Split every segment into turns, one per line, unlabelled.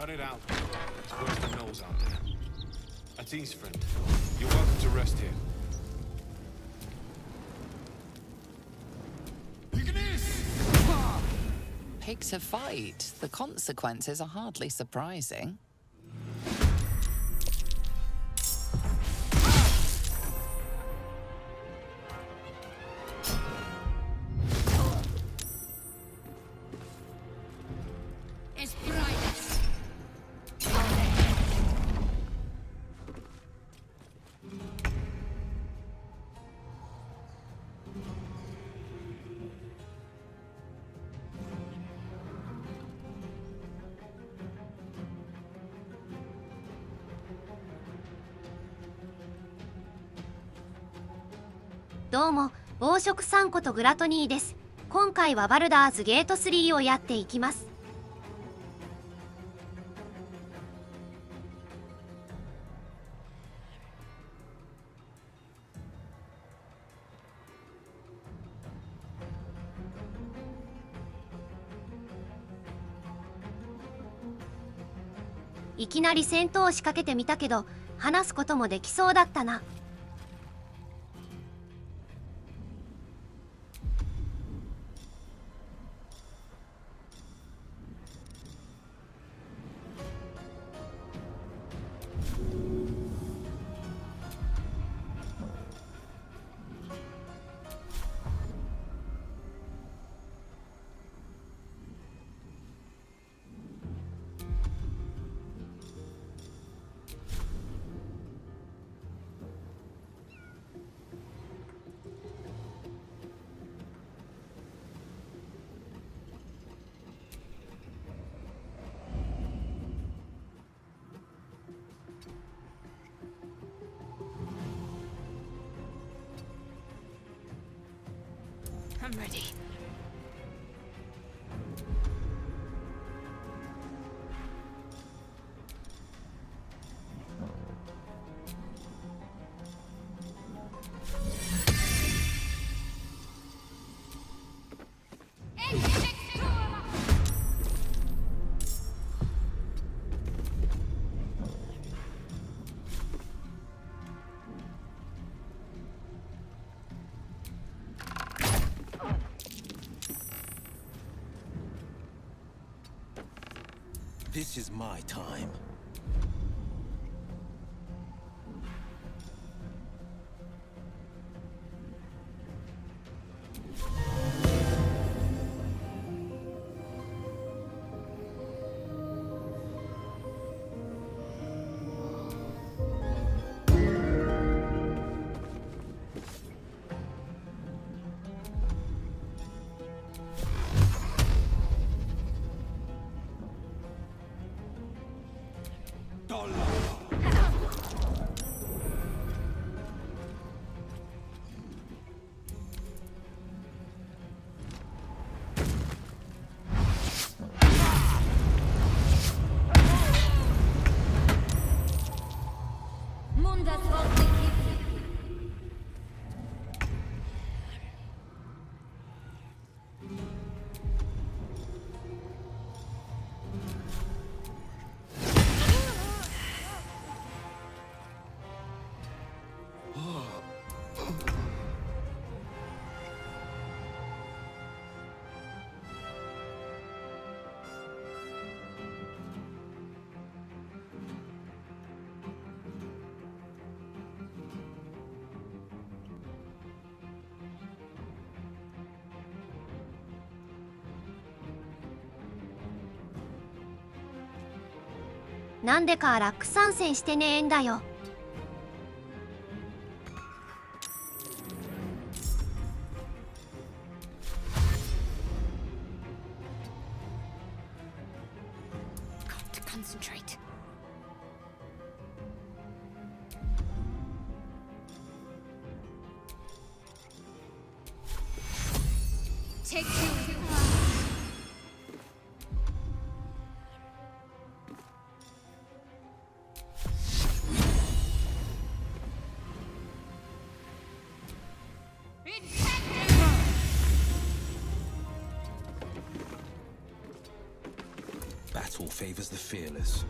Cut it out. Where's the nose out there? That's East friend. You're welcome to rest here.
Pick to fight. The consequences are hardly surprising.
どうも、暴食さんことグラトニーです。今回はバルダーズゲート3をやっていきます。いきなり戦闘を仕掛けてみたけど、話すこともできそうだったな。
I'm ready.
This is my time.
なんでかラック参戦してねえんだよ。
Battle favors the fearless.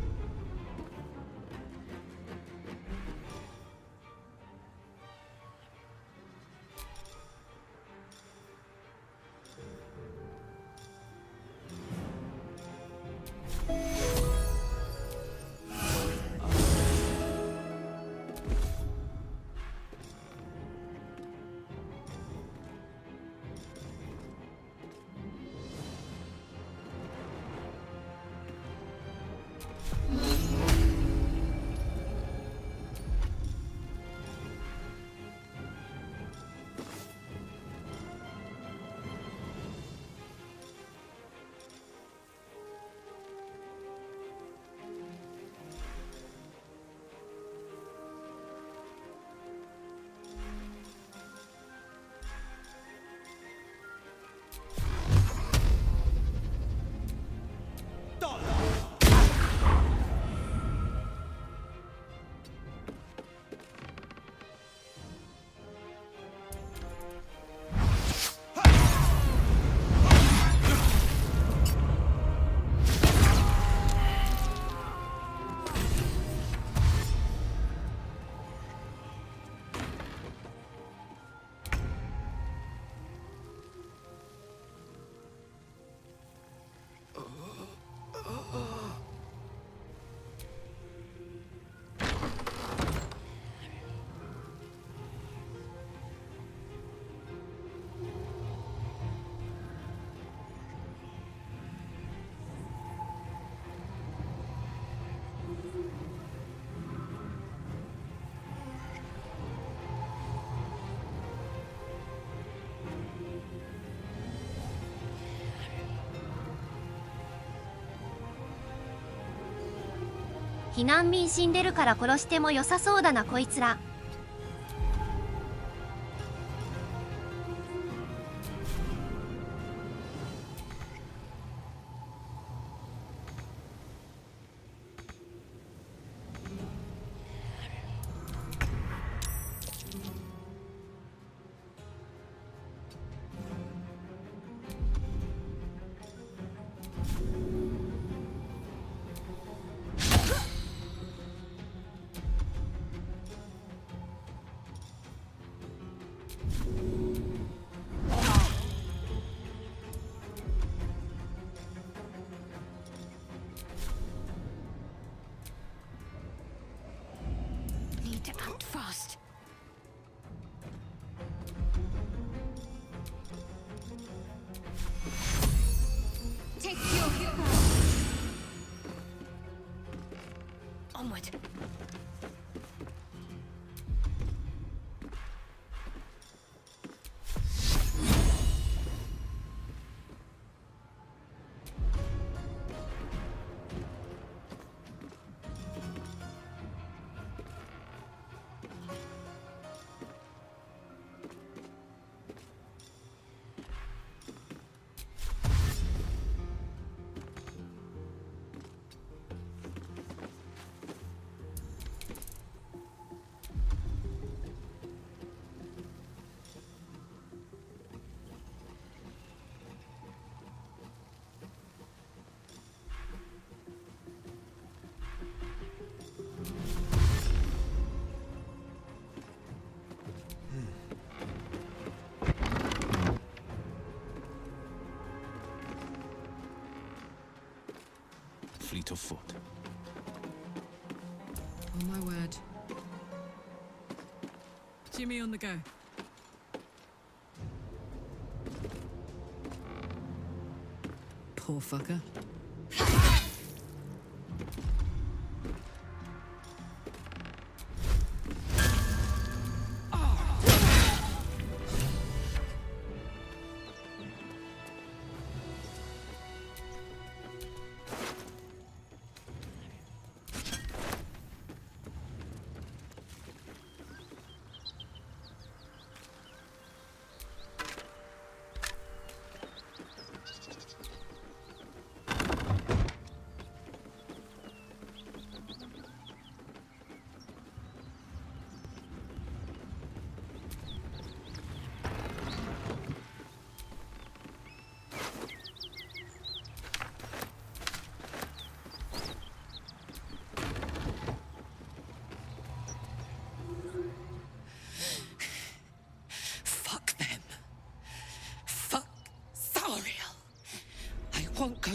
避難民死んでるから殺しても良さそうだなこいつら。
Need to act fast. Take your onward.
Fleet of foot.
Oh my word. Jimmy on the go. Poor fucker.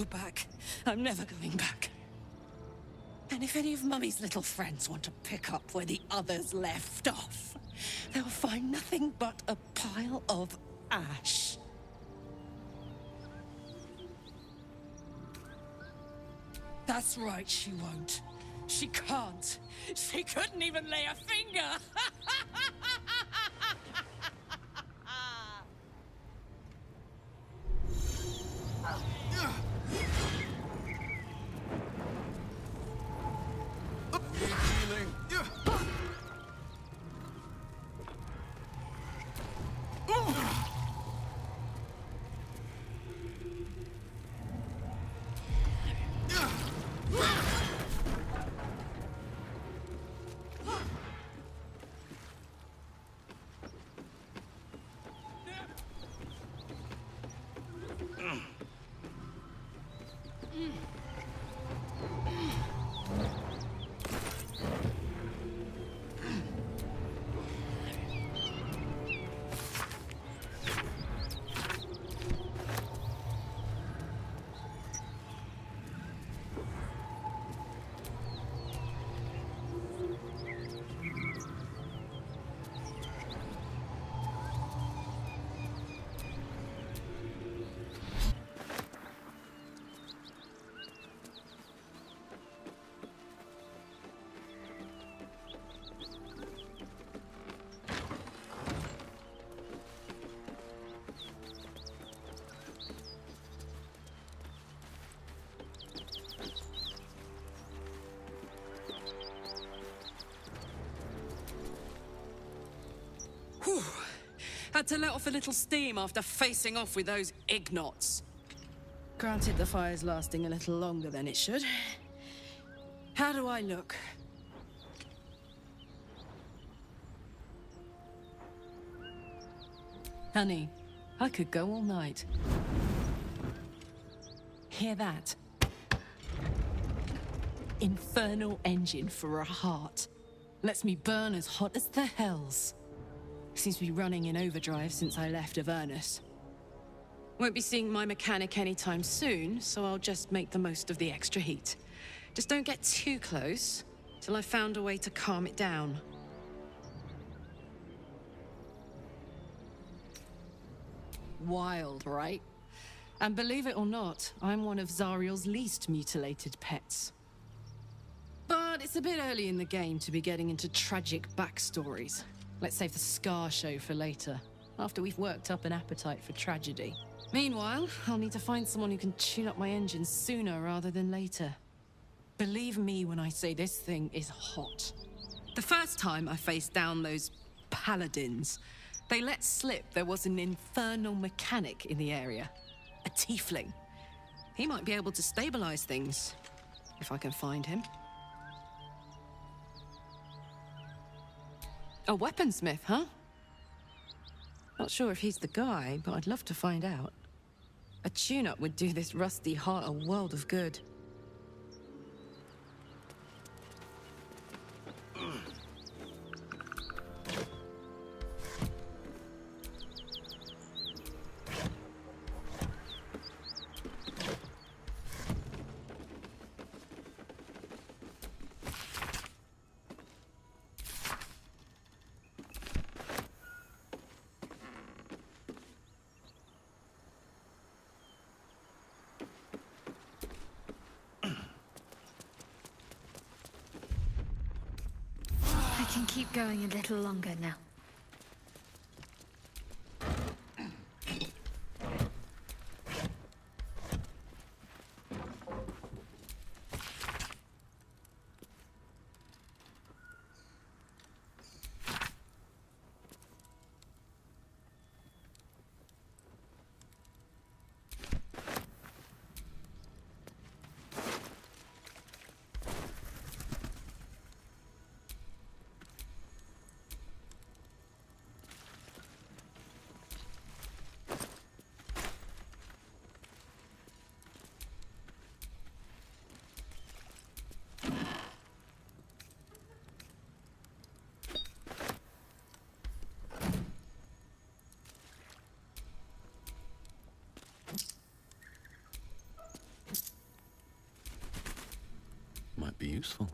go back. I'm never going back. And if any of Mummy's little friends want to pick up where the others left off, they'll find nothing but a pile of ash. That's right, she won't. She can't. She couldn't even lay a finger. Whew. Had to let off a little steam after facing off with those ignots. Granted, the fire's lasting a little longer than it should. How do I look? Honey, I could go all night. Hear that? Infernal engine for a heart. Lets me burn as hot as the hells. Seems to be running in overdrive since I left Avernus. Won't be seeing my mechanic anytime soon, so I'll just make the most of the extra heat. Just don't get too close, till I've found a way to calm it down. Wild, right? And believe it or not, I'm one of Zariel's least mutilated pets. But it's a bit early in the game to be getting into tragic backstories. Let's save the Scar show for later, after we've worked up an appetite for tragedy. Meanwhile, I'll need to find someone who can tune up my engine sooner rather than later. Believe me when I say this thing is hot. The first time I faced down those paladins, they let slip there was an infernal mechanic in the area. A tiefling. He might be able to stabilize things, if I can find him. A weaponsmith, huh? Not sure if he's the guy, but I'd love to find out. A tune-up would do this rusty heart a world of good.
I can keep going a little longer now.
useful.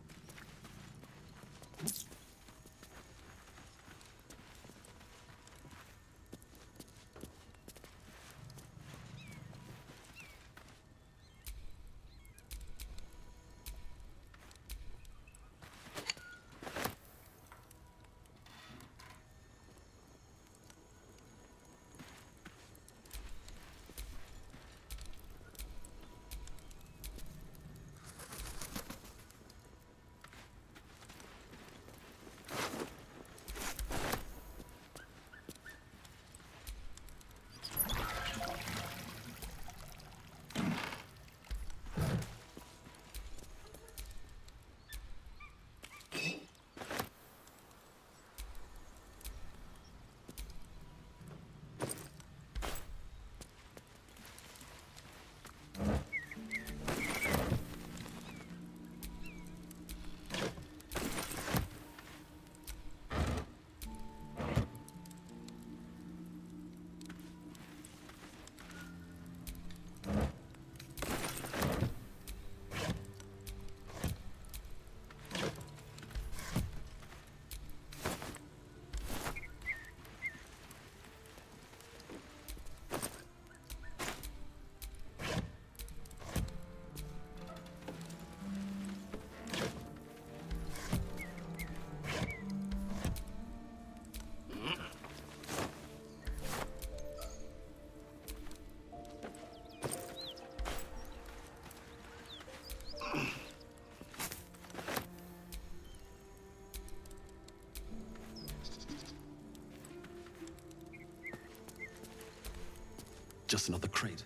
Just another crate.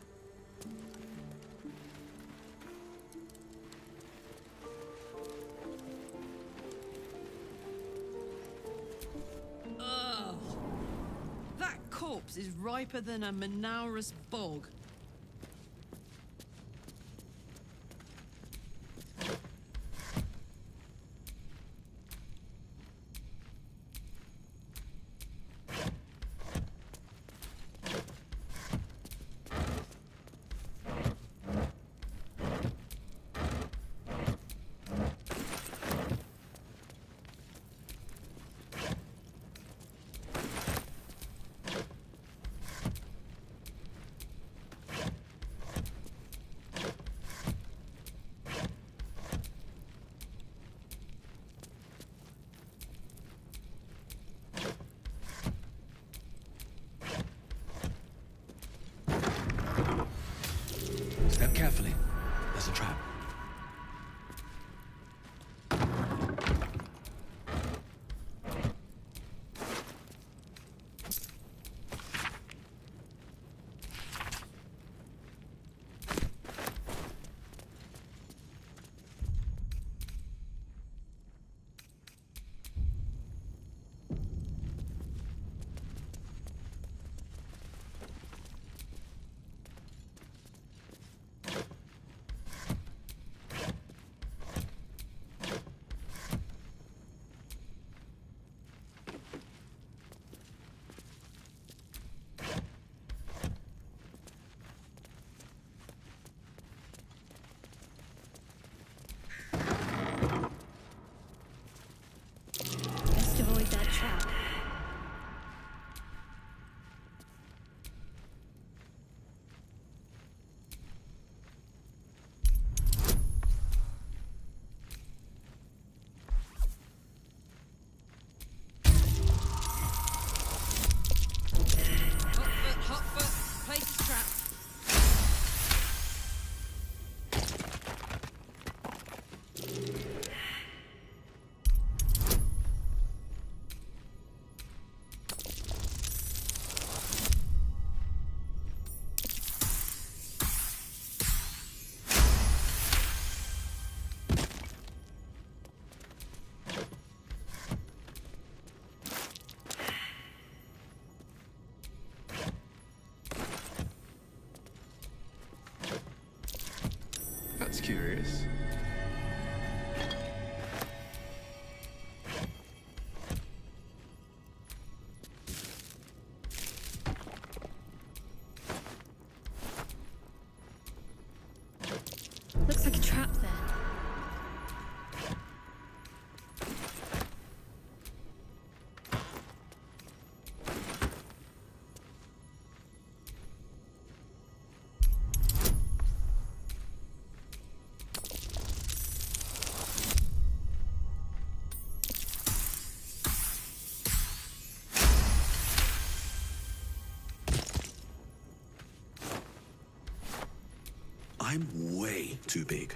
Ugh. That corpse is riper than a Manaurus bog.
Step carefully. There's a trap. I'm way too big.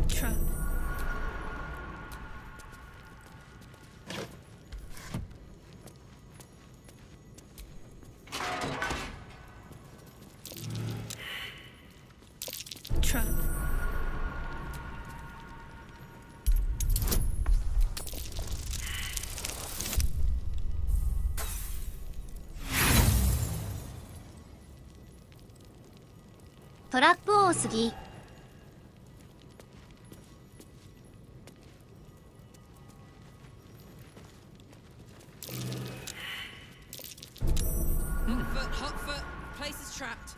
Trap. Trap.
「トラップ多すぎ」
Foot, hot foot. Place is trapped.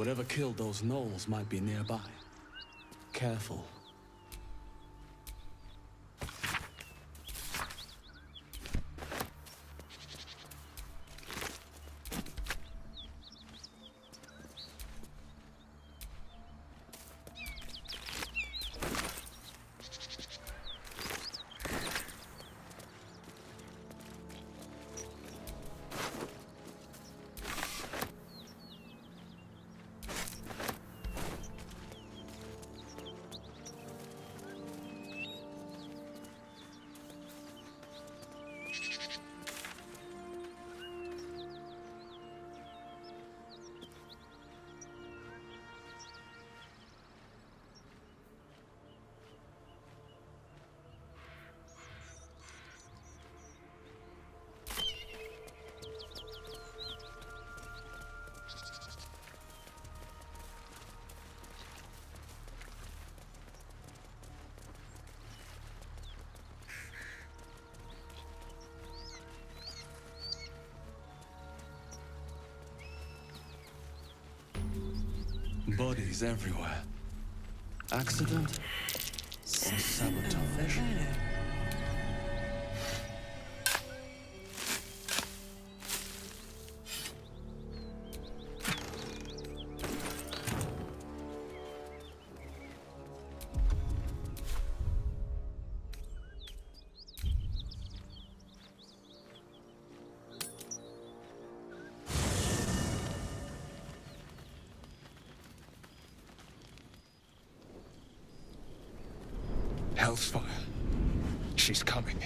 Whatever killed those gnolls might be nearby. Careful. Bodies everywhere. Accident or sabotage?
Hellfire. She's coming.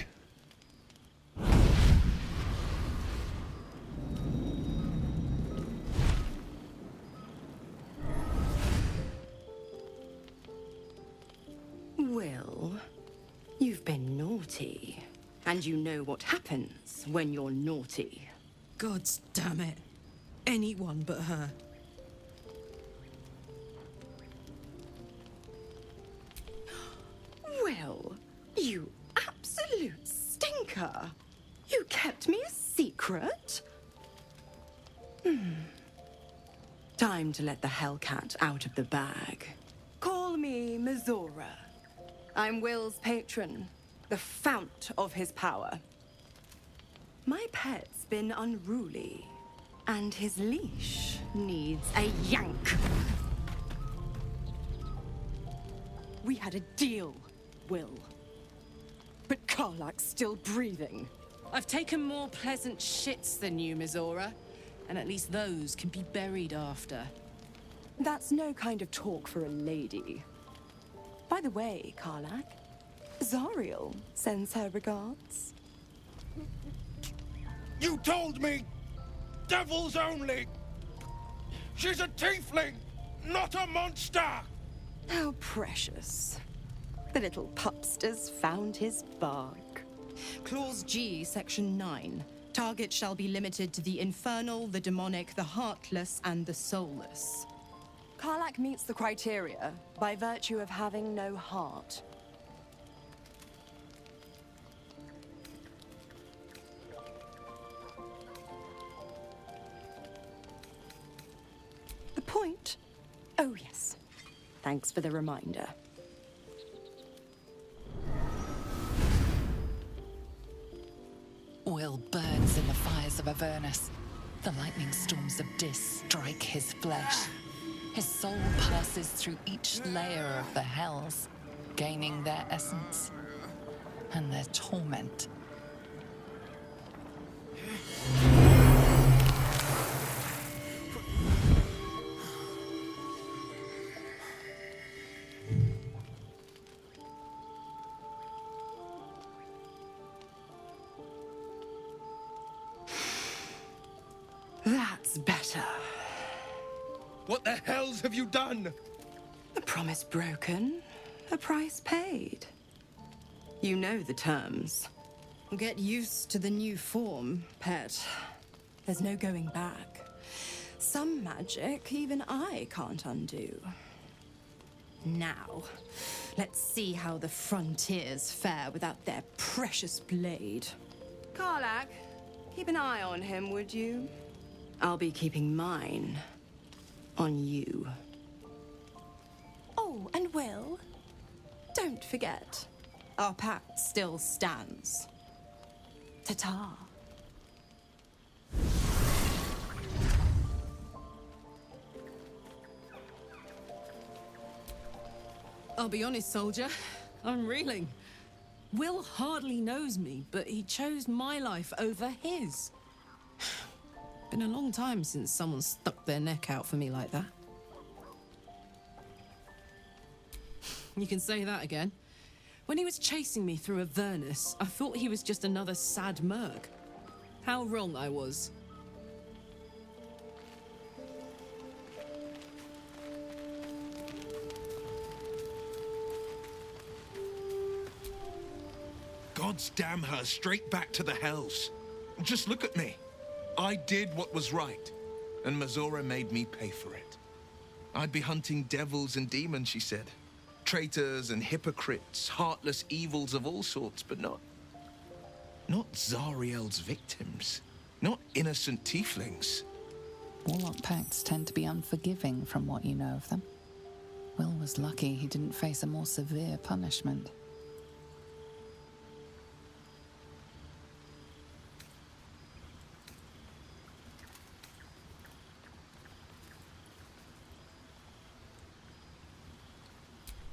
Will, you've been naughty. And you know what happens when you're naughty.
God damn it. Anyone but her.
Will, you absolute stinker. You kept me a secret? Time to let the Hellcat out of the bag. Call me Mizora. I'm Will's patron, the fount of his power. My pet's been unruly, and his leash needs a yank. We had a deal, Will. But Karlak's still breathing.
I've taken more pleasant shits than you, Mizora. And at least those can be buried after.
That's no kind of talk for a lady. By the way, Karlak, Zariel sends her regards.
You told me! Devils only! She's a tiefling, not a monster!
How precious. The little pupster's found his bark.
Clause G, Section 9. Target shall be limited to the infernal, the demonic, the heartless, and the soulless.
Karlak meets the criteria by virtue of having no heart. The point? Oh, yes. Thanks for the reminder.
Will burns in the fires of Avernus. The lightning storms of Dis strike his flesh. His soul passes through each layer of the hells, gaining their essence and their torment.
That's better.
What the hells have you done?
A promise broken, a price paid. You know the terms.
Get used to the new form, pet.
There's no going back. Some magic even I can't undo.
Now, let's see how the frontiers fare without their precious blade.
Karlak, keep an eye on him, would you? I'll be keeping mine. on you. Oh, and Will, don't forget, our pact still stands. Ta-ta.
I'll be honest, soldier. I'm reeling. Will hardly knows me, but he chose my life over his. Been a long time since someone stuck their neck out for me like that. You can say that again. When he was chasing me through Avernus, I thought he was just another sad merc. How wrong I was.
Gods damn her, straight back to the hells. Just look at me. I did what was right, and Mazora made me pay for it. I'd be hunting devils and demons, she said. Traitors and hypocrites, heartless evils of all sorts, but not Zariel's victims. Not innocent tieflings.
Warlock pacts tend to be unforgiving from what you know of them. Will was lucky he didn't face a more severe punishment.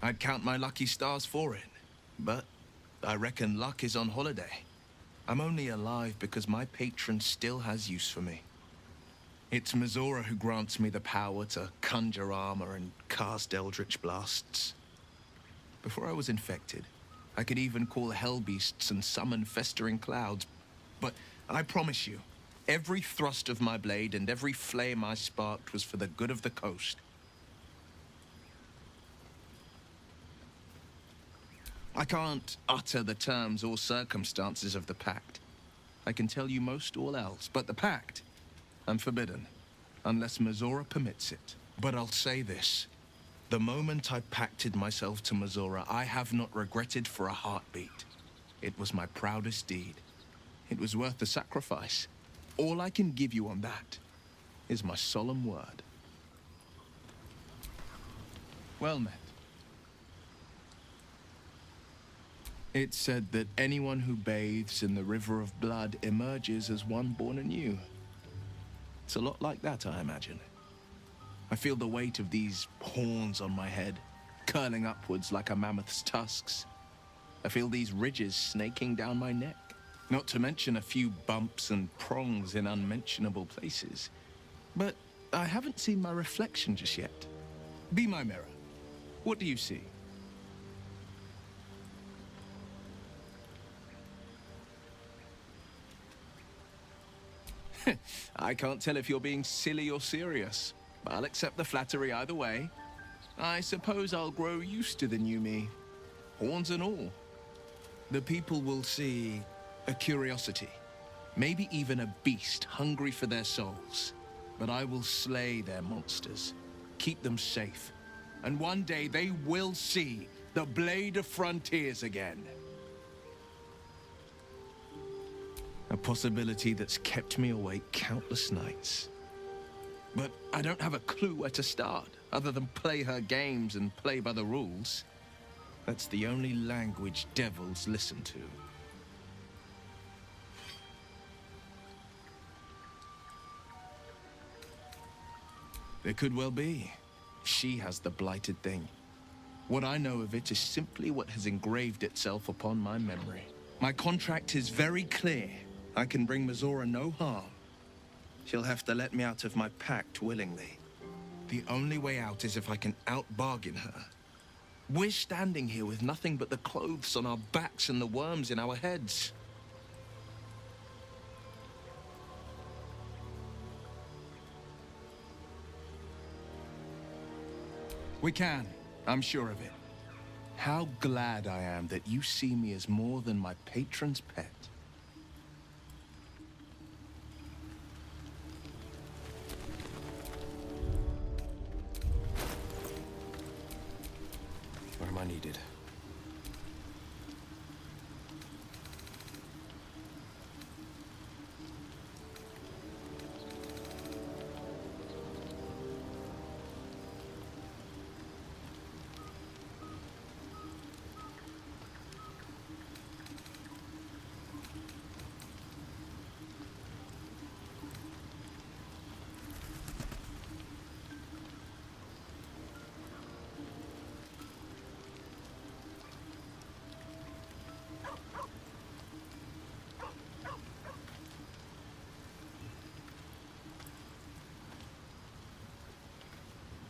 I'd count my lucky stars for it, but I reckon luck is on holiday. I'm only alive because my patron still has use for me. It's Mazora who grants me the power to conjure armor and cast eldritch blasts. Before I was infected, I could even call hell beasts and summon festering clouds. But I promise you, every thrust of my blade and every flame I sparked was for the good of the coast. I can't utter the terms or circumstances of the pact. I can tell you most all else, but the pact, I'm forbidden, unless Mazora permits it. But I'll say this. The moment I pacted myself to Mazora, I have not regretted for a heartbeat. It was my proudest deed. It was worth the sacrifice. All I can give you on that is my solemn word. Well met. It's said that anyone who bathes in the river of blood emerges as one born anew. It's a lot like that, I imagine. I feel the weight of these horns on my head, curling upwards like a mammoth's tusks. I feel these ridges snaking down my neck, not to mention a few bumps and prongs in unmentionable places. But I haven't seen my reflection just yet. Be my mirror. What do you see? I can't tell if you're being silly or serious. I'll accept the flattery either way. I suppose I'll grow used to the new me, horns and all. The people will see a curiosity, maybe even a beast hungry for their souls. But I will slay their monsters, keep them safe, and one day they will see the Blade of Frontiers again. A possibility that's kept me awake countless nights. But I don't have a clue where to start, other than play her games and play by the rules. That's the only language devils listen to. There could well be. She has the blighted thing. What I know of it is simply what has engraved itself upon my memory. My contract is very clear. I can bring Mazora no harm. She'll have to let me out of my pact willingly. The only way out is if I can out-bargain her. We're standing here with nothing but the clothes on our backs and the worms in our heads. We can. I'm sure of it. How glad I am that you see me as more than my patron's pet.
Where am I needed?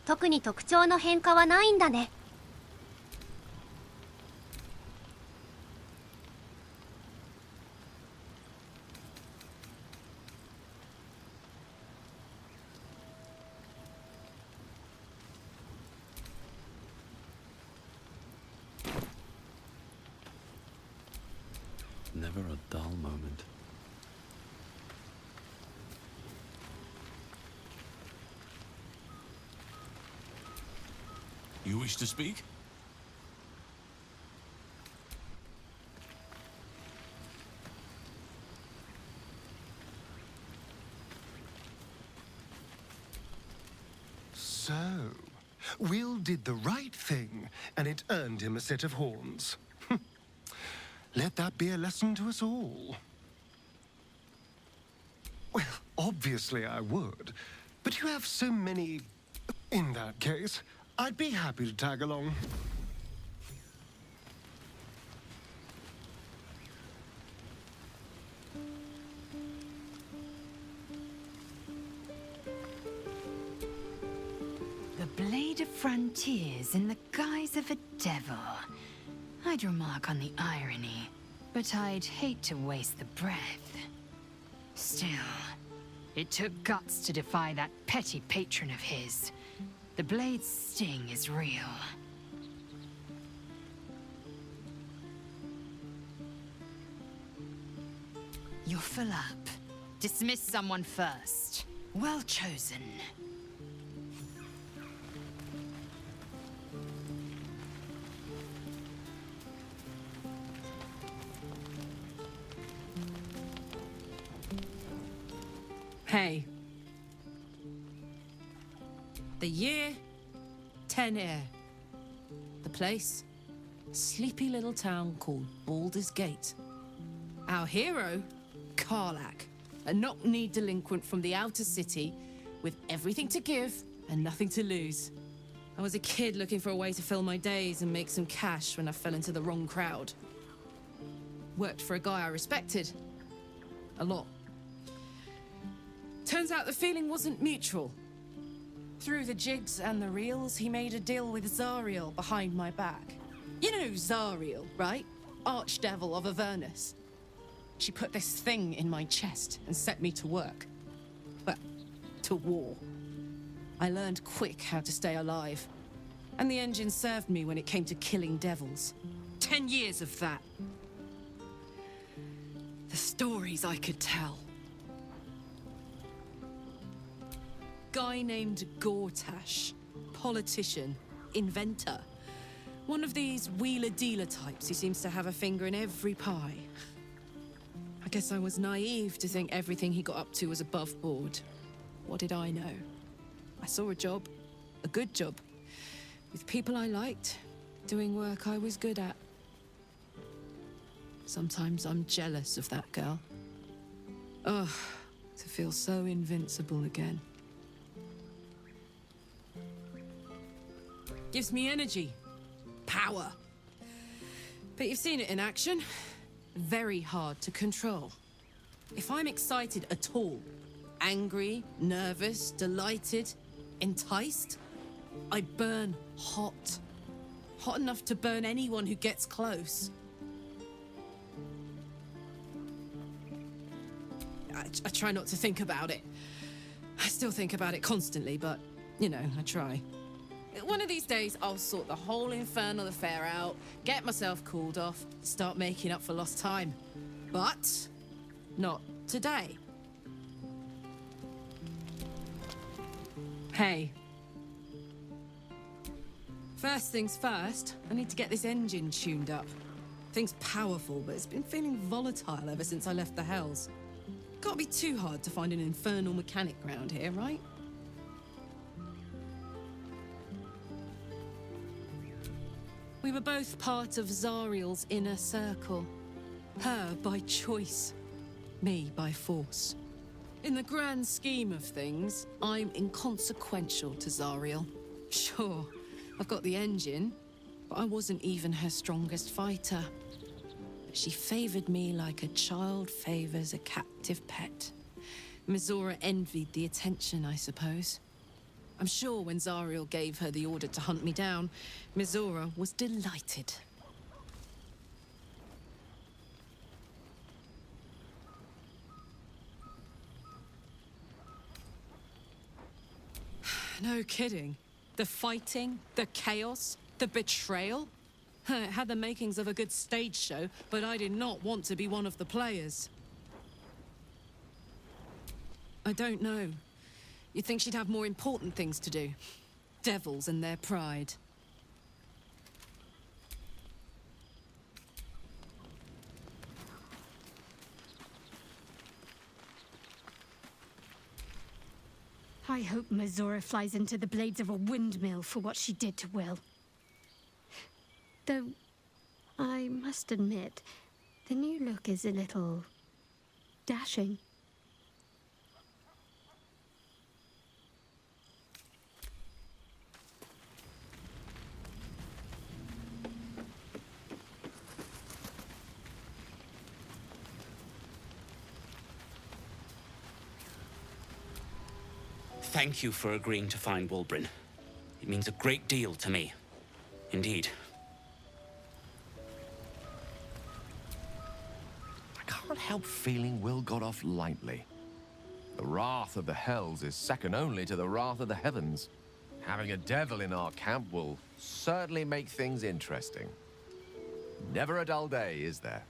特に特徴の変化はないんだね。
Never a dull moment.
You wish to speak?
So, Will did the right thing, and it earned him a set of horns. Let that be a lesson to us all. Well, obviously I would, but you have so many... In that case, I'd be happy to tag along.
The blade of frontiers in the guise of a devil. I'd remark on the irony, but I'd hate to waste the breath. Still, it took guts to defy that petty patron of his. The blade's sting is real. You're full up. Dismiss someone first. Well chosen.
Hey. The year, 10 air. The place, sleepy little town called Baldur's Gate. Our hero, Karlach, a knock-kneed delinquent from the outer city with everything to give and nothing to lose. I was a kid looking for a way to fill my days and make some cash when I fell into the wrong crowd. Worked for a guy I respected. A lot. Turns out the feeling wasn't mutual. Through the jigs and the reels, he made a deal with Zariel behind my back. You know Zariel, right? Archdevil of Avernus. She put this thing in my chest and set me to work. Well, to war. I learned quick how to stay alive. And the engine served me when it came to killing devils. 10 years of that. The stories I could tell. Guy named Gortash, politician, inventor. One of these wheeler-dealer types who seems to have a finger in every pie. I guess I was naive to think everything he got up to was above board. What did I know? I saw a job, a good job, with people I liked, doing work I was good at. Sometimes I'm jealous of that girl. Ugh, to feel so invincible again. Gives me energy, power. But you've seen it in action. Very hard to control. If I'm excited at all, angry, nervous, delighted, enticed, I burn hot. Hot enough to burn anyone who gets close. I try not to think about it. I still think about it constantly, but, you know, I try. One of these days, I'll sort the whole infernal affair out, get myself cooled off, start making up for lost time. But not today. Hey. First things first, I need to get this engine tuned up. Thing's powerful, but it's been feeling volatile ever since I left the Hells. Can't be too hard to find an infernal mechanic round here, right? We were both part of Zariel's inner circle. Her by choice, me by force. In the grand scheme of things, I'm inconsequential to Zariel. Sure, I've got the engine, but I wasn't even her strongest fighter. But she favored me like a child favors a captive pet. Mizora envied the attention, I suppose. I'm sure when Zariel gave her the order to hunt me down, Mizora was delighted. No kidding. The fighting, the chaos, the betrayal. It had the makings of a good stage show, but I did not want to be one of the players. I don't know. You'd think she'd have more important things to do. Devils and their pride.
I hope Mizora flies into the blades of a windmill for what she did to Will. Though, I must admit, the new look is a little dashing.
Thank you for agreeing to find Wulbrin. It means a great deal to me. Indeed.
I can't help feeling Will got off lightly. The wrath of the Hells is second only to the wrath of the heavens. Having a devil in our camp will certainly make things interesting. Never a dull day, is there?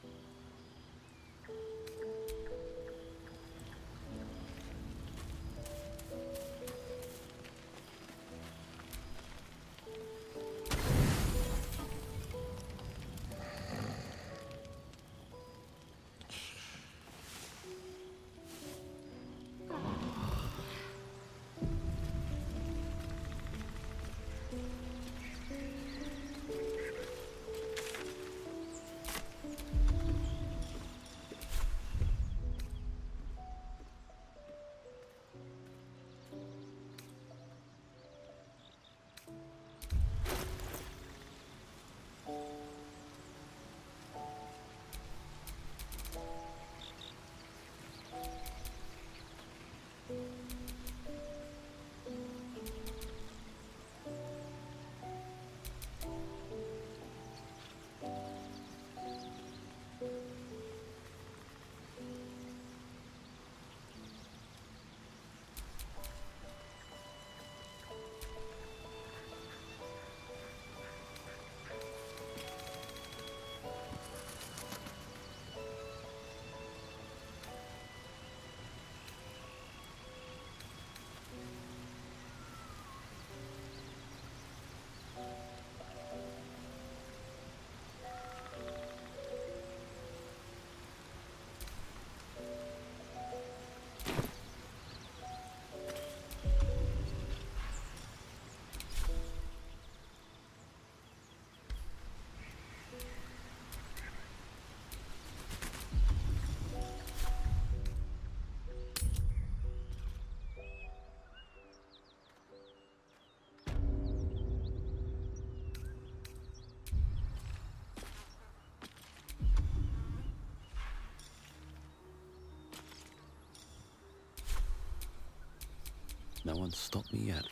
No one's stopped me yet.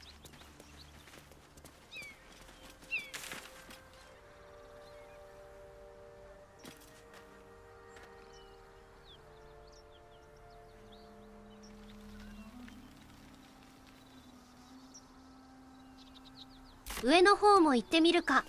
上の方も行ってみるか。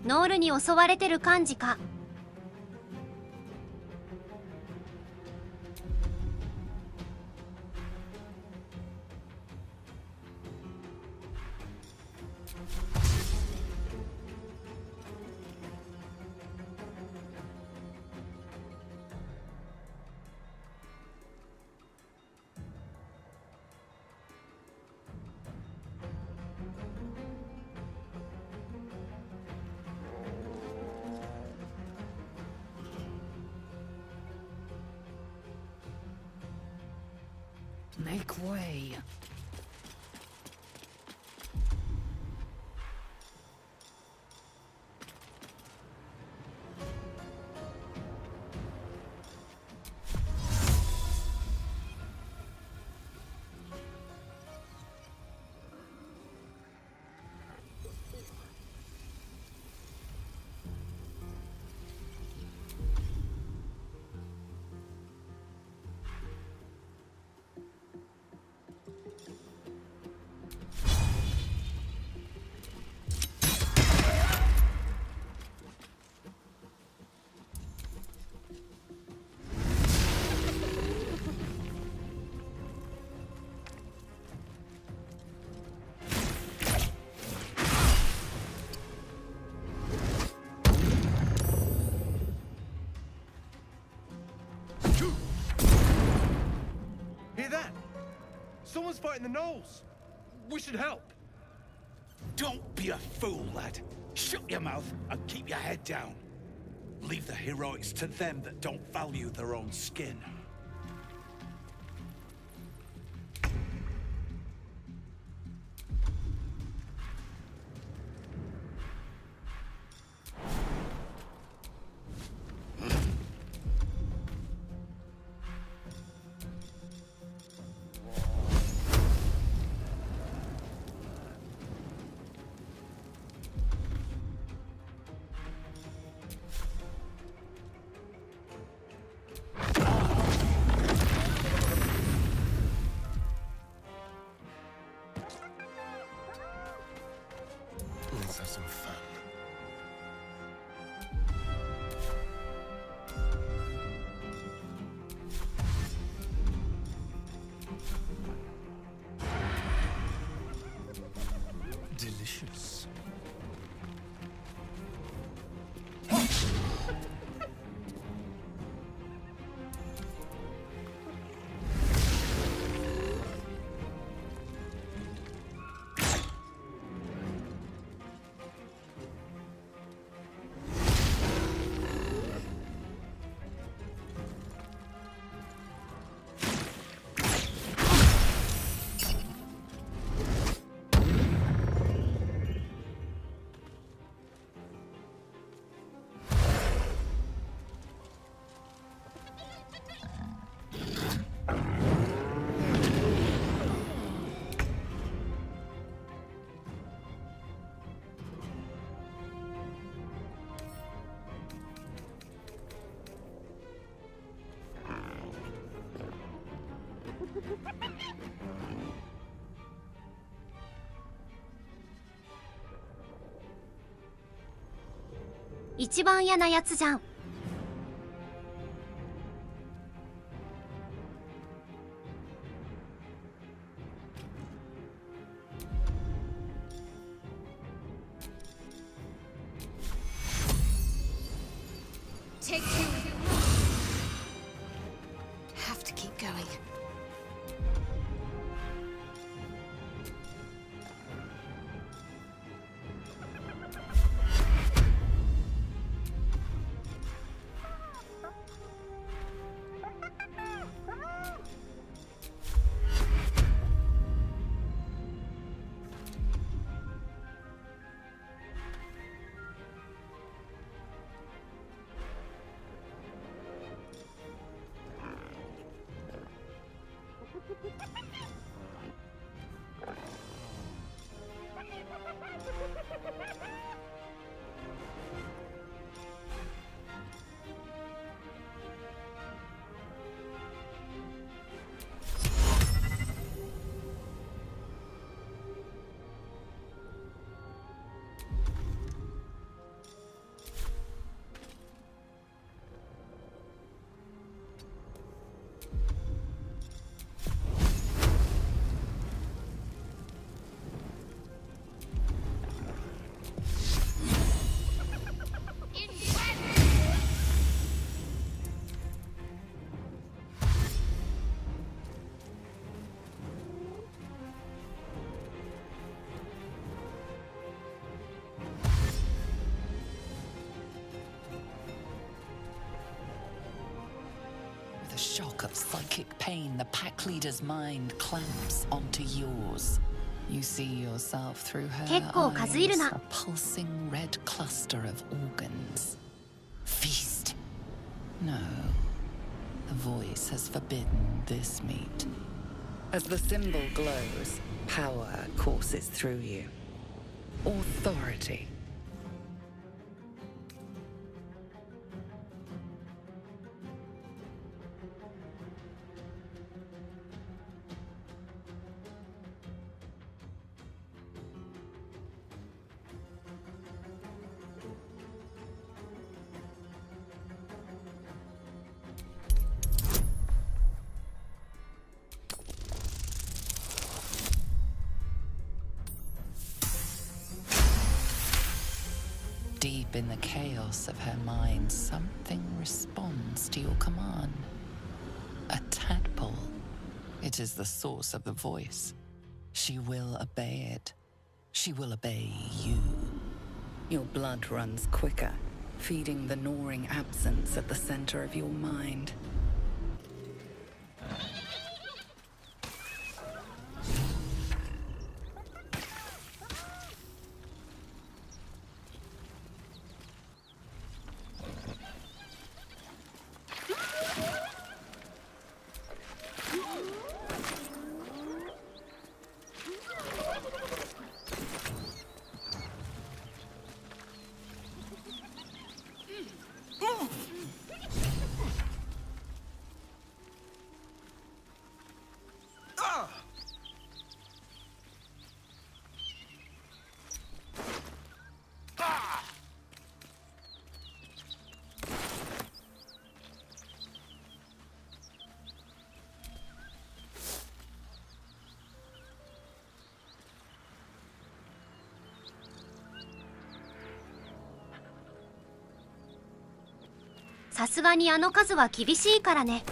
ノールに襲われてる感じか。
Make way.
Hear that? Someone's fighting the gnolls. We should help.
Don't be a fool, lad. Shut your mouth and keep your head down. Leave the heroics to them that don't value their own skin.
Let's have some fun. Delicious.
「一番嫌なやつじゃん」
Take two. Have to keep going.
shock of psychic pain, the pack leader's mind clamps onto yours. You see yourself through her
結構数いる
eyes,
な。
a pulsing red cluster of organs. Feast. No. The voice has forbidden this meat. As the symbol glows, power courses through you. Authority. Deep in the chaos of her mind, something responds to your command. A tadpole. It is the source of the voice. She will obey it. She will obey you. Your blood runs quicker, feeding the gnawing absence at the center of your mind.
さすがにあの数は厳しいからね。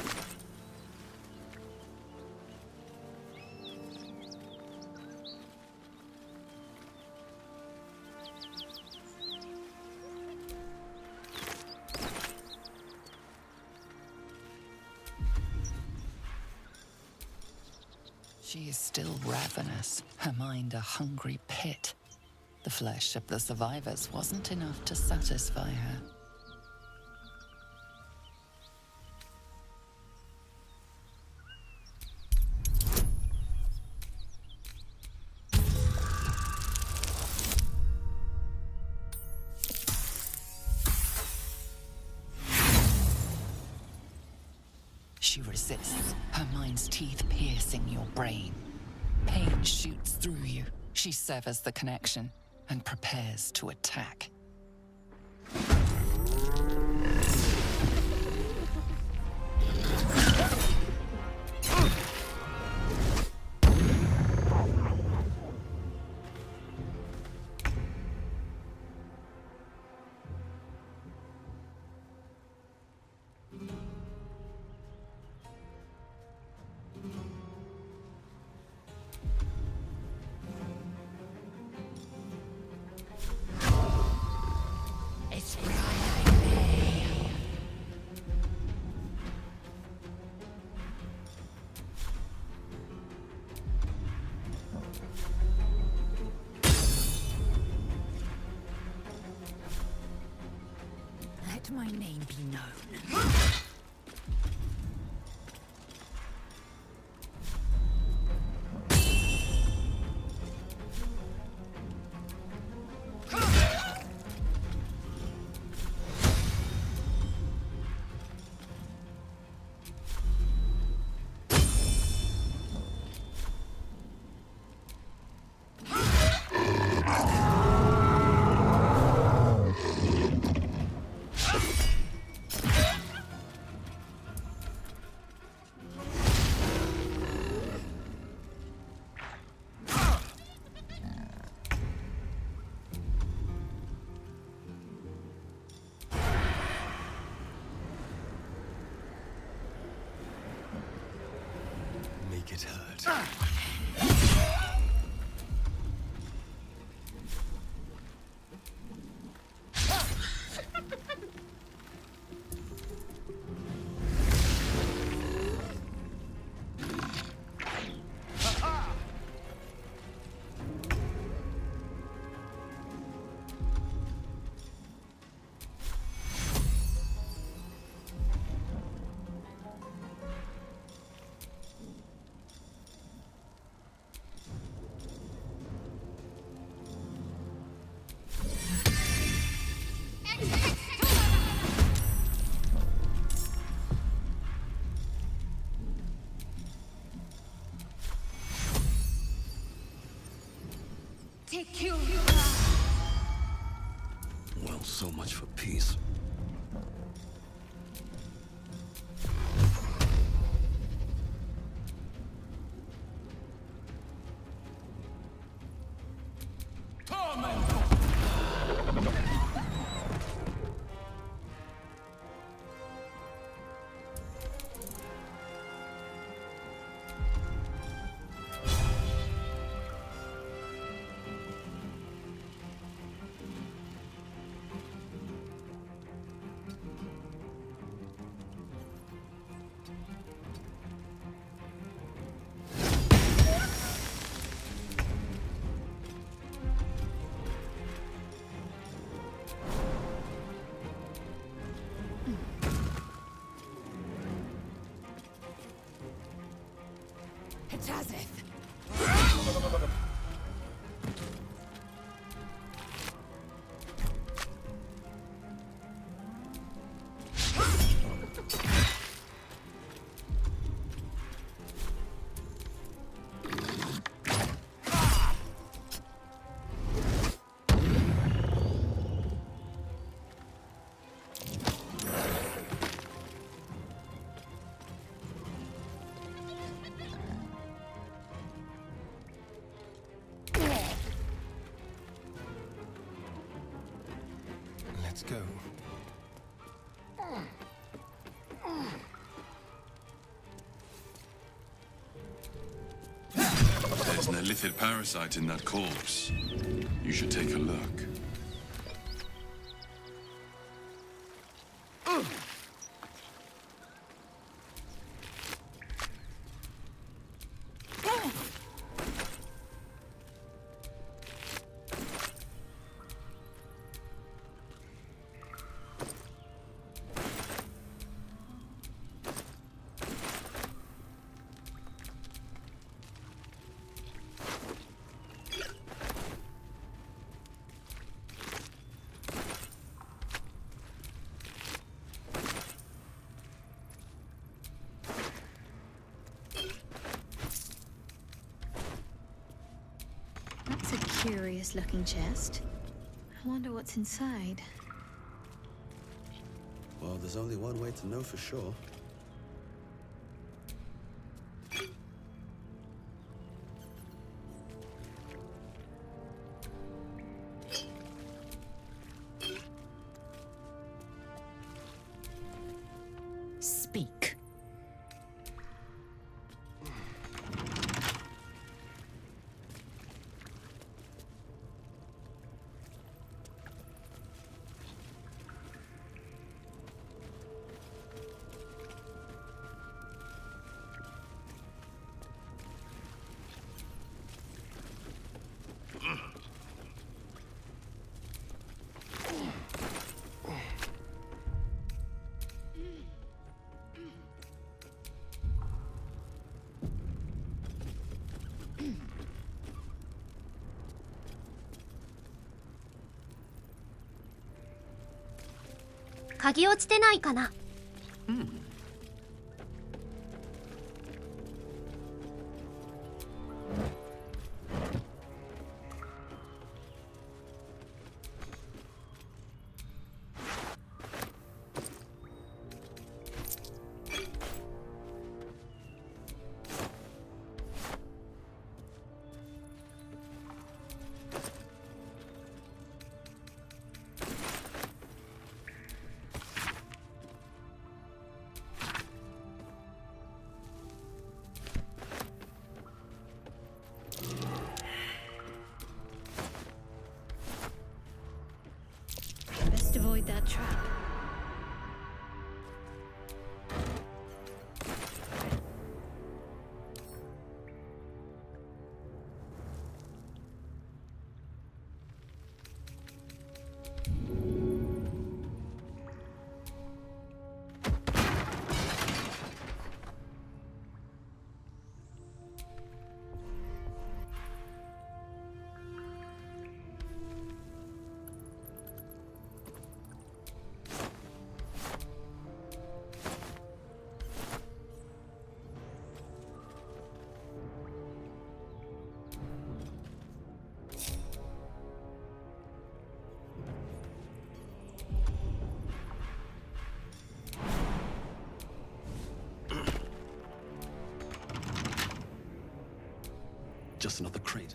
She is still ravenous, her mind a hungry pit. The flesh of the survivors wasn't enough to satisfy her. She resists, her mind's teeth piercing your brain. Pain shoots through you. She severs the connection and prepares to attack.
Let my name be known.
Make it hurt.
So much for peace.
Let's go.
There's an illithid parasite in that corpse. You should take a look.
That's a curious-looking chest. I wonder what's inside.
Well, there's only one way to know for sure.
Speak.
鍵落ちてないかな。
Best avoid that trap.
Just another crate.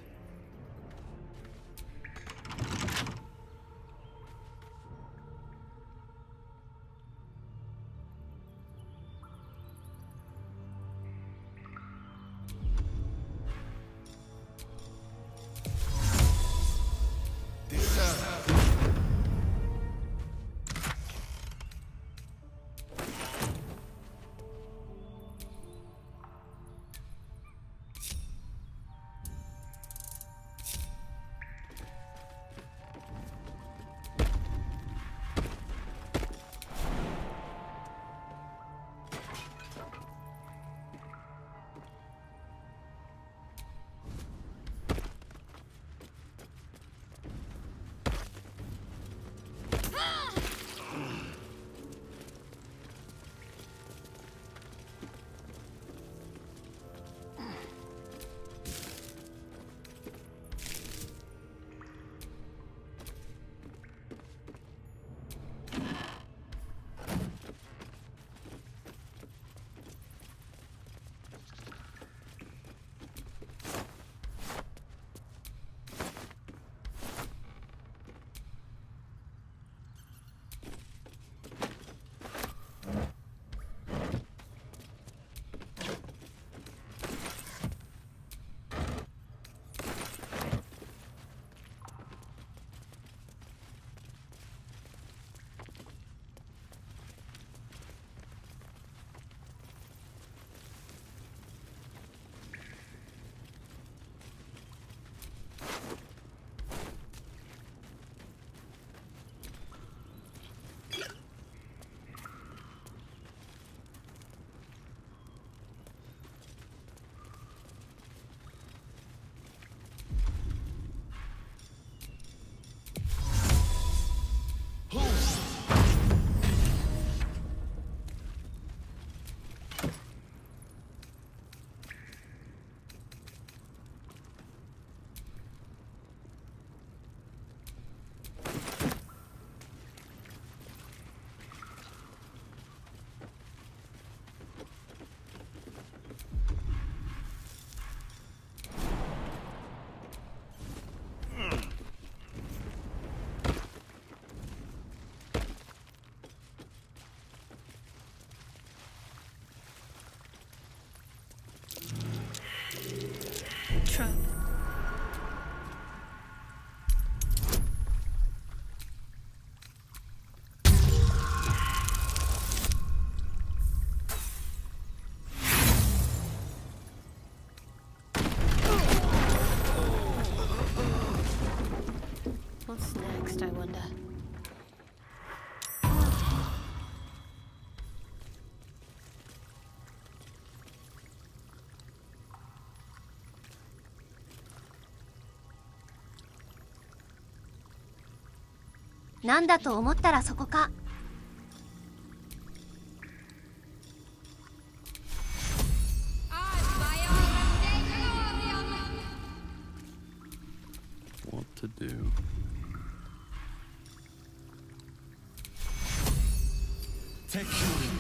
Trap. What's next, I wonder?
"なんだと思ったらそこか."
What to do?
Take shooting.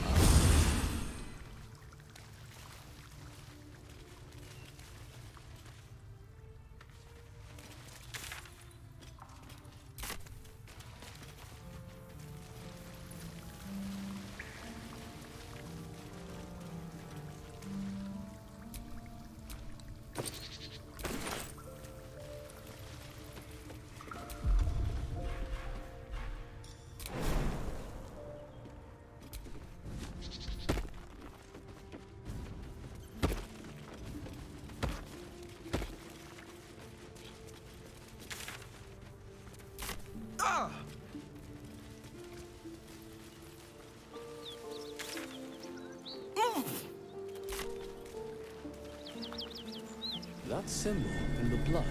That symbol in the blood,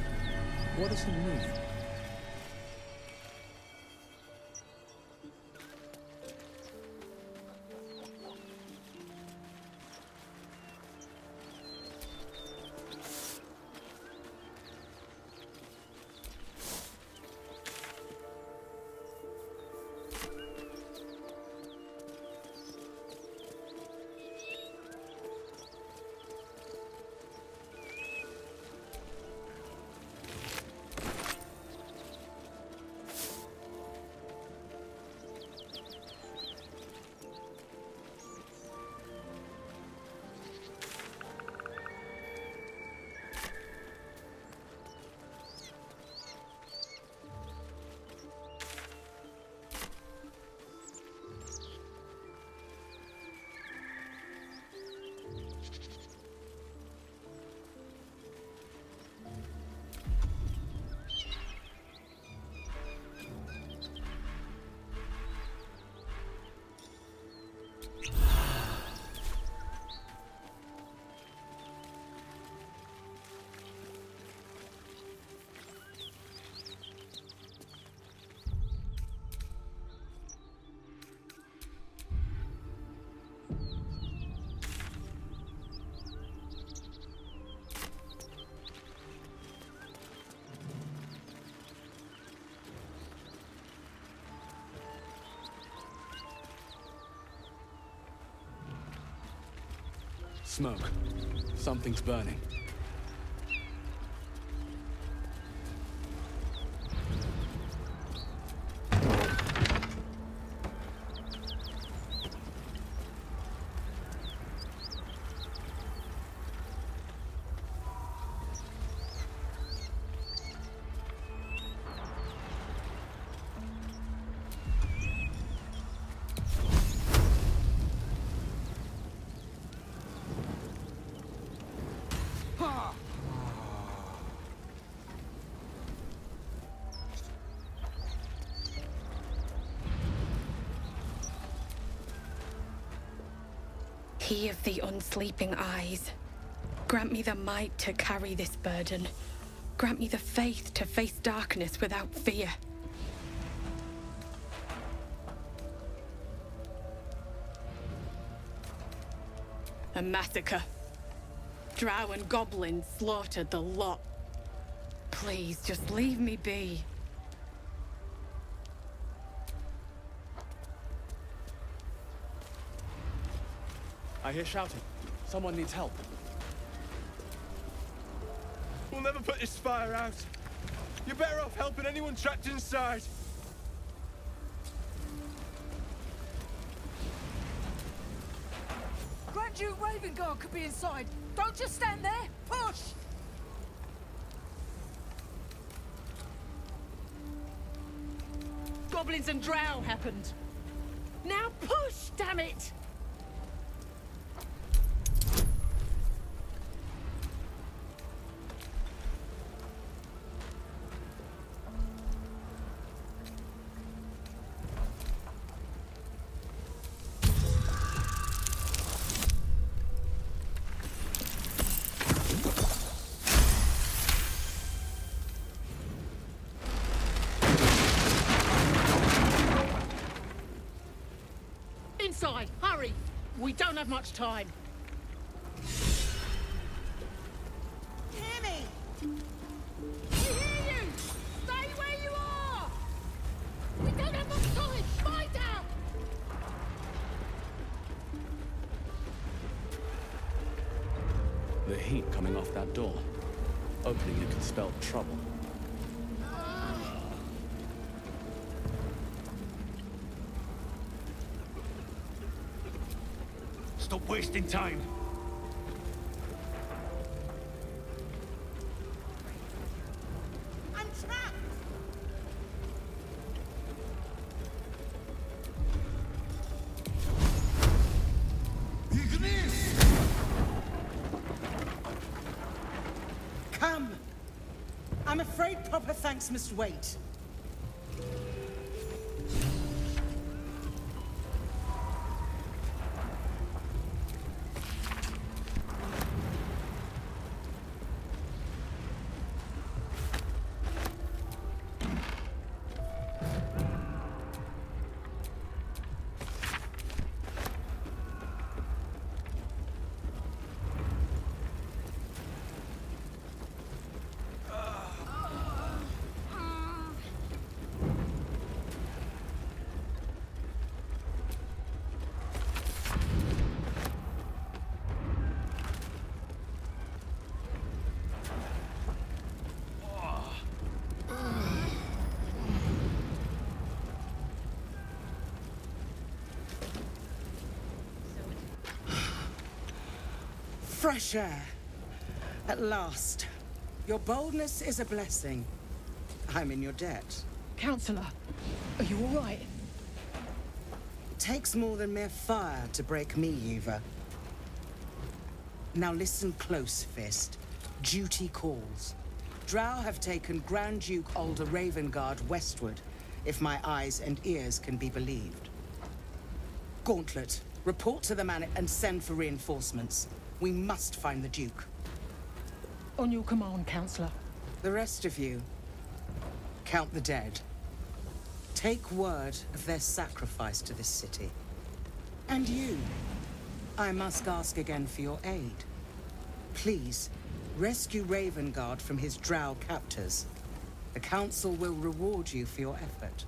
what does it mean? Smoke. Something's burning.
He of the unsleeping eyes, grant me the might to carry this burden. Grant me the faith to face darkness without fear. A massacre. Drow and goblins slaughtered the lot. Please, just leave me be.
I hear shouting. Someone needs help. We'll never put this fire out. You're better off helping anyone trapped inside.
Grand Duke Ravengard could be inside. Don't just stand there. Push! Goblins and drow happened. Now push, damn it! Inside, hurry! We don't have much time. Hear me! We hear you! Stay where you are! We don't have much time! Fight out!
The heat coming off that door. Opening it could spell trouble.
Stop wasting time.
I'm trapped!
Come! I'm afraid proper thanks must wait. Fresh air. At last. Your boldness is a blessing. I'm in your debt.
Counselor, are you all right?
Takes more than mere fire to break me, Eva. Now listen close, Fist. Duty calls. Drow have taken Grand Duke Alder Ravengard westward, if my eyes and ears can be believed. Gauntlet, report to the man and send for reinforcements. We must find the Duke.
On your command, Counselor.
The rest of you, count the dead. Take word of their sacrifice to this city. And you, I must ask again for your aid. Please, rescue Ravengard from his drow captors. The Council will reward you for your effort.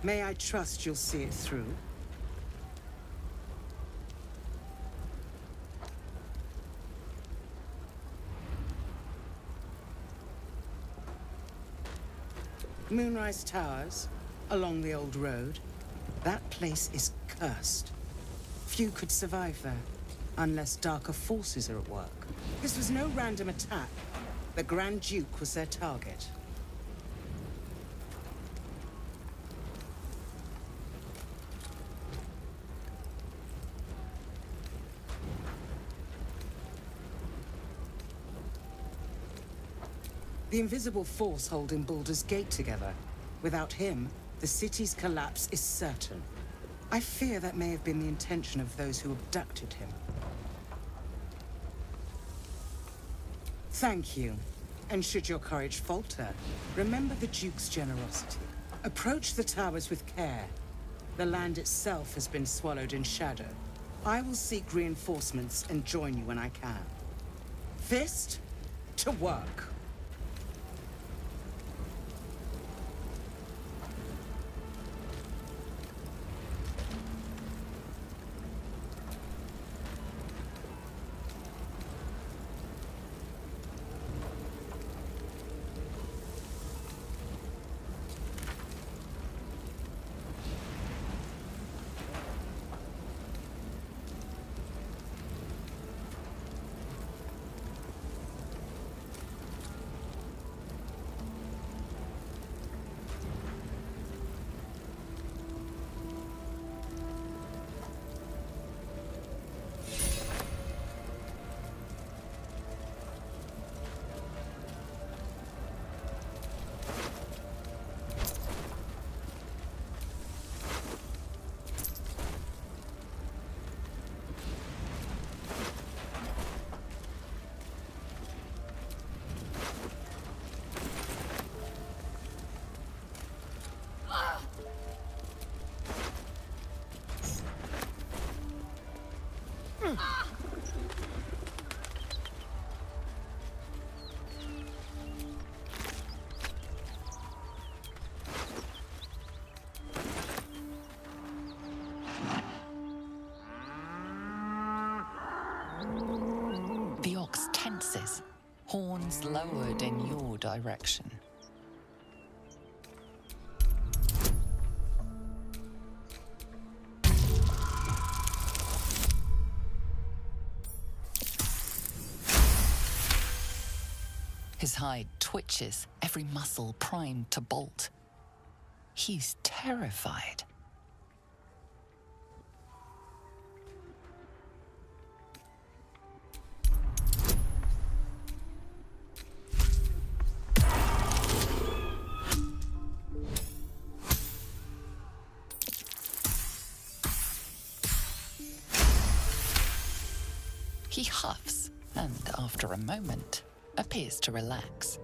May I trust you'll see it through? Moonrise Towers, along the old road. That place is cursed. Few could survive there, unless darker forces are at work. This was no random attack. The Grand Duke was their target. The invisible force holding Baldur's Gate together. Without him, the city's collapse is certain. I fear that may have been the intention of those who abducted him. Thank you. And should your courage falter, remember the Duke's generosity. Approach the towers with care. The land itself has been swallowed in shadow. I will seek reinforcements and join you when I can. Fist to work.
The ox tenses, horns lowered in your direction. His hide twitches, every muscle primed to bolt. He's terrified. He huffs, and after a moment, appears to relax.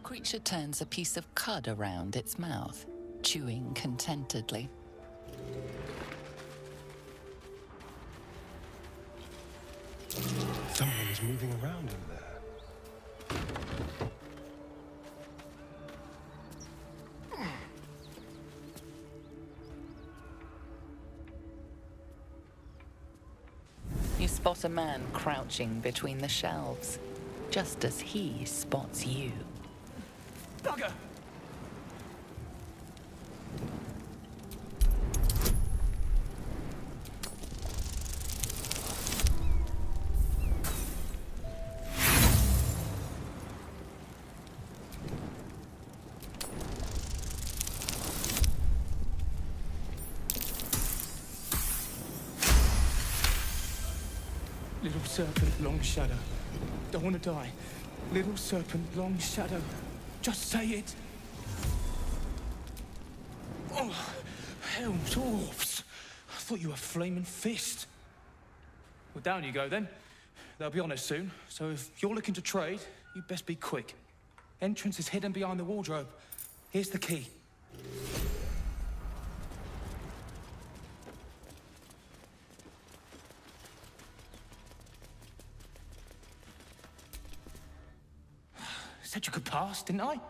Creature turns a piece of cud around its mouth, chewing contentedly.
Someone's moving around in there.
You spot a man crouching between the shelves, just as he spots you.
Bugger! Little serpent, long shadow. Don't want to die. Little serpent, long shadow. Just say it. Oh, hell, dwarfs. I thought you were flaming fist. Well, down you go then. They'll be on us soon, so if you're looking to trade, you best be quick. Entrance is hidden behind the wardrobe. Here's the key. Said you could pass, didn't I?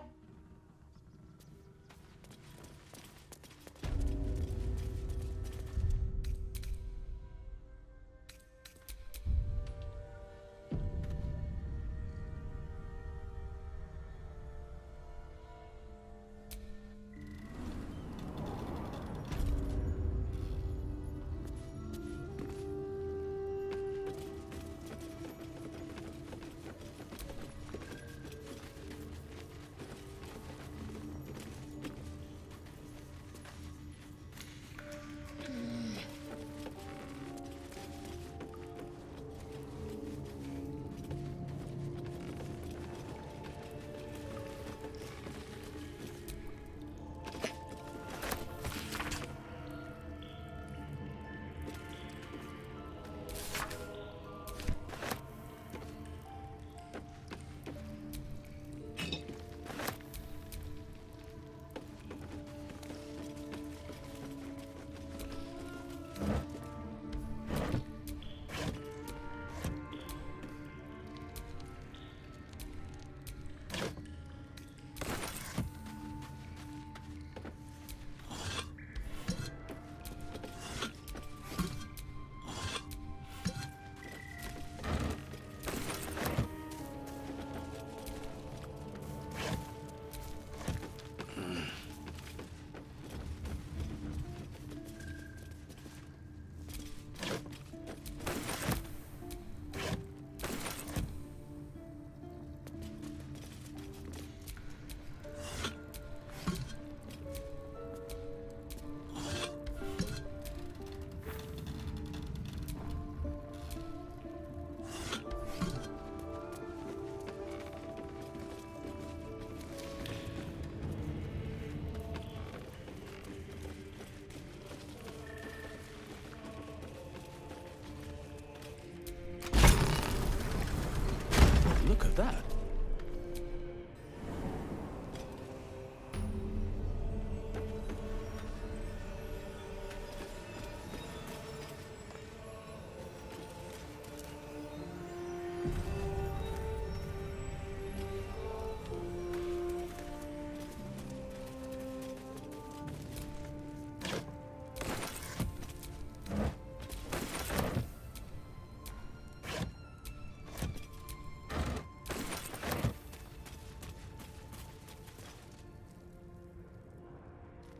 Look at that.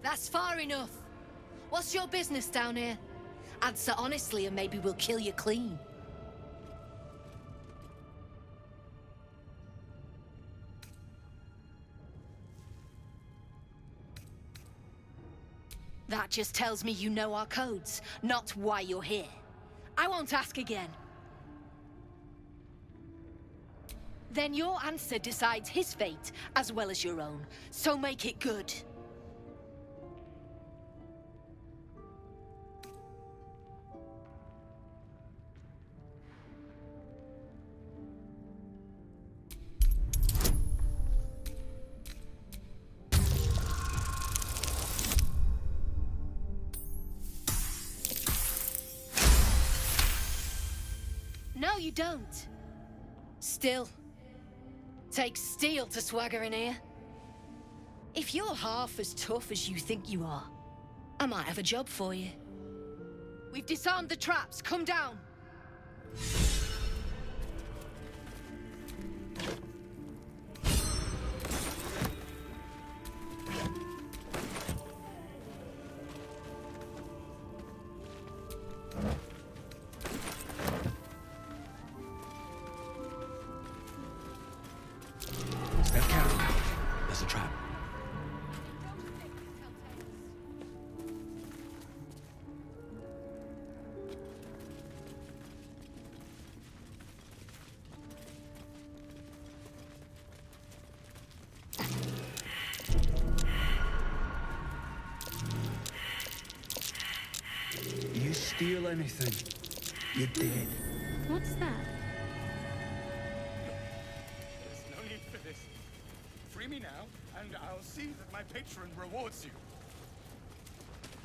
That's far enough. What's your business down here? Answer honestly and maybe we'll kill you clean. That just tells me you know our codes, not why you're here. I won't ask again. Then your answer decides his fate as well as your own, so make it good. No, you don't. Still, takes steel to swagger in here. If you're half as tough as you think you are, I might have a job for you. We've disarmed the traps. Come down.
There's a trap. You steal anything, you're dead.
What's that?
There's no need for this. Free me now, and I'll see that my patron rewards you.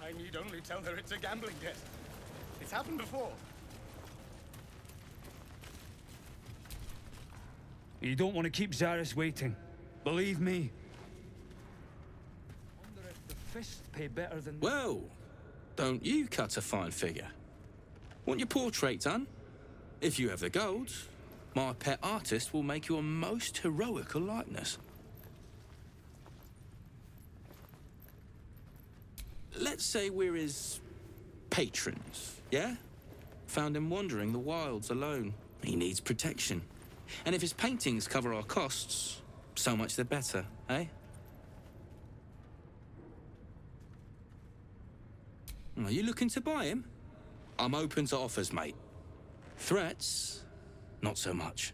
I need only tell her it's a gambling debt. It's happened before.
You don't want to keep Zarus waiting. Believe me. Wonder if the fists pay better than...
Well, don't you cut a fine figure? Want your portrait done? If you have the gold, my pet artist will make you a most heroical likeness. Let's say we're his patrons, yeah? Found him wandering the wilds alone. He needs protection. And if his paintings cover our costs, so much the better, eh? Are you looking to buy him? I'm open to offers, mate. Threats? Not so much.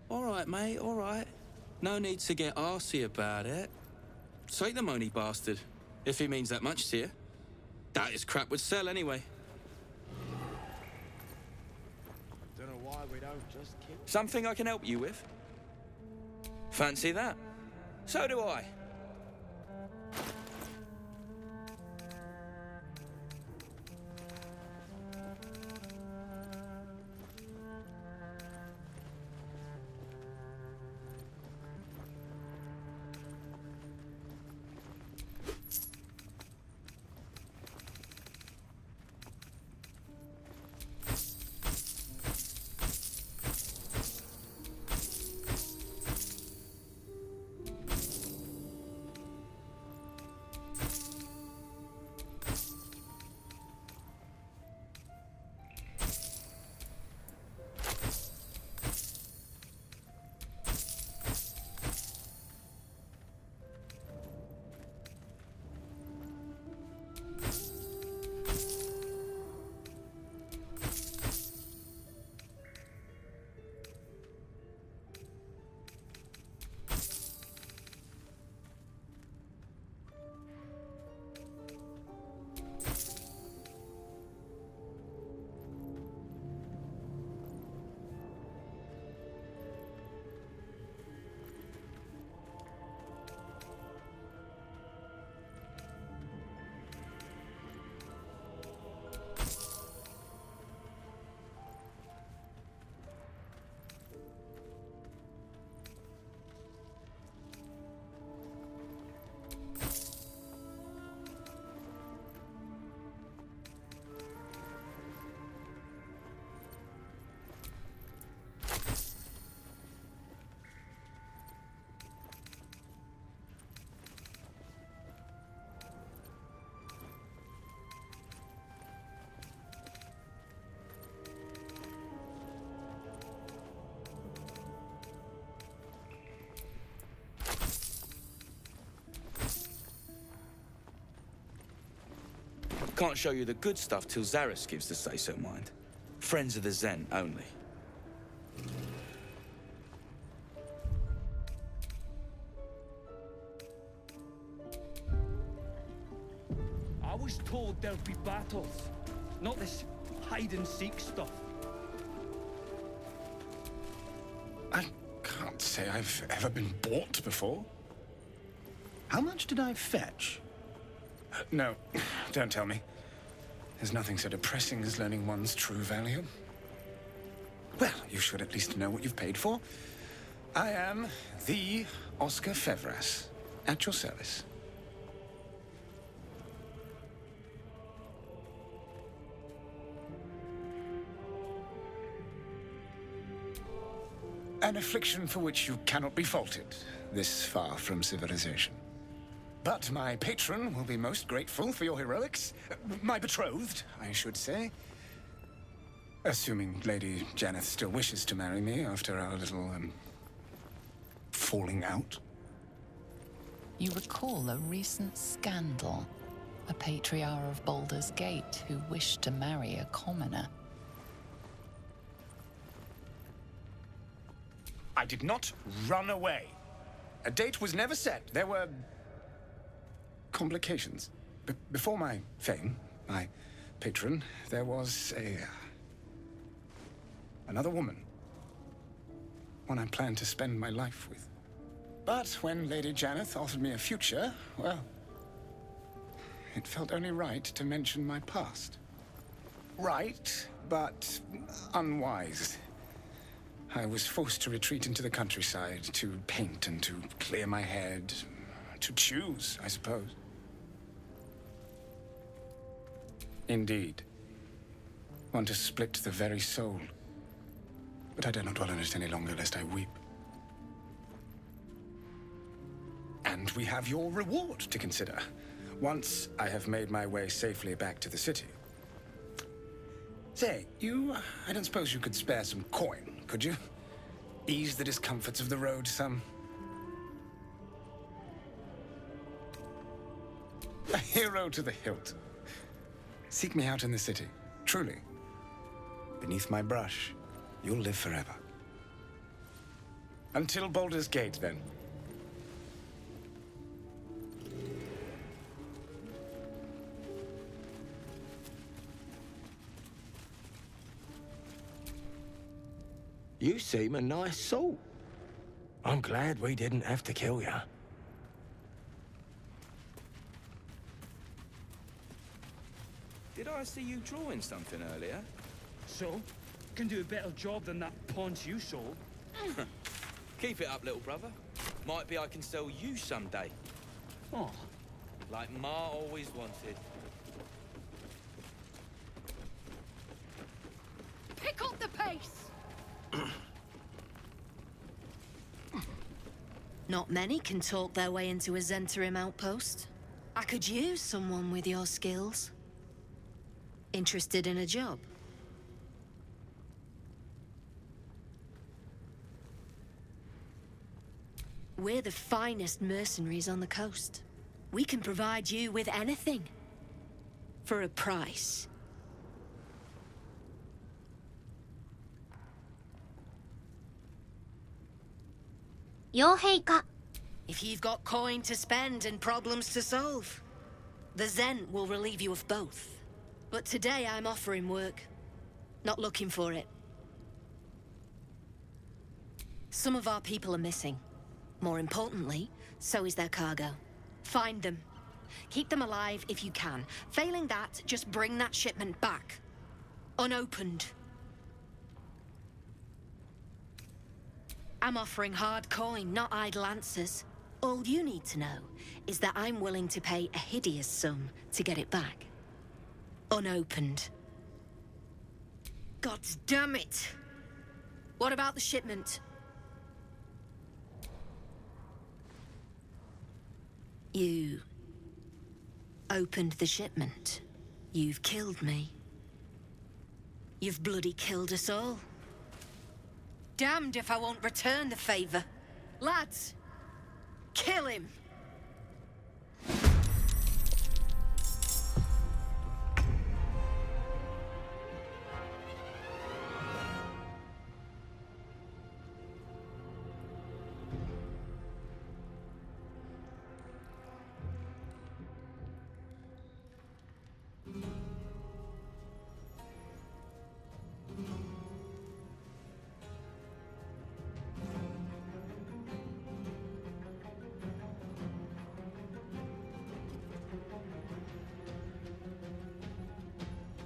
All right, mate, all right. No need to get arsey about it. Take the money, bastard, if he means that much to you. That his crap would sell anyway.
Don't know why we don't just keep...
Something I can help you with? Fancy that? So do I. Can't show you the good stuff till Zaris gives the say-so, mind. Friends of the Zen only.
I was told there'd be battles, not this hide-and-seek stuff.
I can't say I've ever been bought before. How much did I fetch? No, don't tell me. There's nothing so depressing as learning one's true value. Well, you should at least know what you've paid for. I am the Oscar Fevras, at your service. An affliction for which you cannot be faulted, this far from civilization. But my patron will be most grateful for your heroics. My betrothed, I should say. Assuming Lady Janeth still wishes to marry me after our little, falling out.
You recall a recent scandal. A patriarch of Baldur's Gate who wished to marry a commoner.
I did not run away. A date was never set. There were complications. Before my fame, my patron, there was another woman. One I planned to spend my life with. But when Lady Janeth offered me a future, well, it felt only right to mention my past. Right, but unwise. I was forced to retreat into the countryside, to paint and to clear my head, to choose, I suppose. Indeed. One to split the very soul. But I dare not dwell on it any longer, lest I weep. And we have your reward to consider, once I have made my way safely back to the city. Say, I don't suppose you could spare some coin, could you? Ease the discomforts of the road some. A hero to the hilt. Seek me out in the city, truly. Beneath my brush, you'll live forever. Until Baldur's Gate, then.
You seem a nice soul. I'm glad we didn't have to kill you. Did I see you drawing something earlier?
So? Can do a better job than that paunch you sold.
Keep it up, little brother. Might be I can sell you someday.
Oh.
Like Ma always wanted.
Pick up the pace!
Not many can talk their way into a Zentarim outpost. I could use someone with your skills. Interested in a job? We're the finest mercenaries on the coast. We can provide you with anything. For a price. If you've got coin to spend and problems to solve, the Zen will relieve you of both. But today I'm offering work, not looking for it. Some of our people are missing. More importantly, so is their cargo. Find them. Keep them alive if you can. Failing that, just bring that shipment back. Unopened. I'm offering hard coin, not idle answers. All you need to know is that I'm willing to pay a hideous sum to get it back. Unopened. God damn it! What about the shipment? You opened the shipment. You've killed me. You've bloody killed us all. Damned if I won't return the favor. Lads, kill him!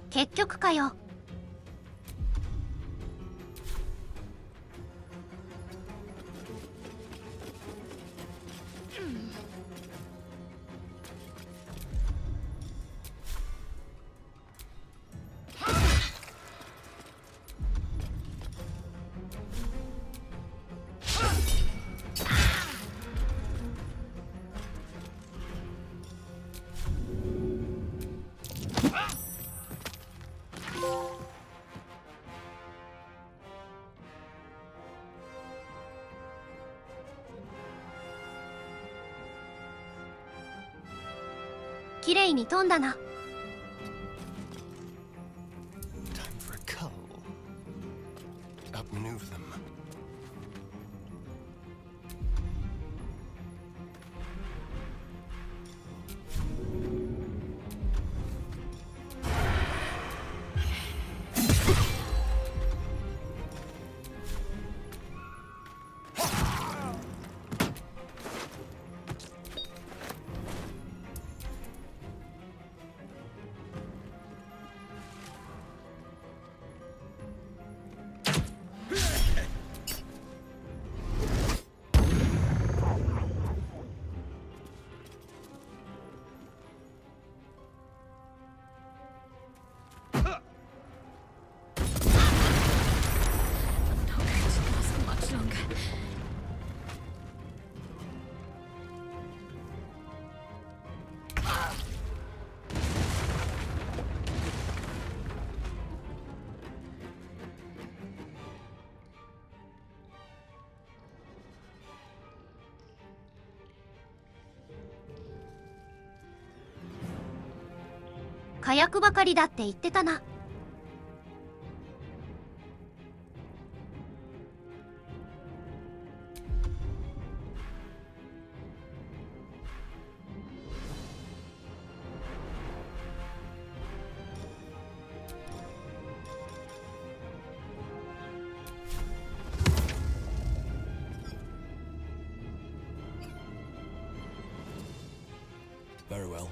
結局かよ。綺麗に飛んだな。
Time for a cull. Outmaneuver them.
Longer.
火薬ばかりだって言ってたな。
Very well.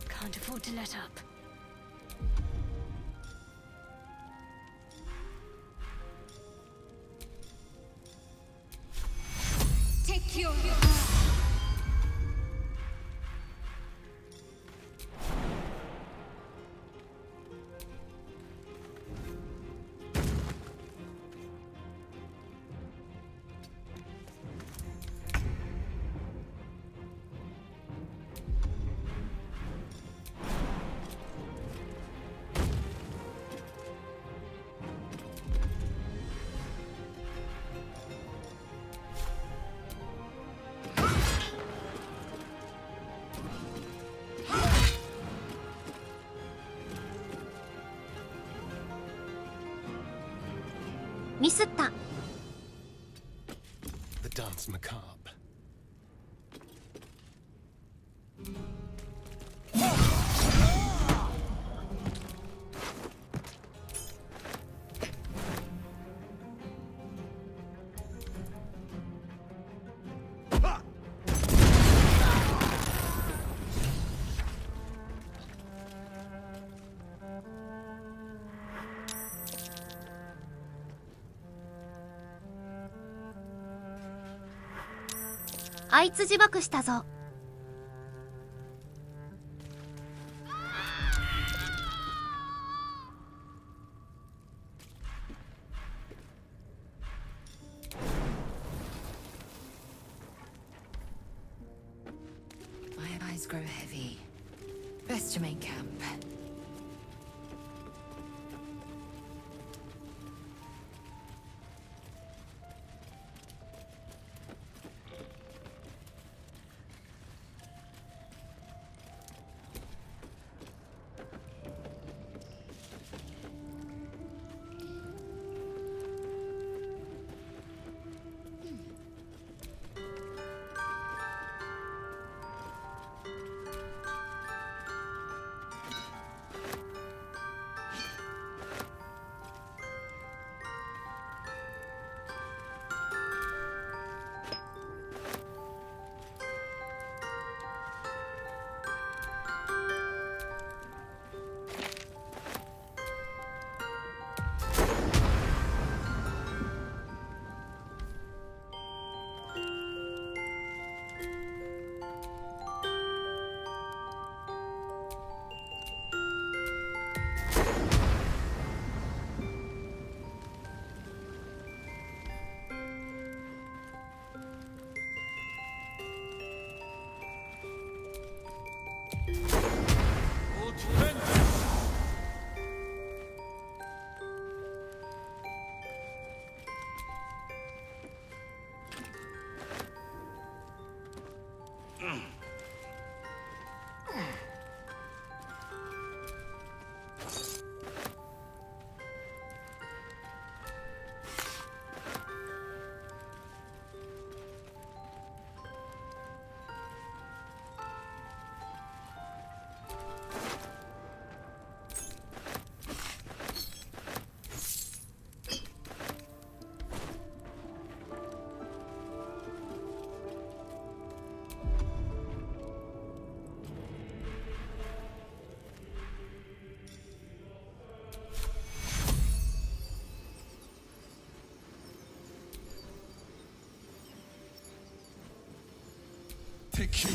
Can't afford to let up. Take your...
ミスった。
The dance macabre.
「あいつ自爆したぞ」。
My eyes grow heavy. Best to make camp.
take you.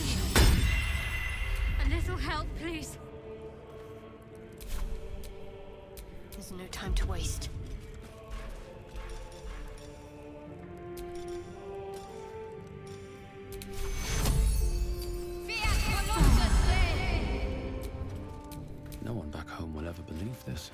A little help, please. There's no time to waste.
No one back home will ever believe this.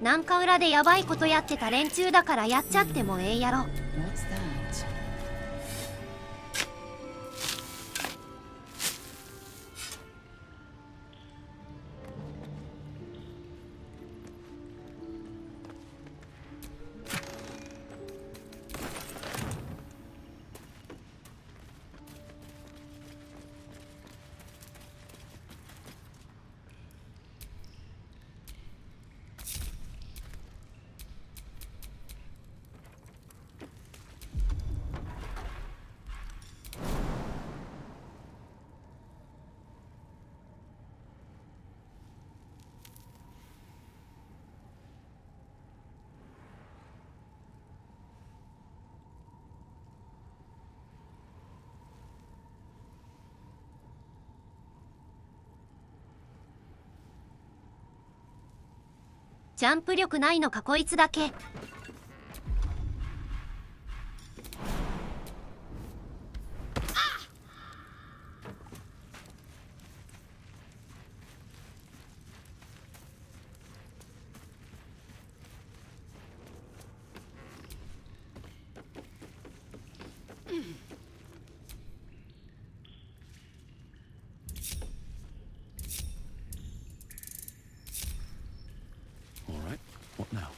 なんか裏でヤバいことやってた連中だからやっちゃってもええやろ。
What's that?
ジャンプ力ないのかこいつだけ。
All right, what now?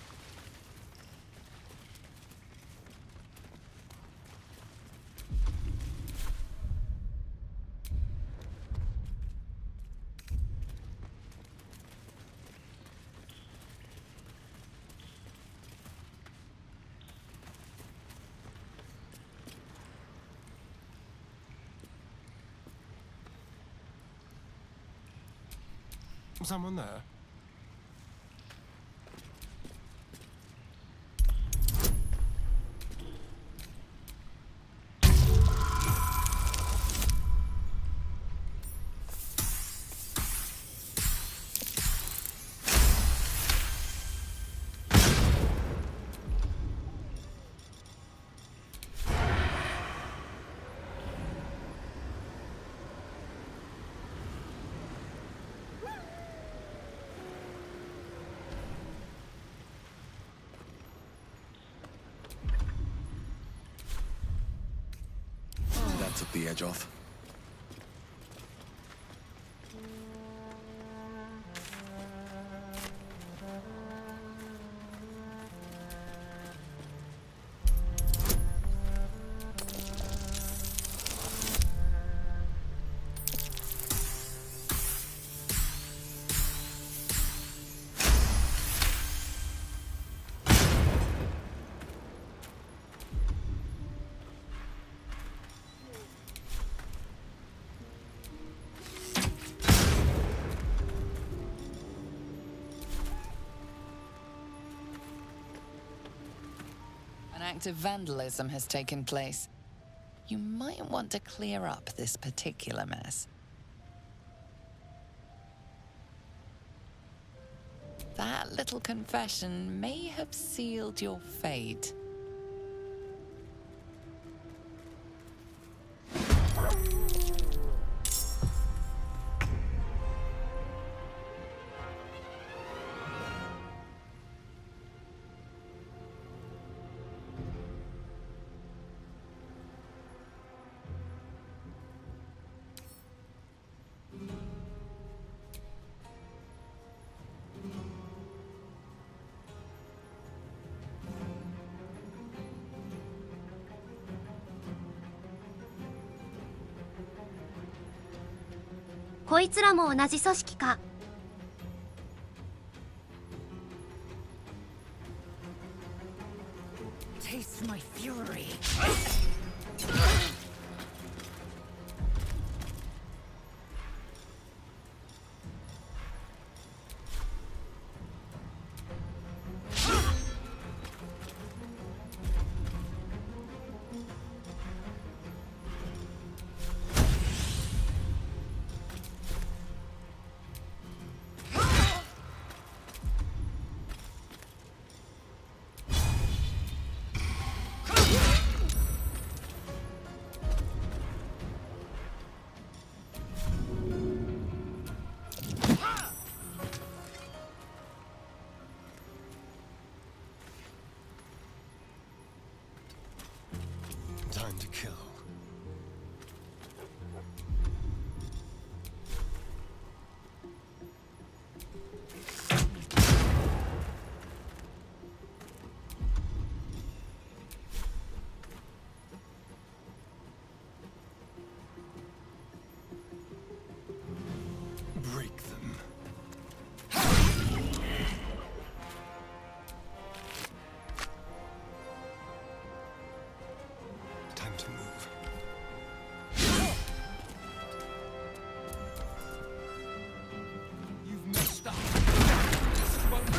Someone there?
That took the edge off.
act of vandalism has taken place. You might want to clear up this particular mess. That little confession may have sealed your fate.
「こいつらも同じ組織か」
Taste my fury.
Time to kill. Break them. Time to move. You've messed up. This won't be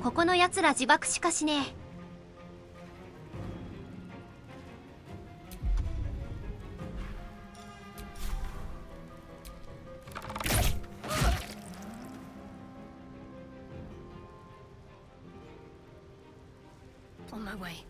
ここのやつら自爆しかしねえ。
On my way.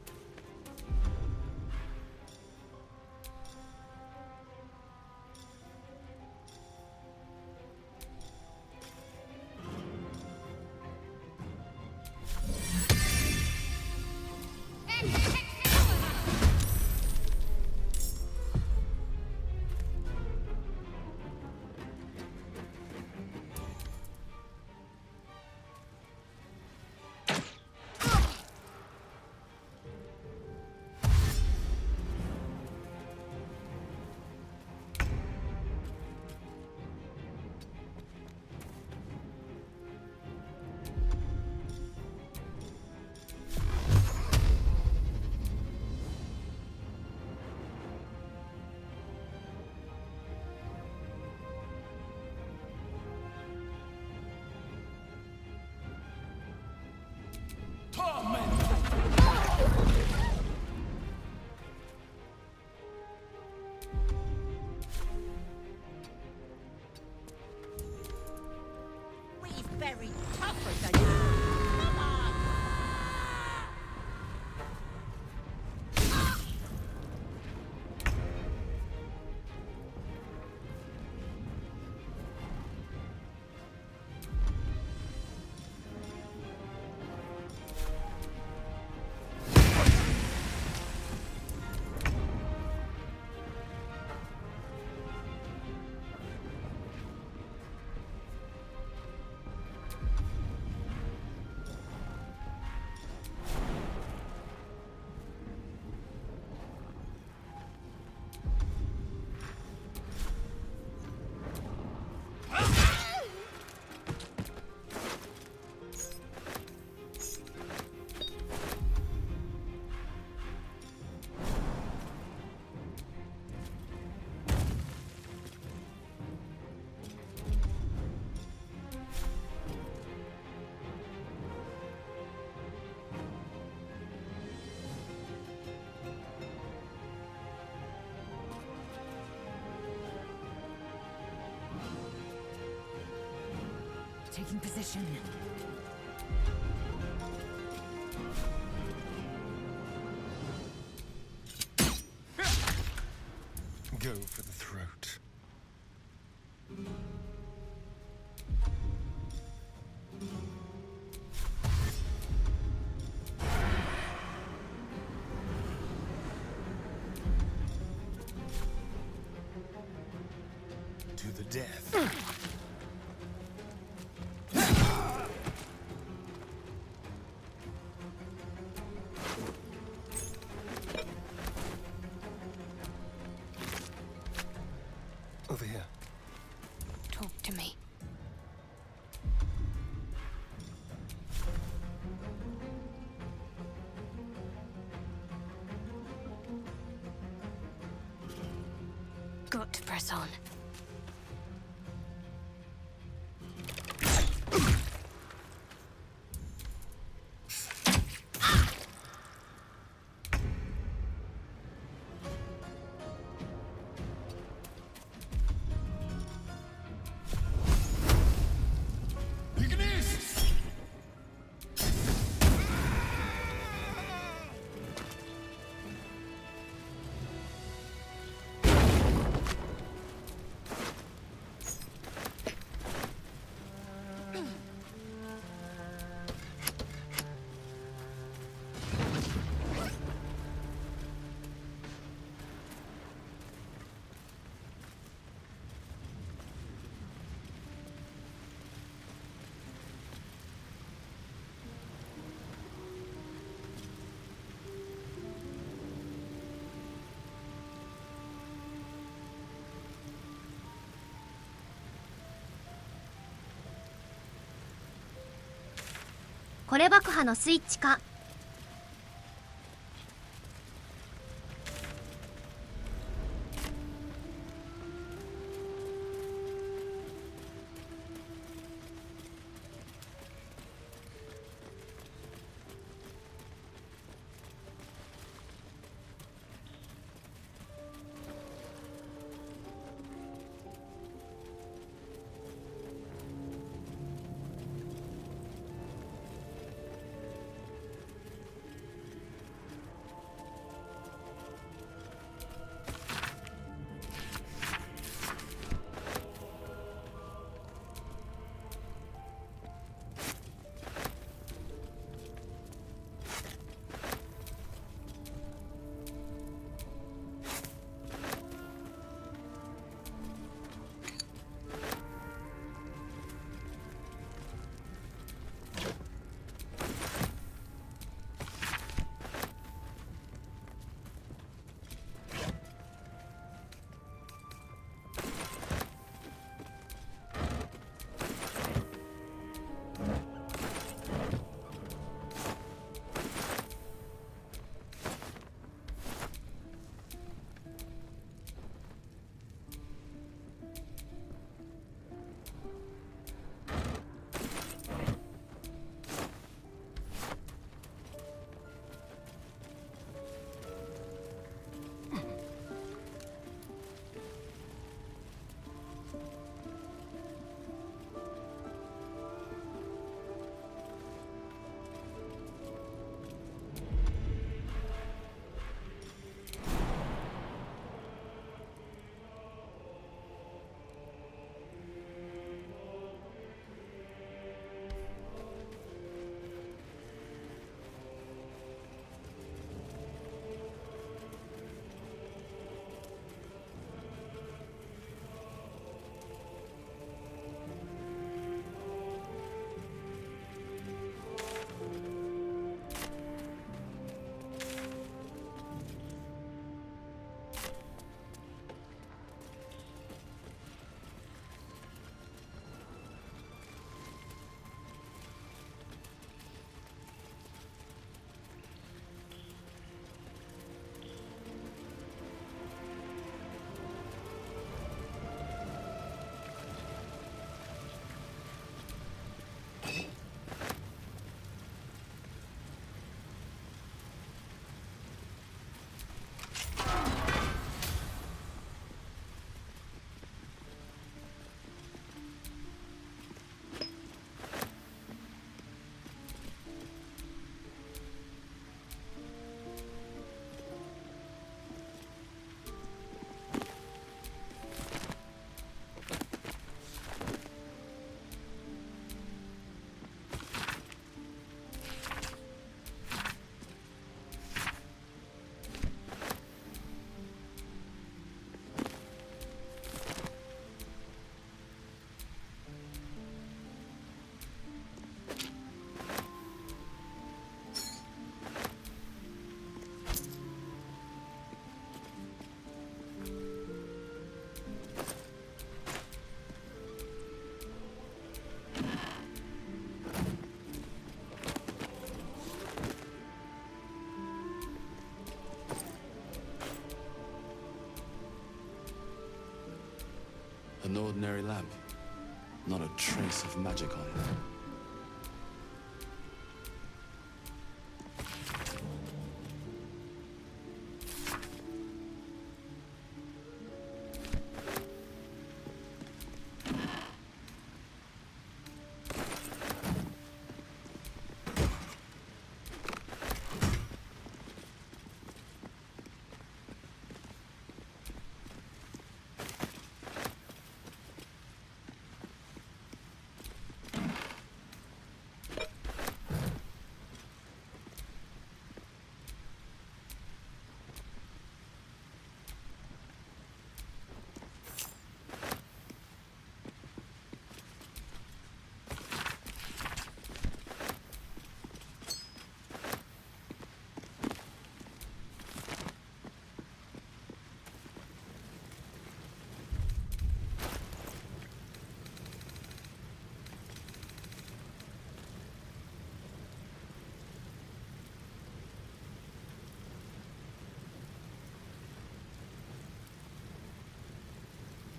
We've buried tougher than you. Come on!
Taking position.
Go for the throat.
To the death.
Over here.
Talk to me. Got to press on. .
これ爆破のスイッチか。
An ordinary lamp. Not a trace of magic on it.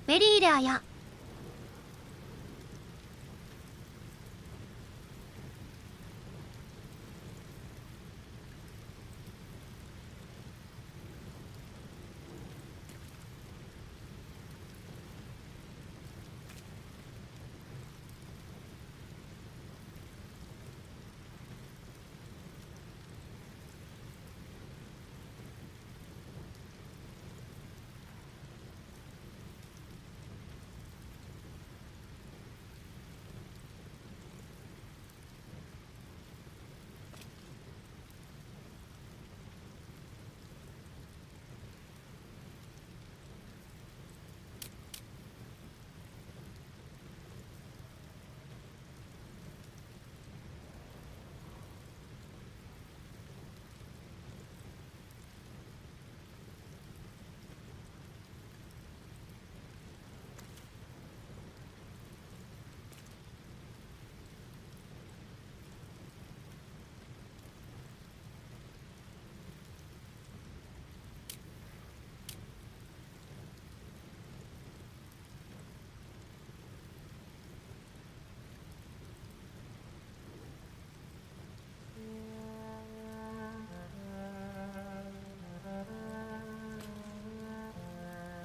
ベリーレアや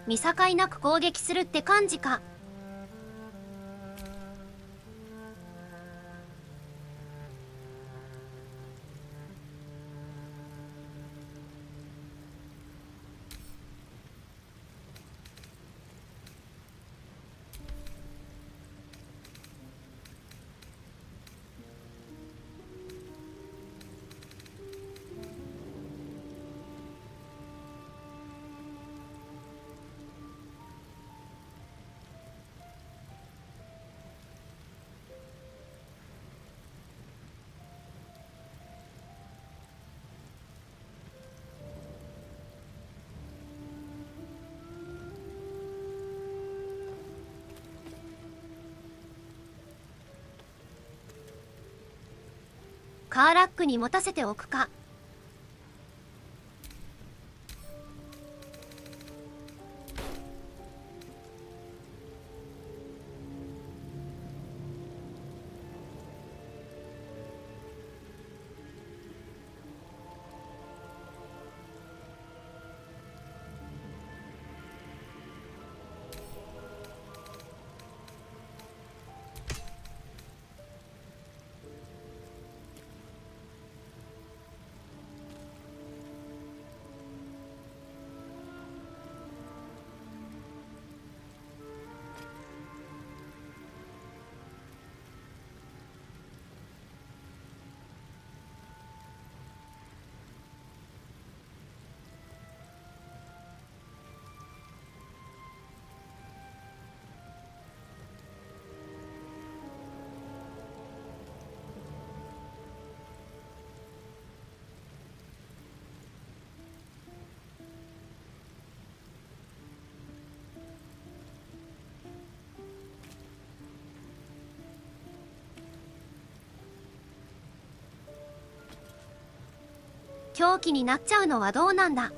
見境なく攻撃するって感じか。カーラックに持たせておくか。狂気になっちゃうのはどうなんだ。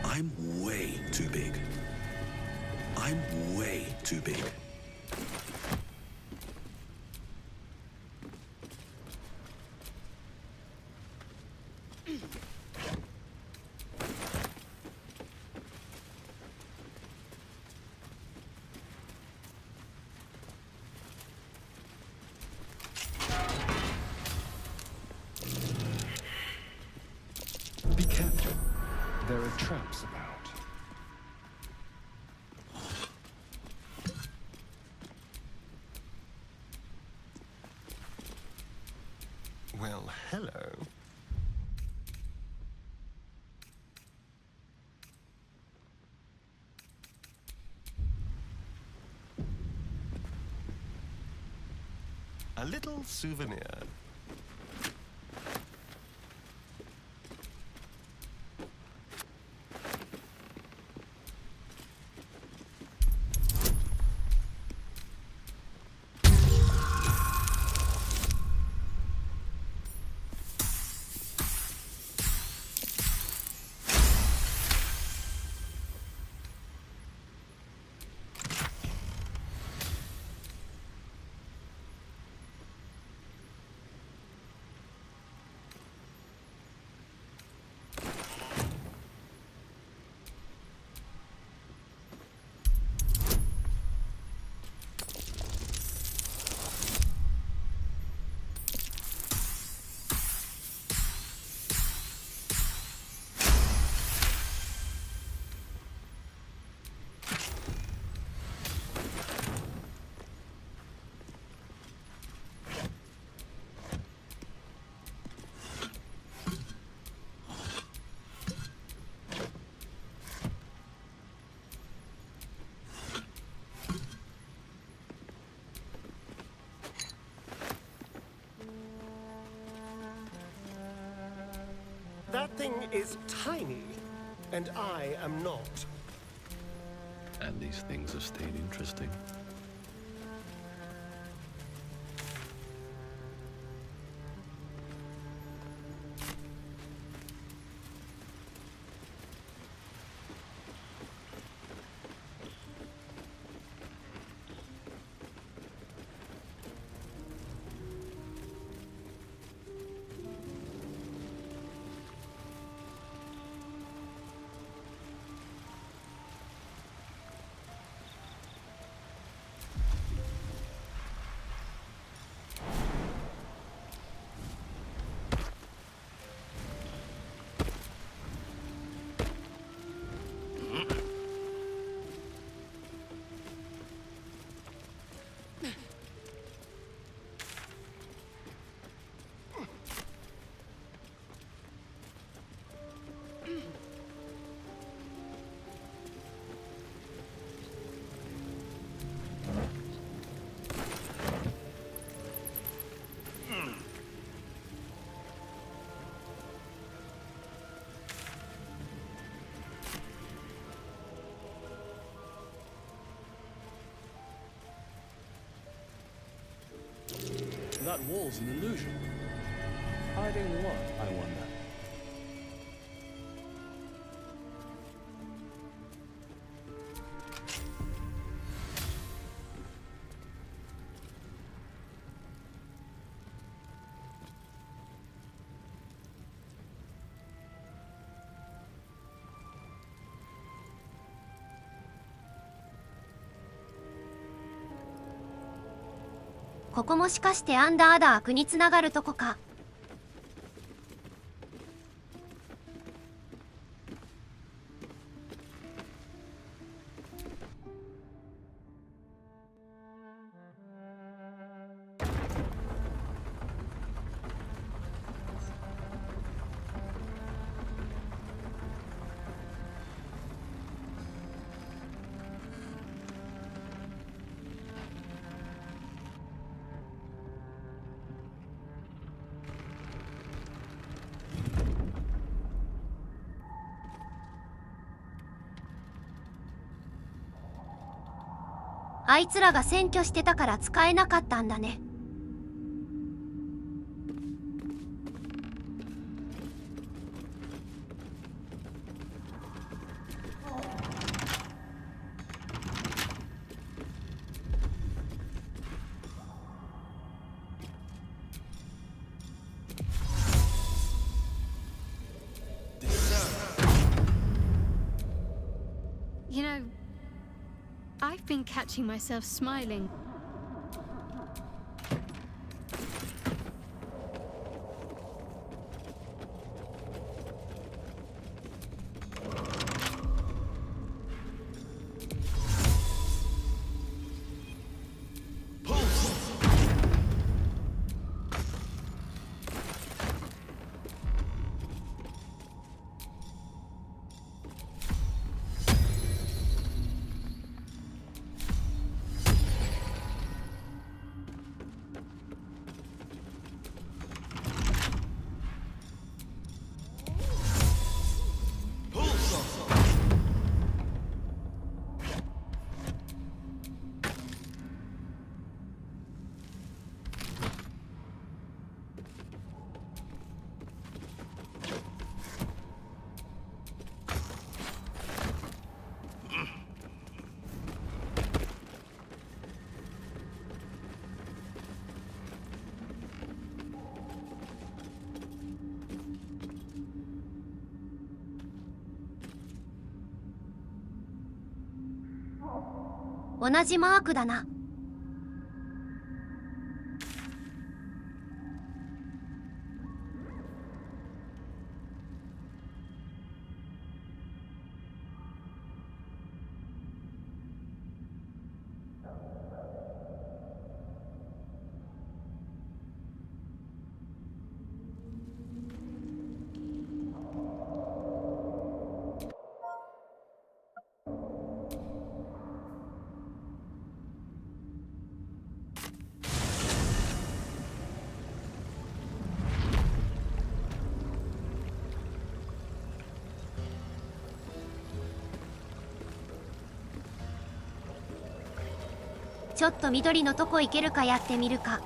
I'm way too big. I'm way too big.
Be careful. There are traps about. Well, hello. A little souvenir. That thing is tiny, and I am not.
And these things have stayed interesting.
That wall's an illusion. Hiding what, I wonder?
「ここもしかしてアンダーダークにつながるとこか」あいつらが占拠してたから使えなかったんだね。
I've been catching myself smiling.「同じマークだな。ちょっと緑のとこ行けるかやってみるか。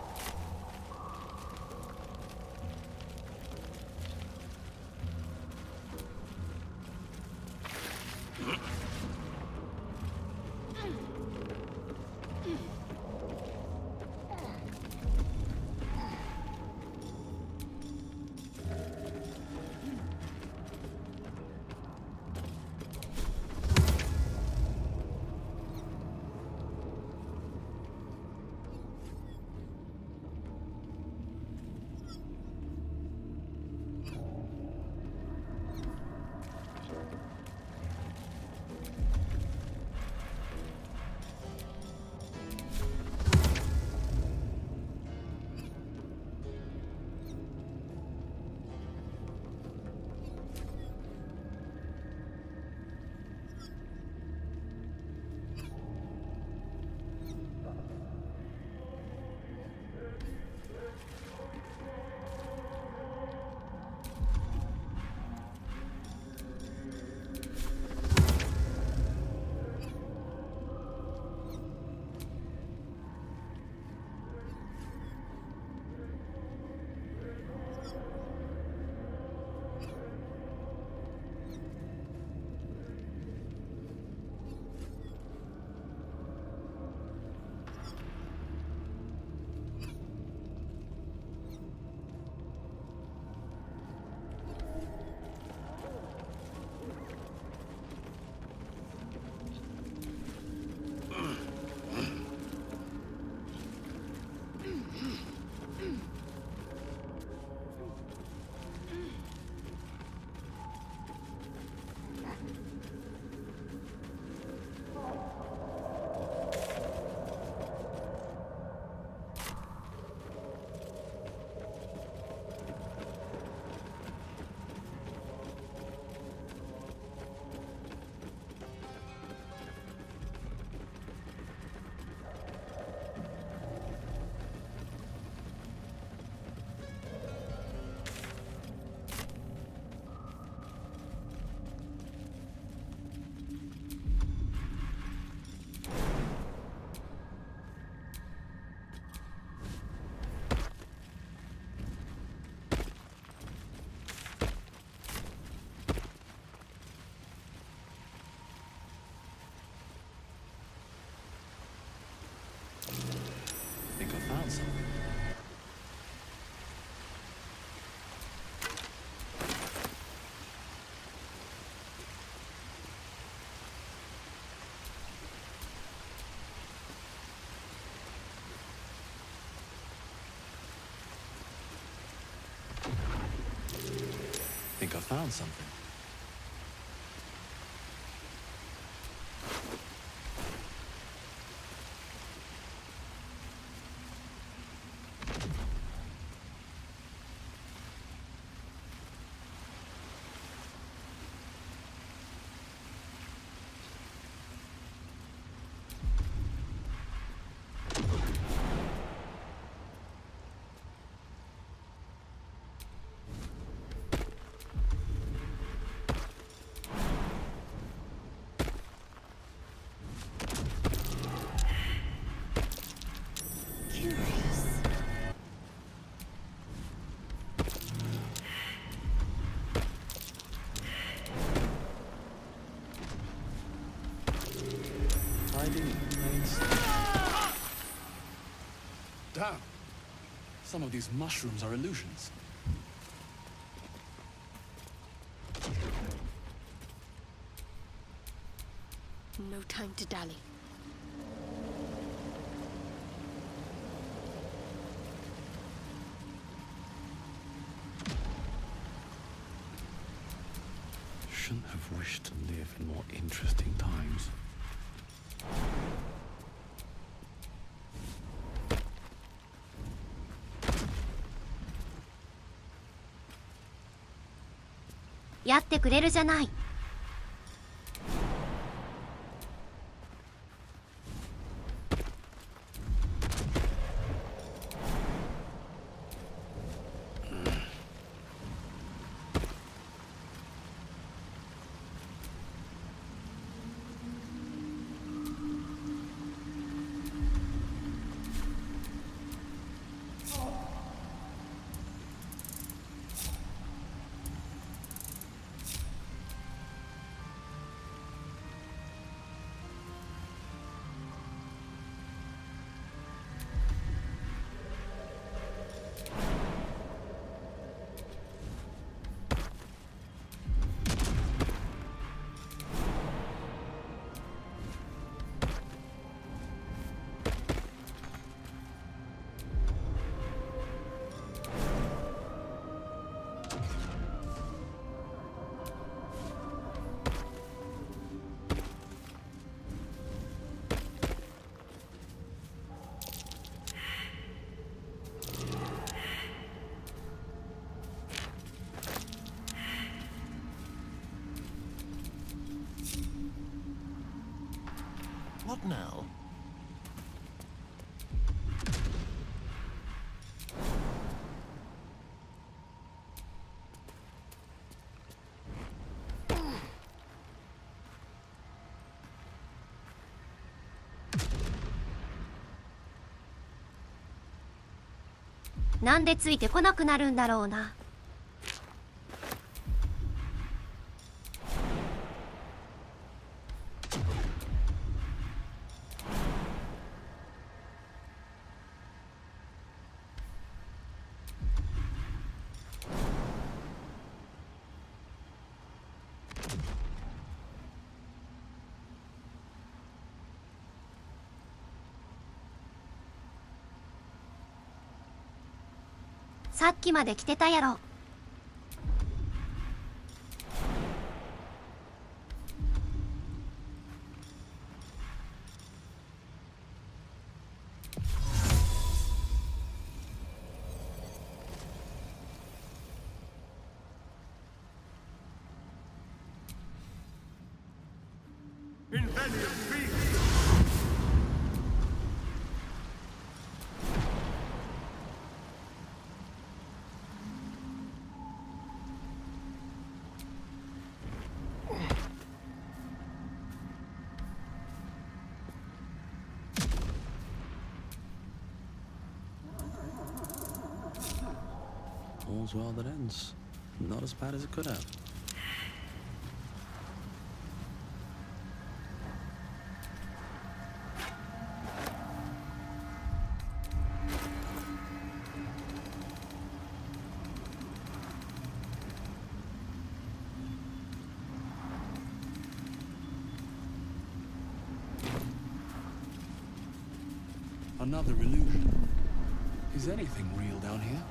found something. Damn! Some of these mushrooms are illusions.
No time to dally.
Shouldn't have wished to live in more interesting times.
"やってくれるじゃない."
What now?
"なんでついてこなくなるんだろうな." さっきまで来てたやろ。
All's well that ends. Not as bad as it could have. Another illusion. Is anything real down here?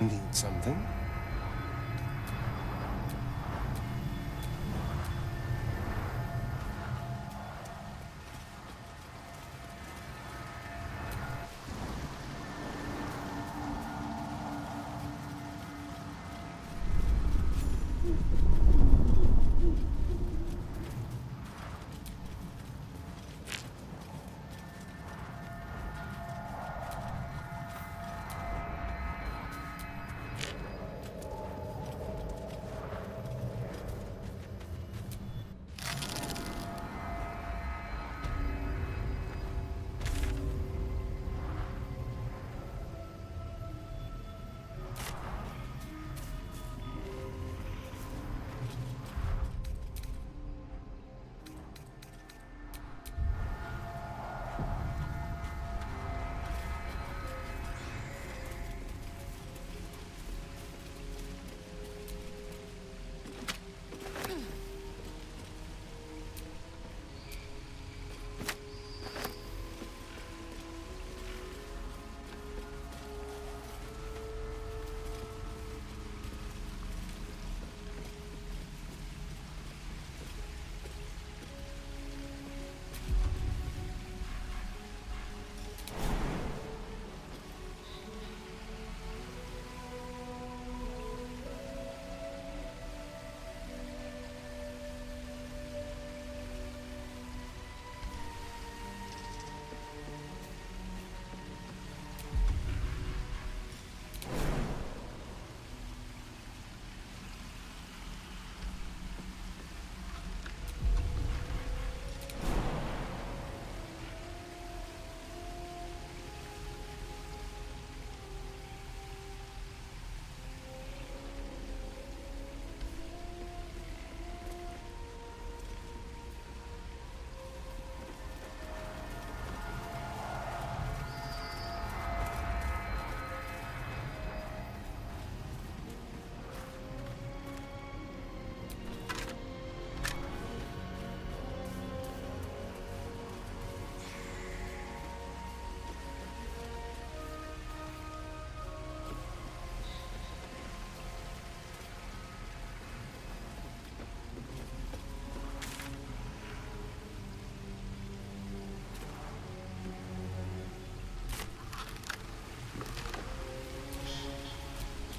Need something?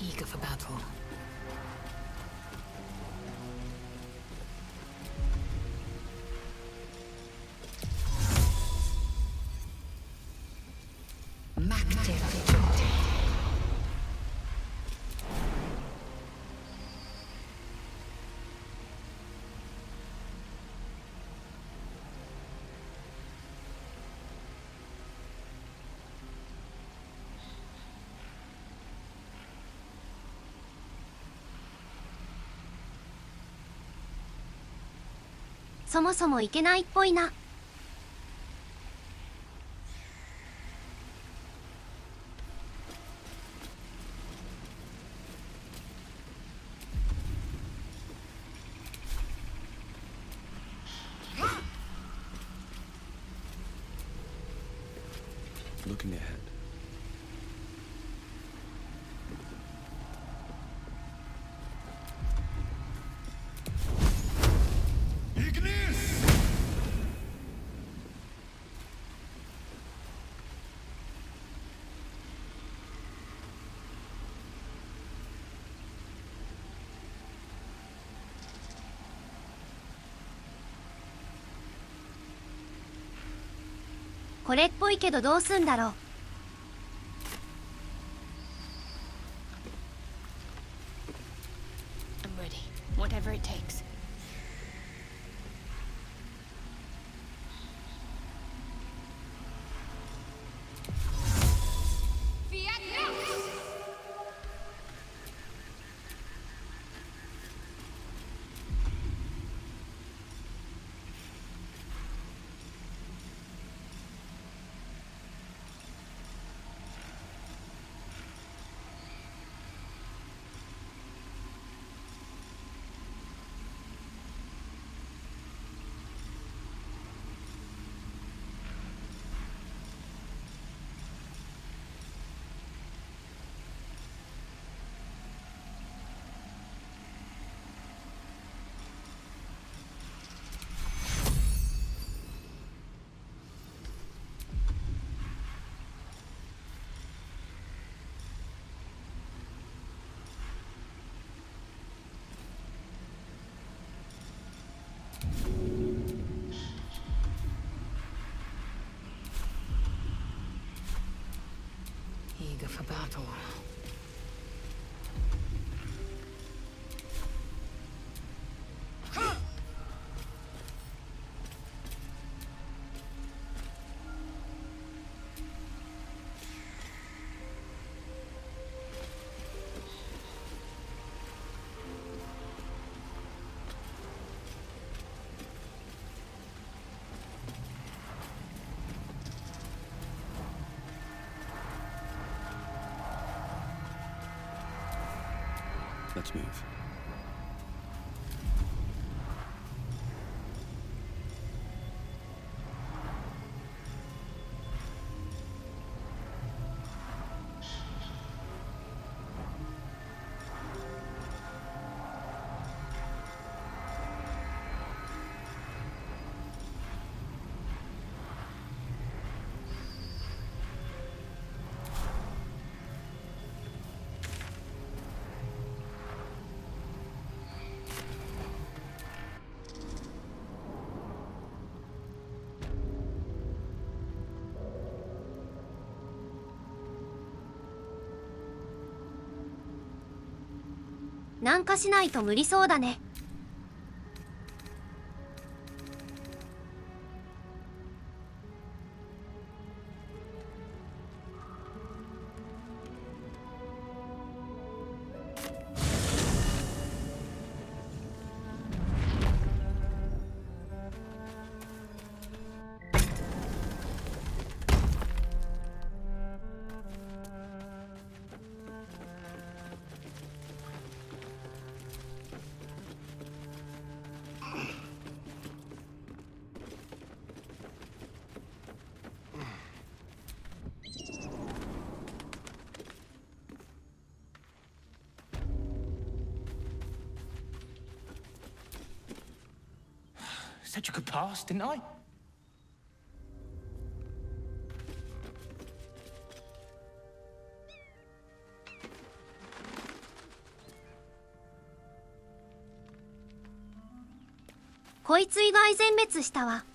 Eager for battle. Mactive.
そもそもいけないっぽいな。
Looking ahead.
Ignis!
これっぽいけどどうすんだろう。
I'm ready. Whatever it takes.
eager for battle.
Let's move.
"なんかしないと無理そうだね。
Said you could pass, didn't I?
"こいつ以外全滅したわ。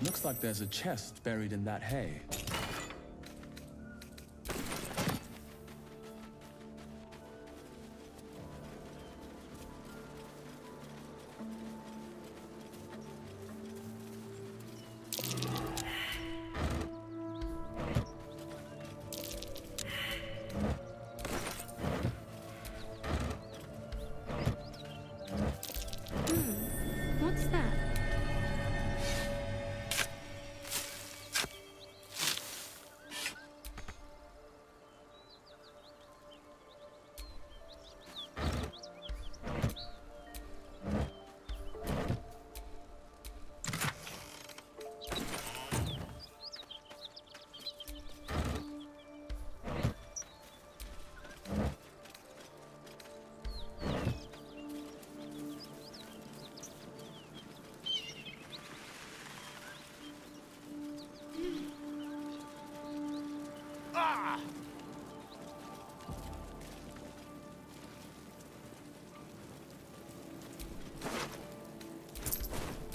Looks like there's a chest buried in that hay.
What's that?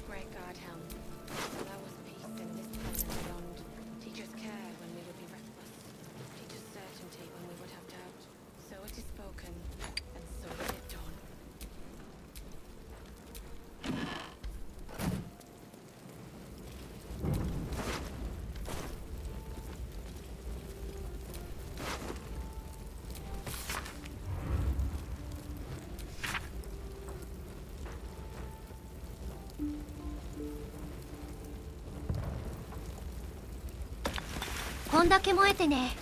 Great God, Helm. Allow us peace in this plane and beyond. Teach us care when we would be reckless. Teach us certainty when we would have doubt. So it is spoken, and so is it done.
"こんだけ燃えてね。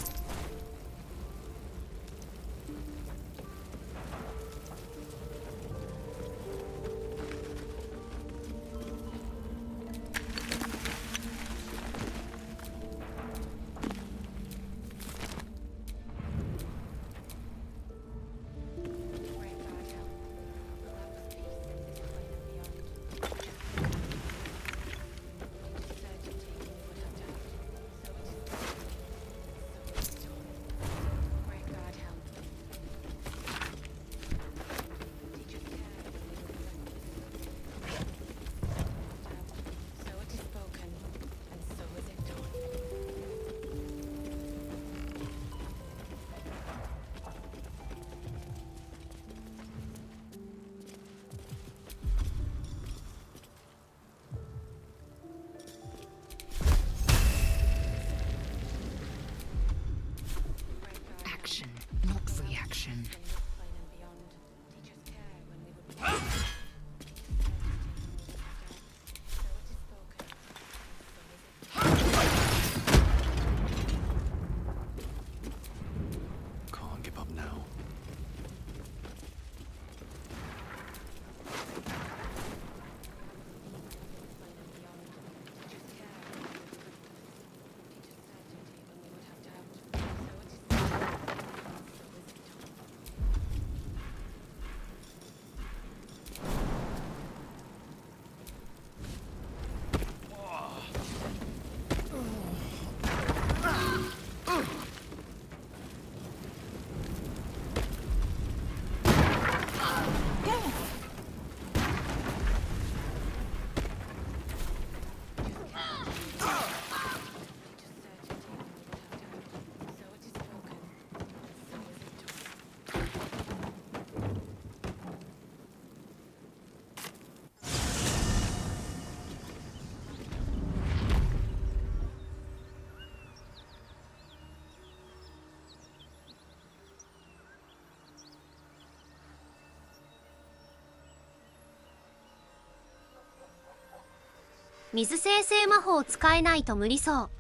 水生成魔法使えないと無理そう。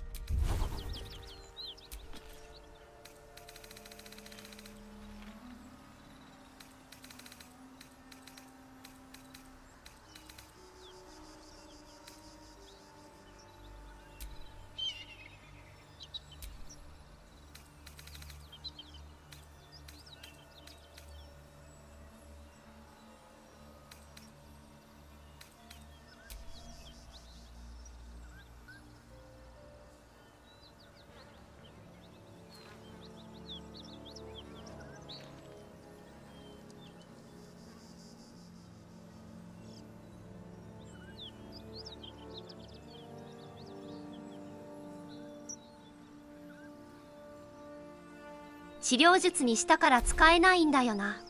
治療術にしたから使えないんだよな。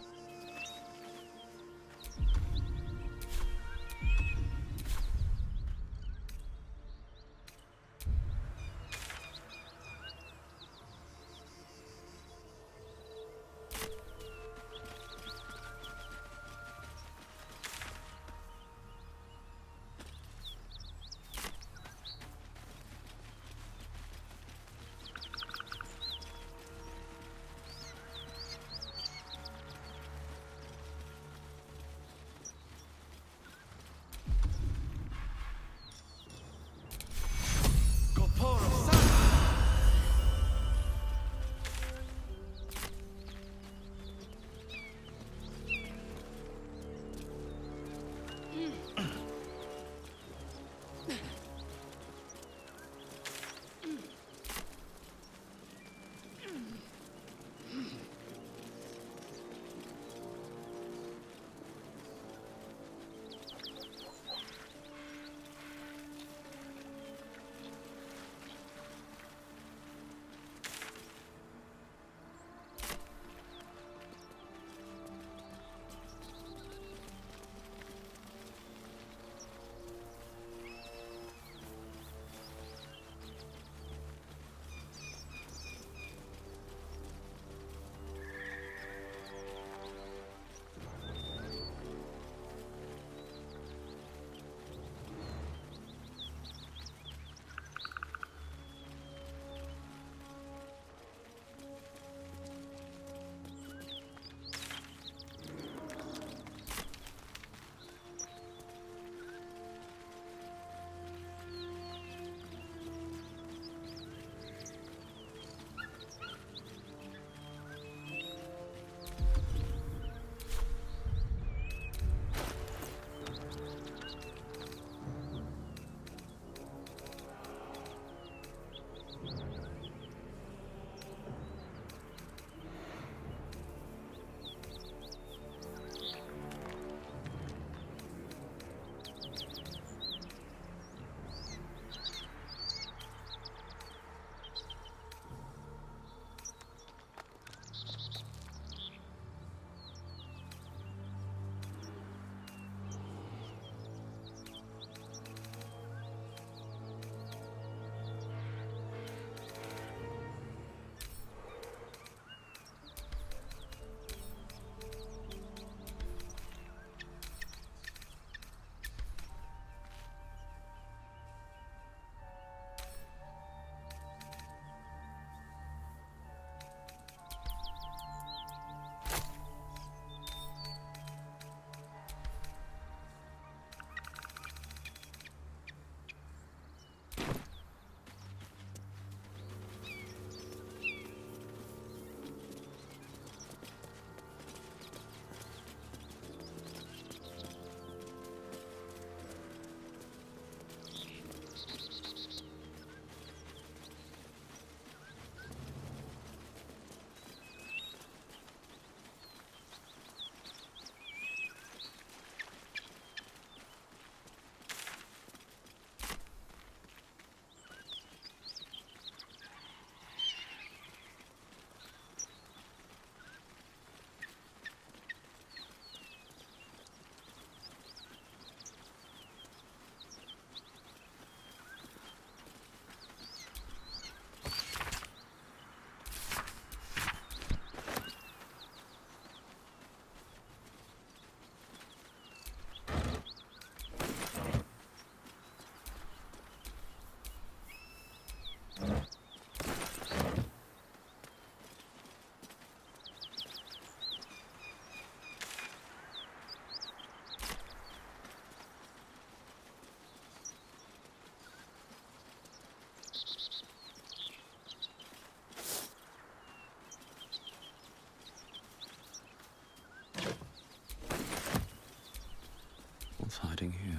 here.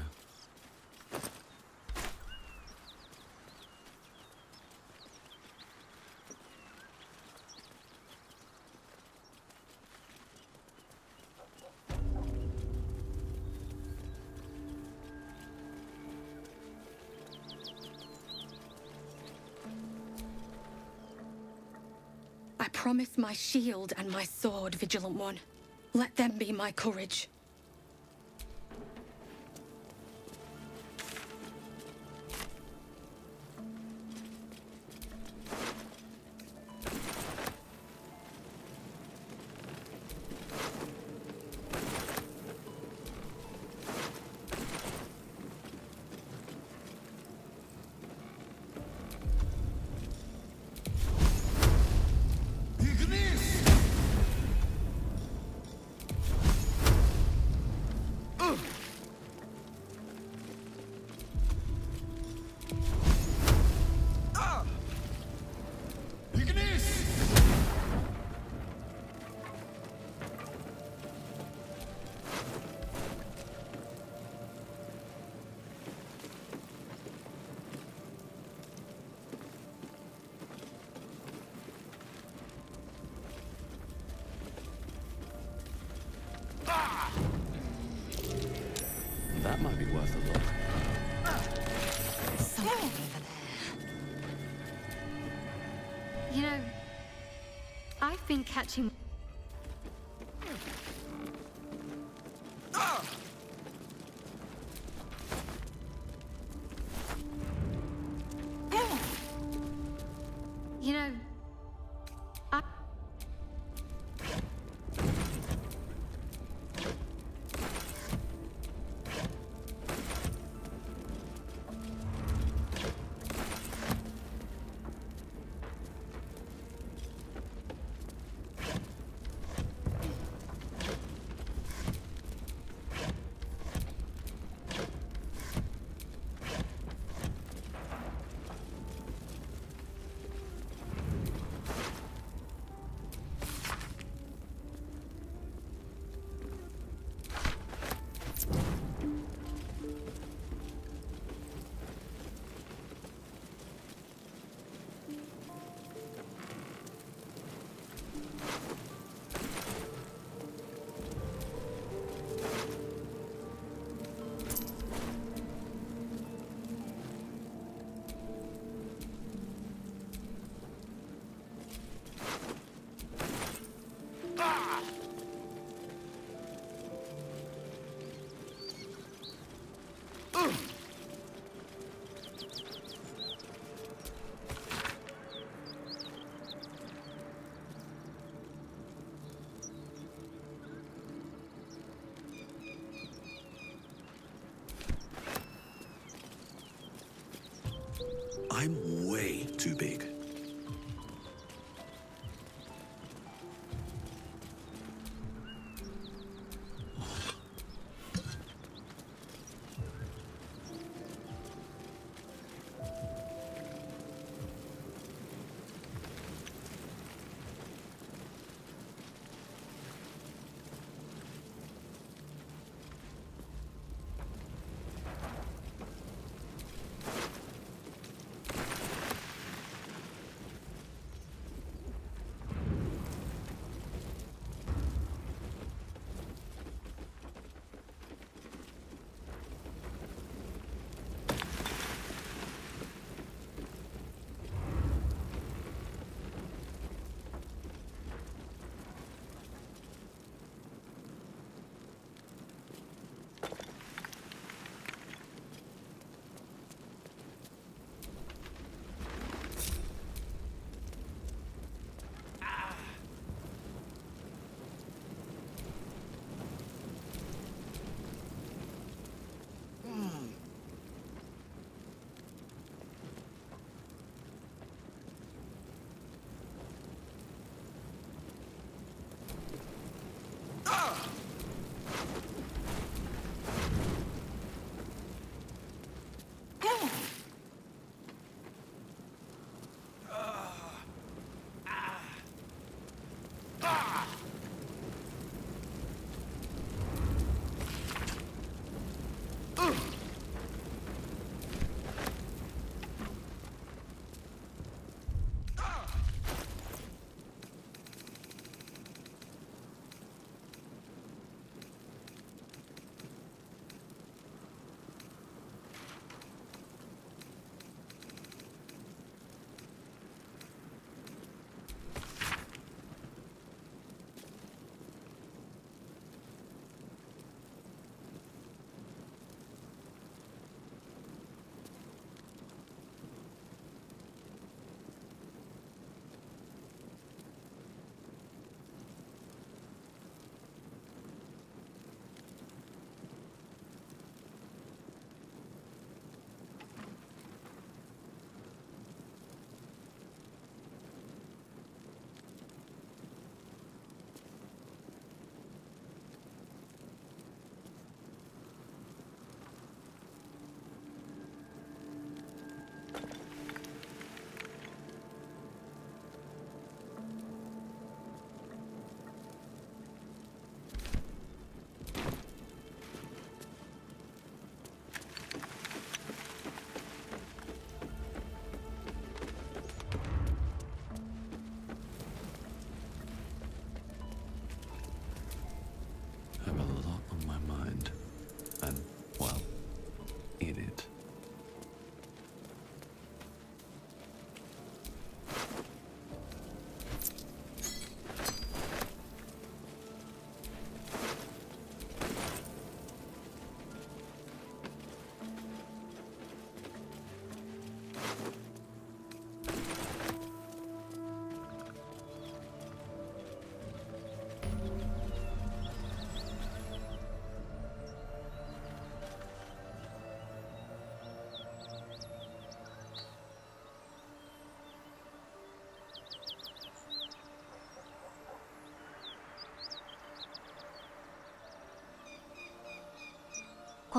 I promise my shield and my sword, Vigilant One. Let them be my courage.
That might be worth a look.
Something over there. You know, I've been catching... You know,
I'm way too big.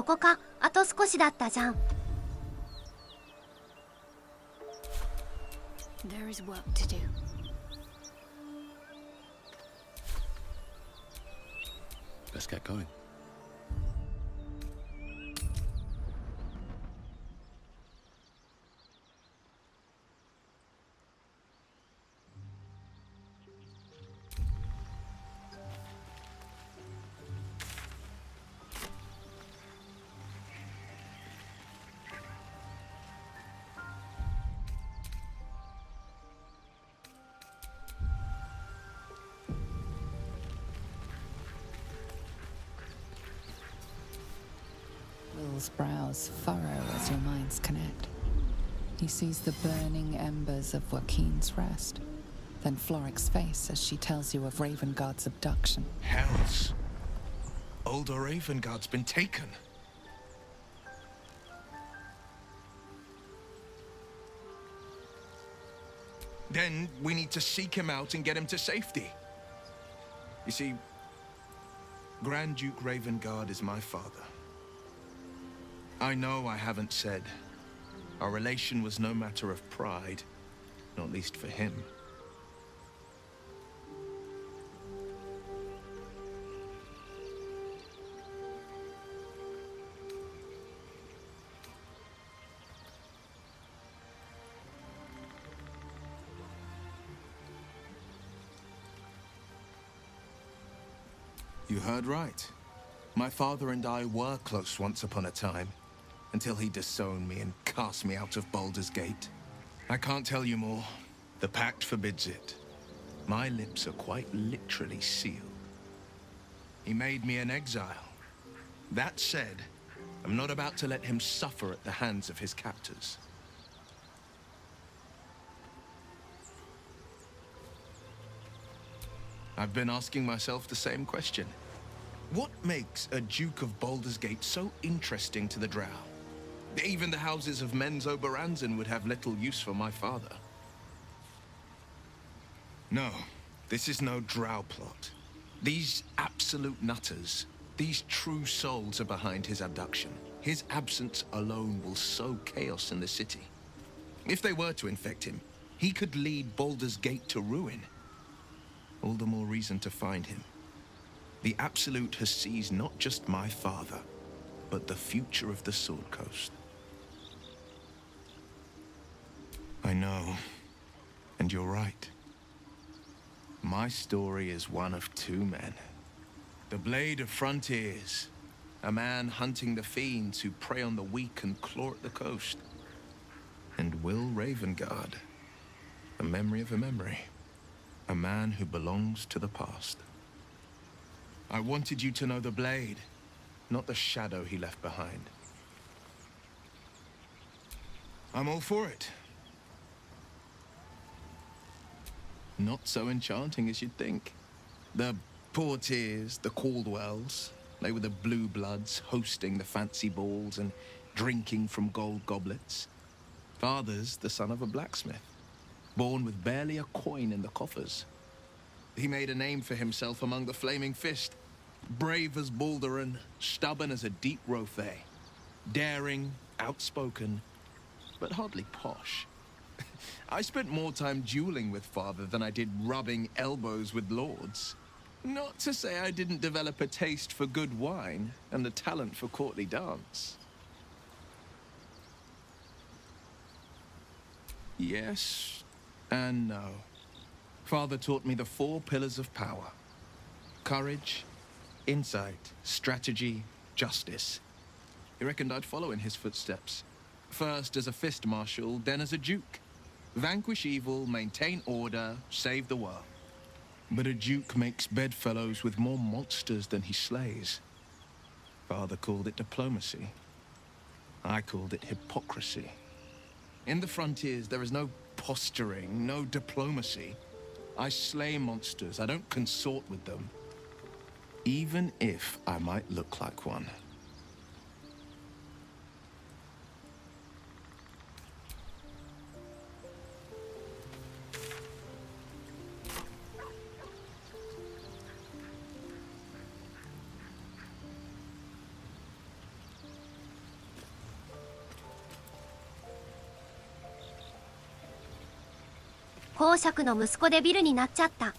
ここか。あと少しだったじゃん。
There is work to do.
Let's get going.
Will's brows furrow as your minds connect. He sees the burning embers of Joaquin's rest, then Floric's face as she tells you of Ravengard's abduction.
Hells. Older Ravengard's been taken. Then we need to seek him out and get him to safety. You see, Grand Duke Ravengard is my father. I know I haven't said. Our relation was no matter of pride, not least for him. You heard right. My father and I were close once upon a time, until he disowned me and cast me out of Baldur's Gate. I can't tell you more. The pact forbids it. My lips are quite literally sealed. He made me an exile. That said, I'm not about to let him suffer at the hands of his captors. I've been asking myself the same question. What makes a Duke of Baldur's Gate so interesting to the Drow? Even the houses of Menzo Baranzan would have little use for my father. No, this is no Drow plot. These absolute nutters, these true souls are behind his abduction. His absence alone will sow chaos in the city. If they were to infect him, he could lead Baldur's Gate to ruin. All the more reason to find him. The Absolute has seized not just my father, but the future of the Sword Coast. I know, and you're right. My story is one of two men. The Blade of Frontiers, a man hunting the fiends who prey on the weak and claw at the coast. And Will Ravengard, a memory of a memory. A man who belongs to the past. I wanted you to know the Blade, not the shadow he left behind. I'm all for it. Not so enchanting as you'd think. The Portiers, the Caldwells, they were the blue bloods hosting the fancy balls and drinking from gold goblets. Father's the son of a blacksmith, born with barely a coin in the coffers. He made a name for himself among the Flaming Fist. Brave as Baldur, stubborn as a deep Rothay. Daring, outspoken, but hardly posh. I spent more time dueling with father than I did rubbing elbows with lords. Not to say I didn't develop a taste for good wine and a talent for courtly dance. Yes and no. Father taught me the 4 pillars of power. Courage, insight, strategy, justice. He reckoned I'd follow in his footsteps. First as a fist marshal, then as a duke. Vanquish evil, maintain order, save the world. But a duke makes bedfellows with more monsters than he slays. Father called it diplomacy. I called it hypocrisy. In the frontiers, there is no posturing, no diplomacy. I slay monsters, I don't consort with them. Even if I might look like one.
公爵の息子でビルになっちゃった。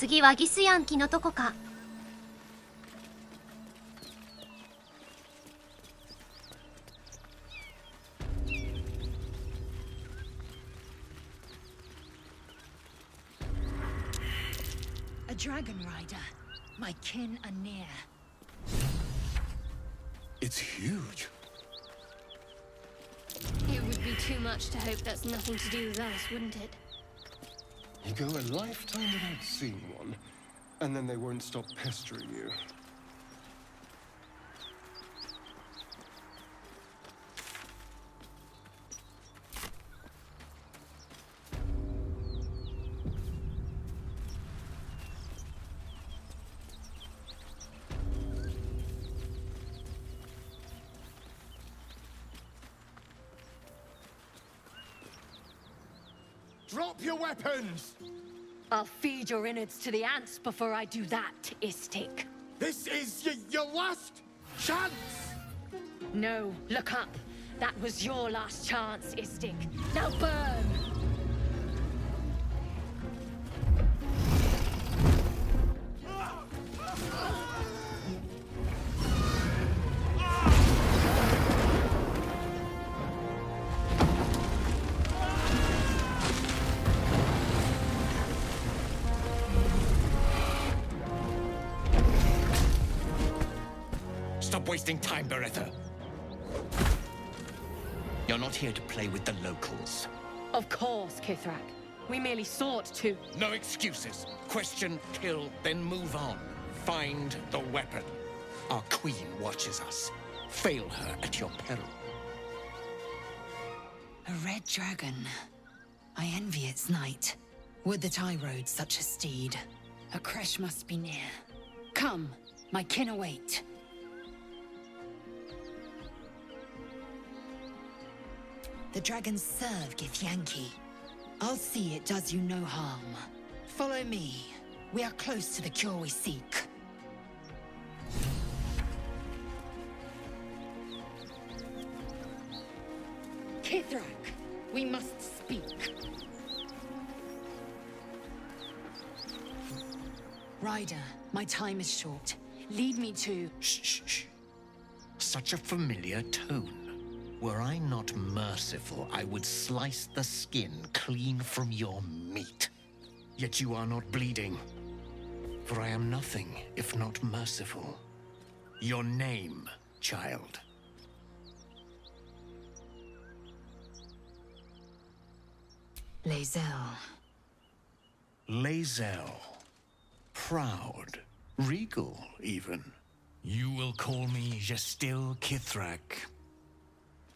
次はギスヤンキのとこか。
A dragon rider. My kin are near.
It's huge.
It would be too much to hope that's nothing to do with us, wouldn't it?
You go a lifetime without seeing one, and then they won't stop pestering you.
Drop your weapons!
I'll feed your innards to the ants before I do that, Istik.
This is your last chance!
No, look up. That was your last chance, Istik. Now burn!
Stop wasting time, Beretta. You're not here to play with the locals.
Of course, Kithrak. We merely sought to...
No excuses. Question, kill, then move on. Find the weapon. Our queen watches us. Fail her at your peril.
A red dragon. I envy its knight. Would that I rode such a steed. A crash must be near. Come, my kin await. The dragons serve Githyanki. I'll see it does you no harm. Follow me. We are close to the cure we seek.
Kithrak, we must speak.
Ryder, my time is short. Lead me to...
Shh. Such a familiar tone. Were I not merciful, I would slice the skin clean from your meat. Yet you are not bleeding. For I am nothing if not merciful. Your name, child.
Lae'zel.
Lae'zel. Proud. Regal, even. You will call me Gestil Kithrak.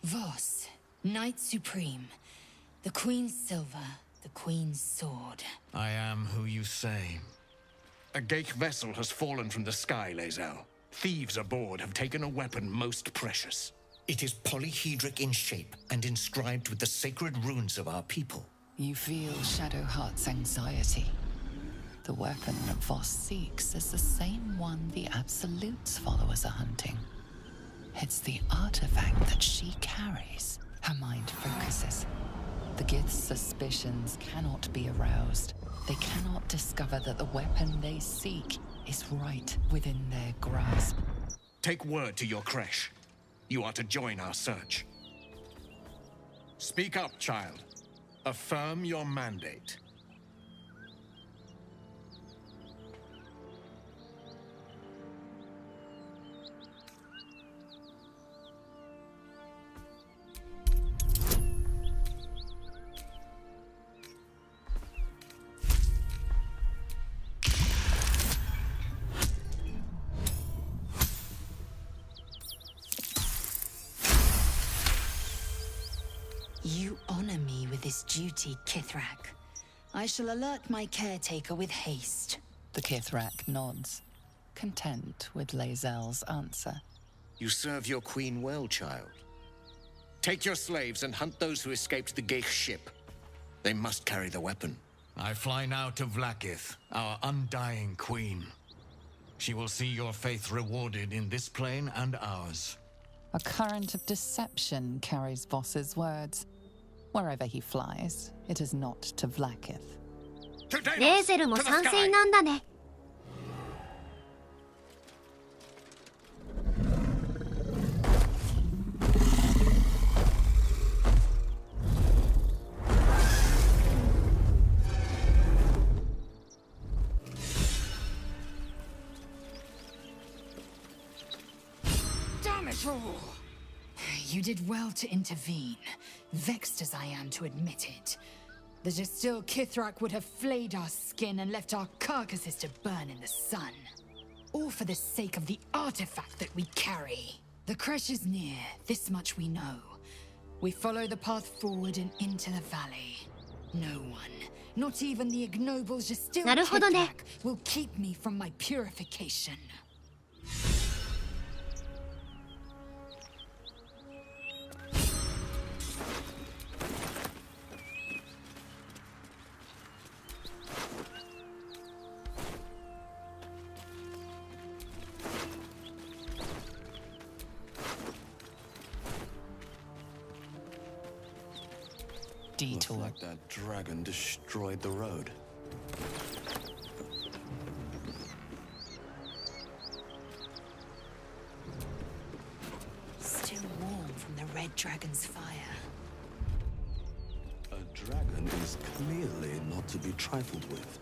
Voss, Knight Supreme. The Queen's silver, the Queen's sword.
I am who you say. A Gate vessel has fallen from the sky, Lae'zel. Thieves aboard have taken a weapon most precious. It is polyhedric in shape and inscribed with the sacred runes of our people.
You feel Shadowheart's anxiety. The weapon that Voss seeks is the same one the Absolute's followers are hunting. It's the artifact that she carries. Her mind focuses. The Gith's suspicions cannot be aroused. They cannot discover that the weapon they seek is right within their grasp.
Take word to your creche. You are to join our search. Speak up, child. Affirm your mandate.
You honor me with this duty, Kithrak. I shall alert my caretaker with haste.
The Kithrak nods, content with Lae'zel's answer.
You serve your queen well, child. Take your slaves and hunt those who escaped the Gate ship. They must carry the weapon. I fly now to Vlaakith, our undying queen. She will see your faith rewarded in this plane and ours.
A current of deception carries Voss's words. Wherever he flies, it is not to Vlaakith.
レーゼルも賛成なんだね。
Damn it all! You did well to intervene, vexed as I am to admit it. The Jastil Kithrak would have flayed our skin and left our carcasses to burn in the sun. All for the sake of the artifact that we carry. The crash is near, this much we know. We follow the path forward and into the valley. No one, not even the ignoble Jastil Kithrak, will keep me from my purification.
Looks like that dragon destroyed the road.
Still warm from the red dragon's fire.
A dragon is clearly not to be trifled with.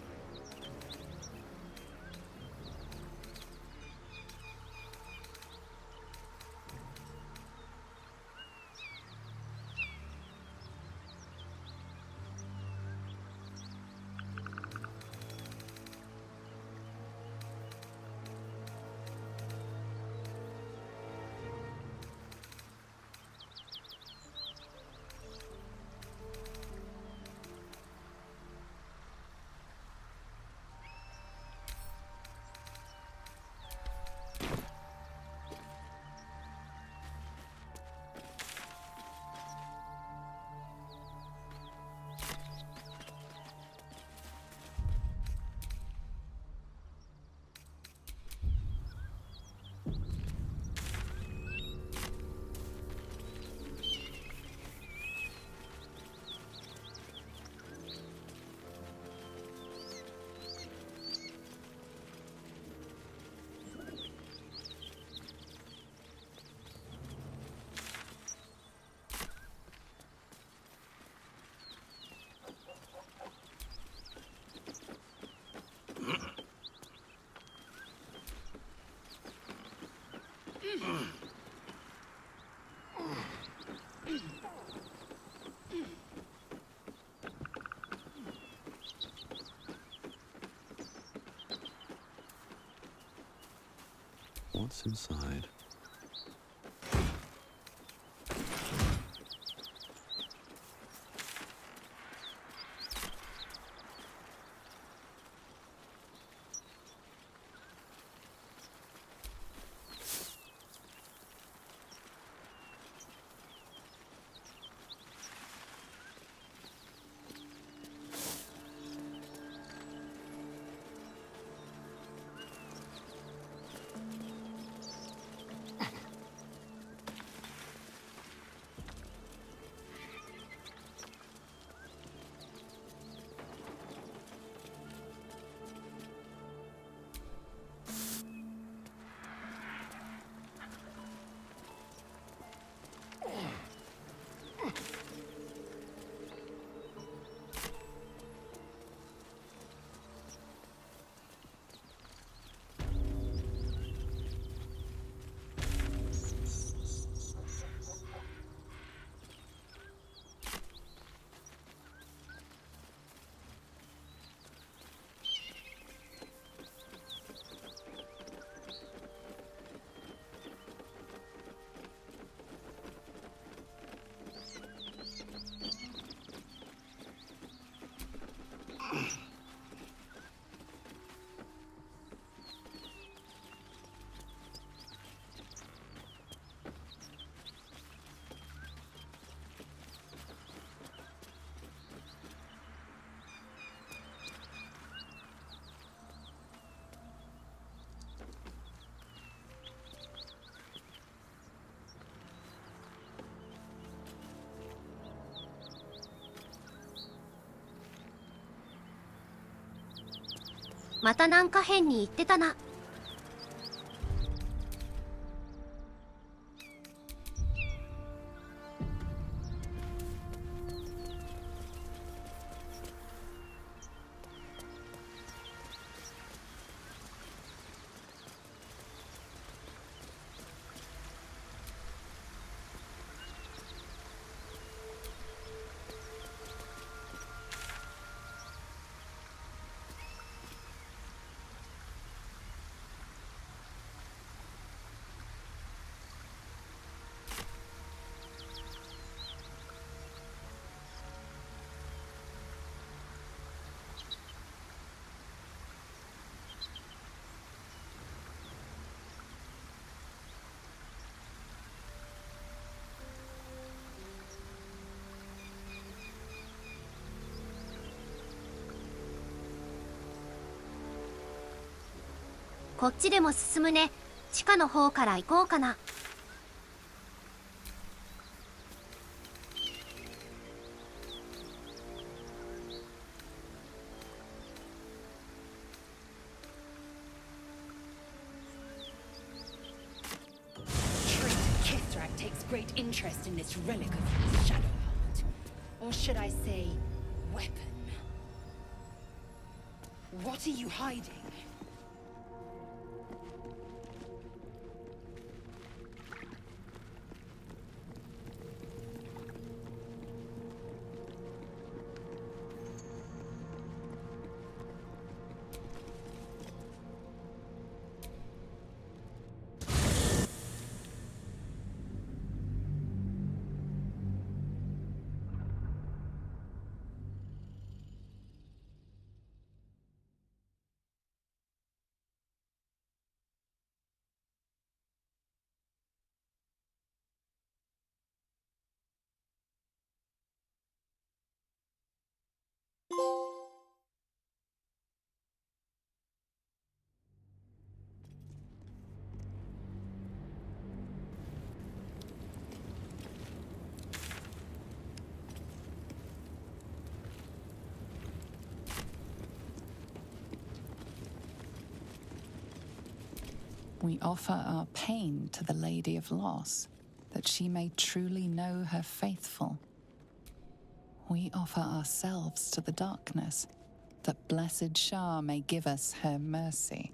What's inside?
またなんか変に言ってたな。こっちでも進むね。地下の方から行こうかな。
Takes great interest in this relic of his shadow heart. Or should I say, weapon? What are you hiding?
We offer our pain to the Lady of Loss, that she may truly know her faithful. We offer ourselves to the darkness, that blessed Shah may give us her mercy.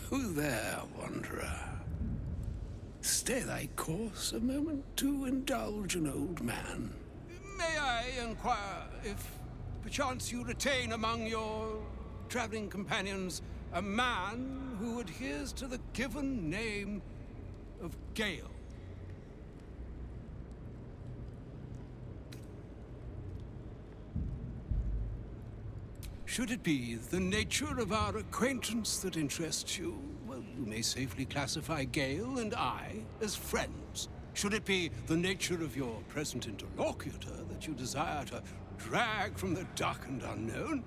Who there, wanderer? Stay thy course a moment to indulge an old man.
May I inquire if perchance you retain among your traveling companions a man who adheres to the given name of Gale? Should it be the nature of our acquaintance that interests you, well, you may safely classify Gale and I as friends. Should it be the nature of your present interlocutor that you desire to drag from the dark and unknown,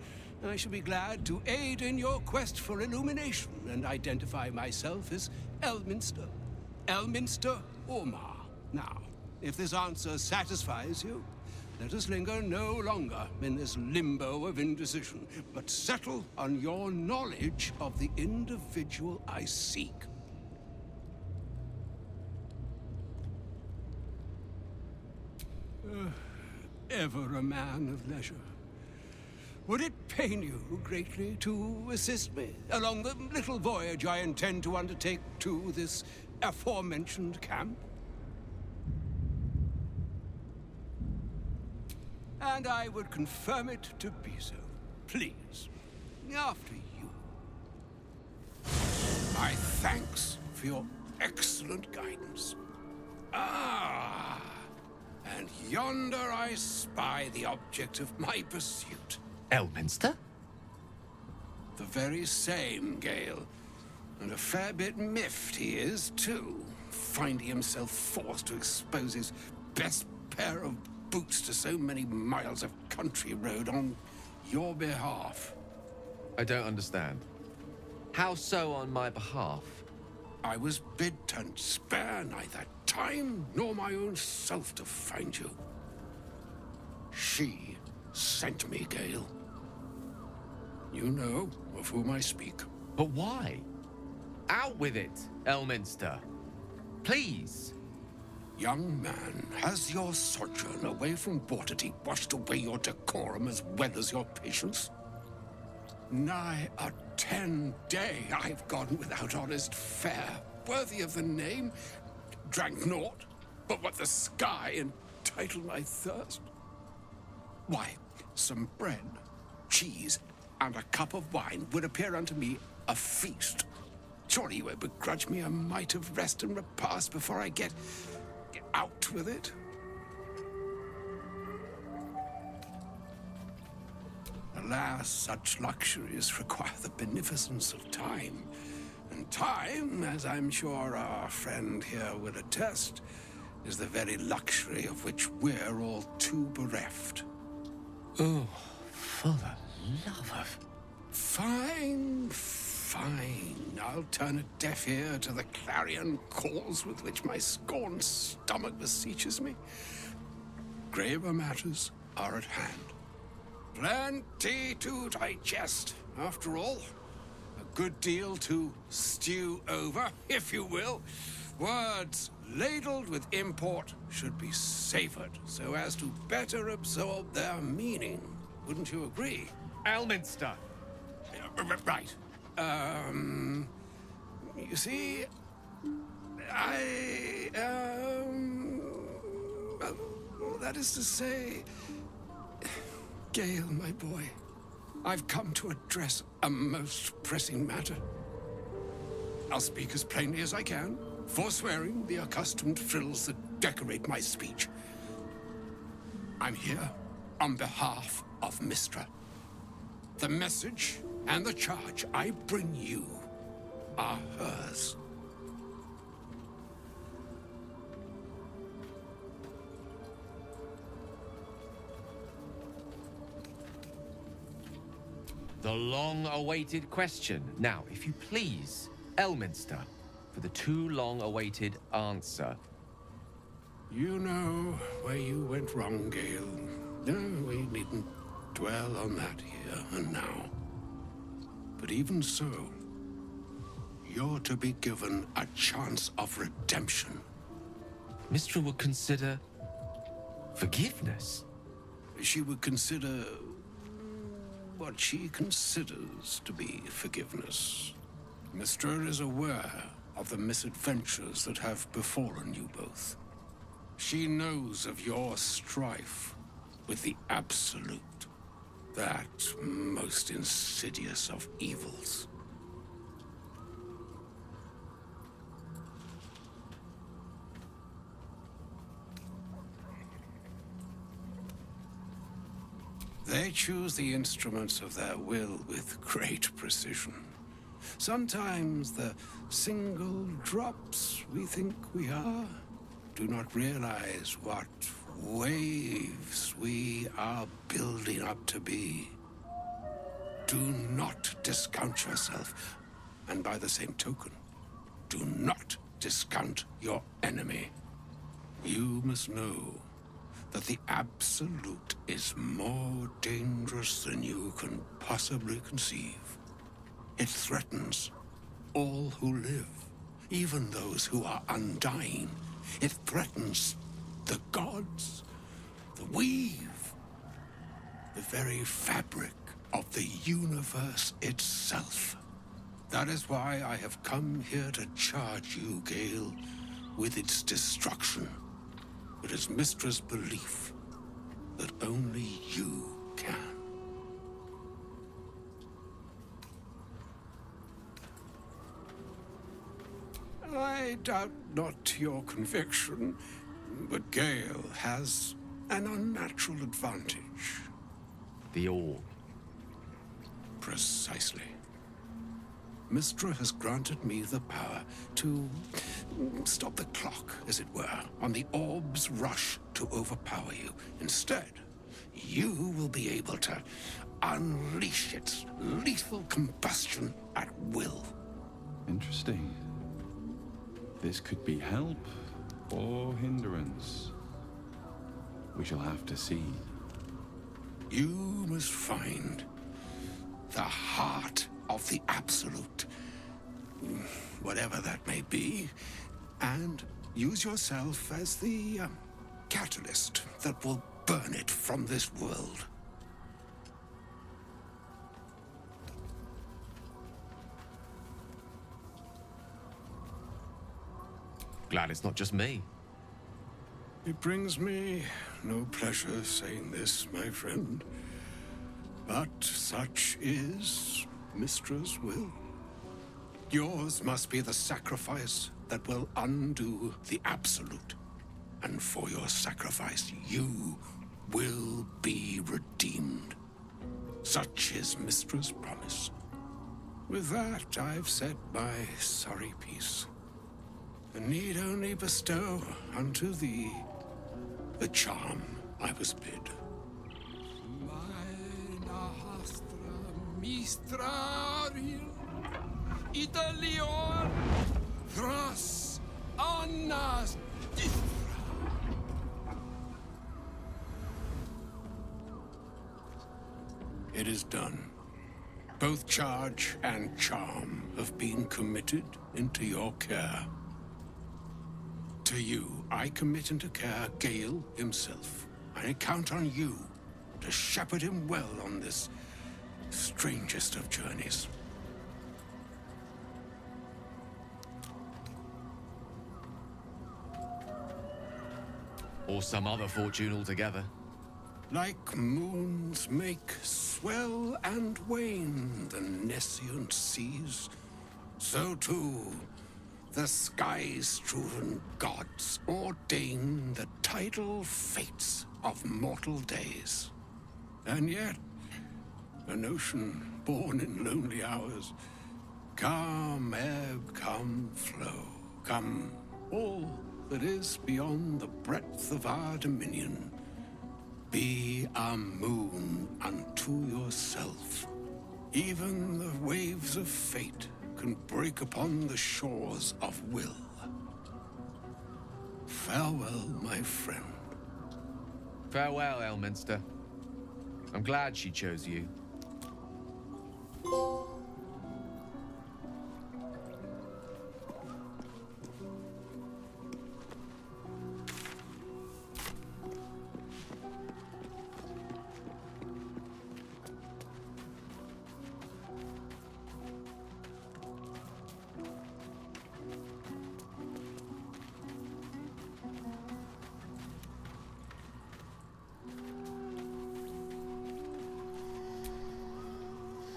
I shall be glad to aid in your quest for illumination and identify myself as Elminster. Elminster Ormar. Now, if this answer satisfies you, let us linger no longer in this limbo of indecision, but settle on your knowledge of the individual I seek. Ever a man of leisure. Would it pain you greatly to assist me along the little voyage I intend to undertake to this aforementioned camp? And I would confirm it to be so. Please, after you. My thanks for your excellent guidance. Ah, and yonder I spy the object of my pursuit.
Elminster?
The very same, Gale. And a fair bit miffed he is, too, finding himself forced to expose his best pair of boots to so many miles of country road on your behalf.
I don't understand. How so on my behalf?
I was bid to spare neither time nor my own self to find you. She sent me, Gale. You know of whom I speak.
But why? Out with it, Elminster. Please.
Young man, has your sojourn away from Waterdeep washed away your decorum as well as your patience? Nigh a 10-day I've gone without honest fare, worthy of the name. Drank naught, but what the sky entitled my thirst. Why, some bread, cheese, and a cup of wine would appear unto me a feast. Surely you would begrudge me a mite of rest and repast before I get out with it? Alas, such luxuries require the beneficence of time. And time, as I'm sure our friend here will attest, is the very luxury of which we're all too bereft.
Oh, for the love of...
Fine, fine. I'll turn a deaf ear to the clarion calls with which my scorned stomach beseeches me. Graver matters are at hand. Plenty to digest, after all. A good deal to stew over, if you will. Words ladled with import should be savored so as to better absorb their meaning. Wouldn't you agree?
Elminster!
Right. You see, that is to say, Gale, my boy, I've come to address a most pressing matter. I'll speak as plainly as I can, forswearing the accustomed frills that decorate my speech. I'm here on behalf of Mystra. The message and the charge I bring you are hers.
The long-awaited question. Now, if you please, Elminster, for the too long-awaited answer.
You know where you went wrong, Gale. No, we needn't dwell on that here and now. But even so, you're to be given a chance of redemption.
Mystra would consider... forgiveness?
She would consider... what she considers to be forgiveness. Mystra is aware of the misadventures that have befallen you both. She knows of your strife with the Absolute, that most insidious of evils. They choose the instruments of their will with great precision. Sometimes the single drops we think we are do not realize what waves we are building up to be. Do not discount yourself, and by the same token, do not discount your enemy. You must know that the Absolute is more dangerous than you can possibly conceive. It threatens all who live, even those who are undying. It threatens the gods, the weave, the very fabric of the universe itself. That is why I have come here to charge you, Gale, with its destruction. It is Mystra's belief that only you can. I doubt not your conviction, but Gale has an unnatural advantage.
The orb.
Precisely.
Mystra has granted me the power to stop the clock, as it were, on the orb's rush to overpower you. Instead, you will be able to unleash its lethal combustion at will.
Interesting. This could be help or hindrance. We shall have to see.
You must find the heart of the Absolute, whatever that may be, and use yourself as the catalyst that will burn it from this world.
Glad it's not just me.
It brings me no pleasure saying this, my friend, but such is Mystra's will. Yours must be the sacrifice that will undo the Absolute, and for your sacrifice you will be redeemed. Such is Mystra's promise. With that, I've said my sorry piece, and need only bestow unto thee the charm I was bid. Mistraril Italior Thras Annas It is done. Both charge and charm have been committed into your care. To you, I commit into care Gale himself. I count on you to shepherd him well on this strangest of journeys.
Or some other fortune altogether.
Like moons make swell and wane the nescient seas, so too the sky-strewn gods ordain the tidal fates of mortal days. And yet, an ocean born in lonely hours, come ebb, come flow, come all that is beyond the breadth of our dominion. Be a moon unto yourself. Even the waves of fate can break upon the shores of will. Farewell, my friend.
Farewell, Elminster. I'm glad she chose you.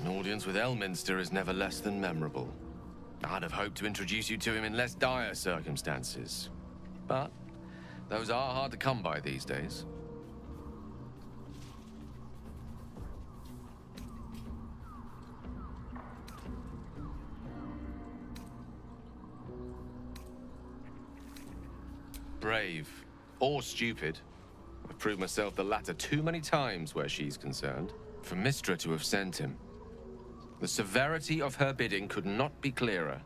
An audience with Elminster is never less than memorable. I'd have hoped to introduce you to him in less dire circumstances. But those are hard to come by these days. Brave or stupid. I've proved myself the latter too many times where she's concerned. For Mystra to have sent him. The severity of her bidding could not be clearer,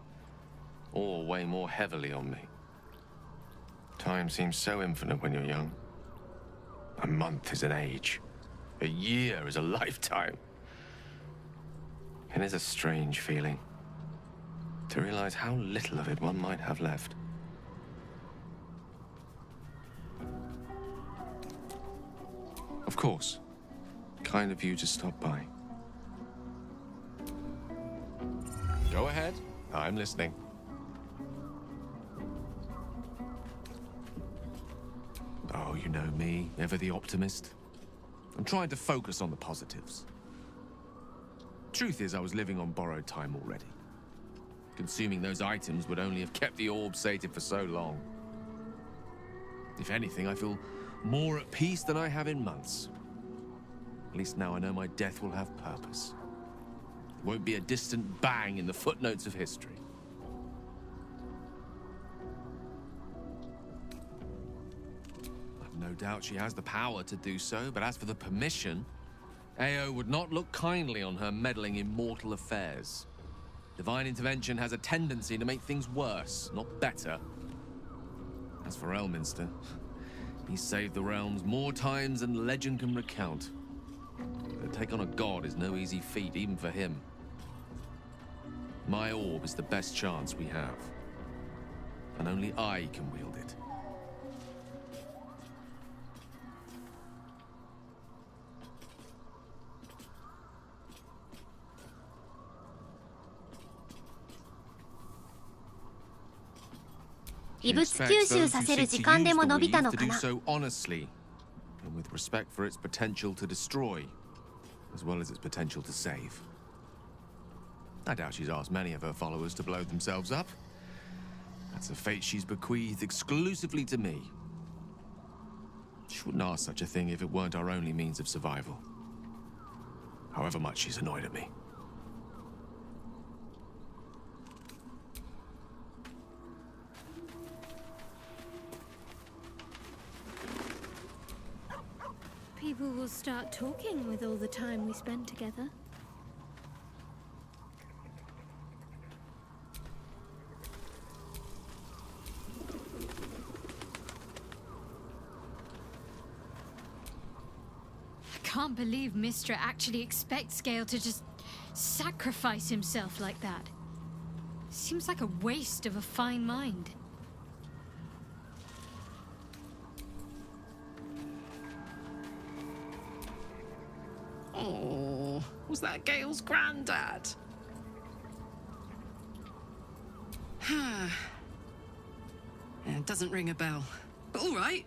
or weigh more heavily on me. Time seems so infinite when you're young. A month is an age. A year is a lifetime. It is a strange feeling, to realize how little of it one might have left. Of course. Kind of you to stop by. Go ahead. I'm listening. Oh, you know me, ever the optimist. I'm trying to focus on the positives. Truth is, I was living on borrowed time already. Consuming those items would only have kept the orb sated for so long. If anything, I feel more at peace than I have in months. At least now I know my death will have purpose. Won't be a distant bang in the footnotes of history. I've no doubt she has the power to do so, but as for the permission, Ao would not look kindly on her meddling in mortal affairs. Divine intervention has a tendency to make things worse, not better. As for Elminster, he saved the realms more times than legend can recount. To take on a god is no easy feat, even for him. My orb is the best chance we have, and only I can wield it. She
異物
expects
吸収
those
さ
who
せる
seek
時
to
間で
use
も
the
伸びた
weave
の
to
か
do
な。
so honestly, and with respect for its potential to destroy, as well as its potential to save. I doubt she's asked many of her followers to blow themselves up. That's a fate she's bequeathed exclusively to me. She wouldn't ask such a thing if it weren't our only means of survival. However much she's annoyed at me.
People will start talking with all the time we spend together. I can't believe Mistra actually expects Gale to just sacrifice himself like that. Seems like a waste of a fine mind.
Oh, was that Gale's granddad? It doesn't ring a bell. But all right.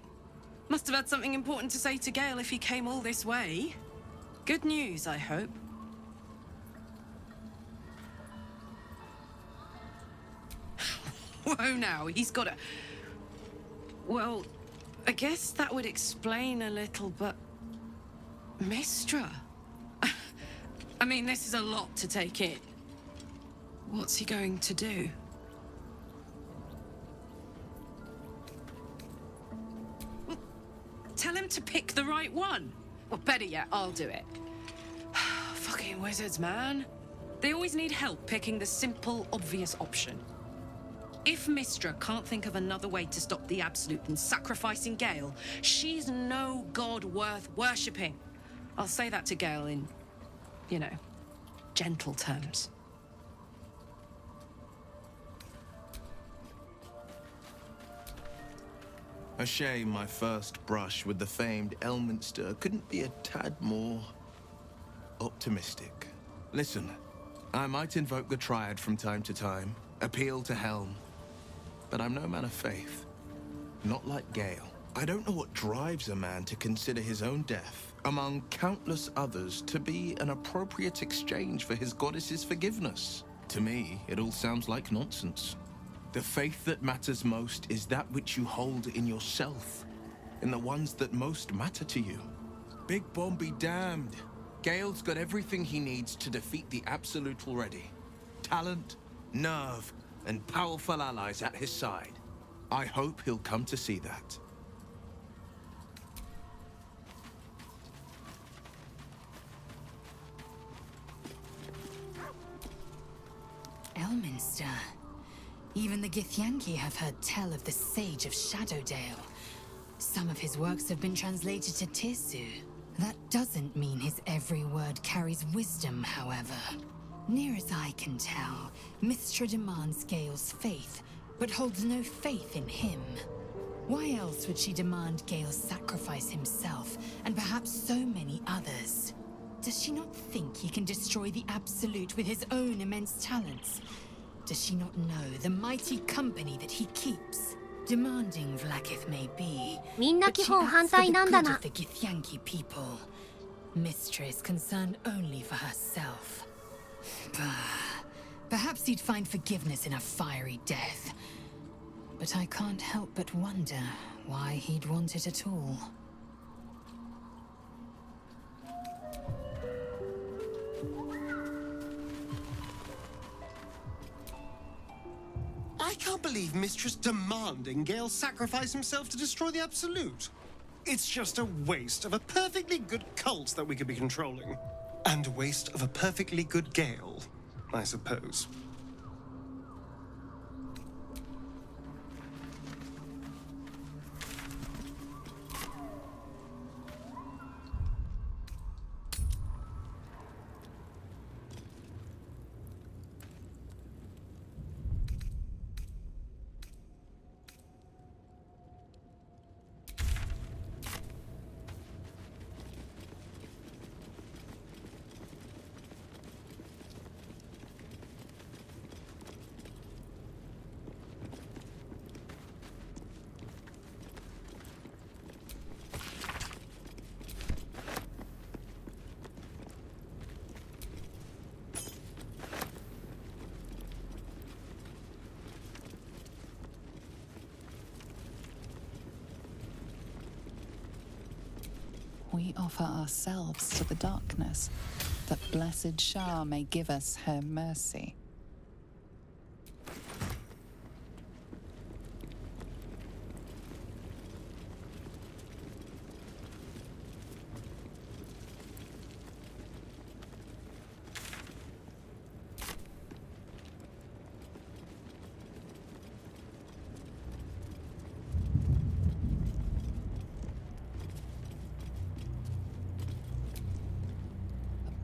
Must have had something important to say to Gale if he came all this way. Good news, I hope. Whoa now, he's got a... Well, I guess that would explain a little, but... Mistra? I mean, this is a lot to take in. What's he going to do? Well, tell him to pick the right one. Or better yet, I'll do it. Fucking wizards, man. They always need help picking the simple, obvious option. If Mistra can't think of another way to stop the Absolute than sacrificing Gale, she's no god worth worshipping. I'll say that to Gale in, you know, gentle terms.
A shame my first brush with the famed Elminster couldn't be a tad more optimistic. Listen, I might invoke the Triad from time to time, appeal to Helm, but I'm no man of faith. Not like Gale. I don't know what drives a man to consider his own death, among countless others, to be an appropriate exchange for his goddess's forgiveness. To me, it all sounds like nonsense. The faith that matters most is that which you hold in yourself, in the ones that most matter to you. Big Bomb be damned. Gale's got everything he needs to defeat the Absolute already. Talent, nerve, and powerful allies at his side. I hope he'll come to see that.
Elminster. Even the Githyanki have heard tell of the Sage of Shadowdale. Some of his works have been translated to Tirsu. That doesn't mean his every word carries wisdom, however. Near as I can tell, Mistra demands Gale's faith, but holds no faith in him. Why else would she demand Gale sacrifice himself, and perhaps so many others? Does she not think he can destroy the Absolute with his own immense talents? Does she not know the mighty company that he keeps? Demanding Vlaakith may be,
みんな
but
基
she
本
acts
反
for
対
the
なんだ
good
な。
of the Githyanki people. Mistra is concerned only for herself. Perhaps he'd find forgiveness in a fiery death. But I can't help but wonder why he'd want it at all.
can't believe Mistress demanding Gale sacrifice himself to destroy the Absolute. It's just a waste of a perfectly good cult that we could be controlling. And a waste of a perfectly good Gale, I suppose.
We offer ourselves to the darkness, that blessed Shah may give us her mercy.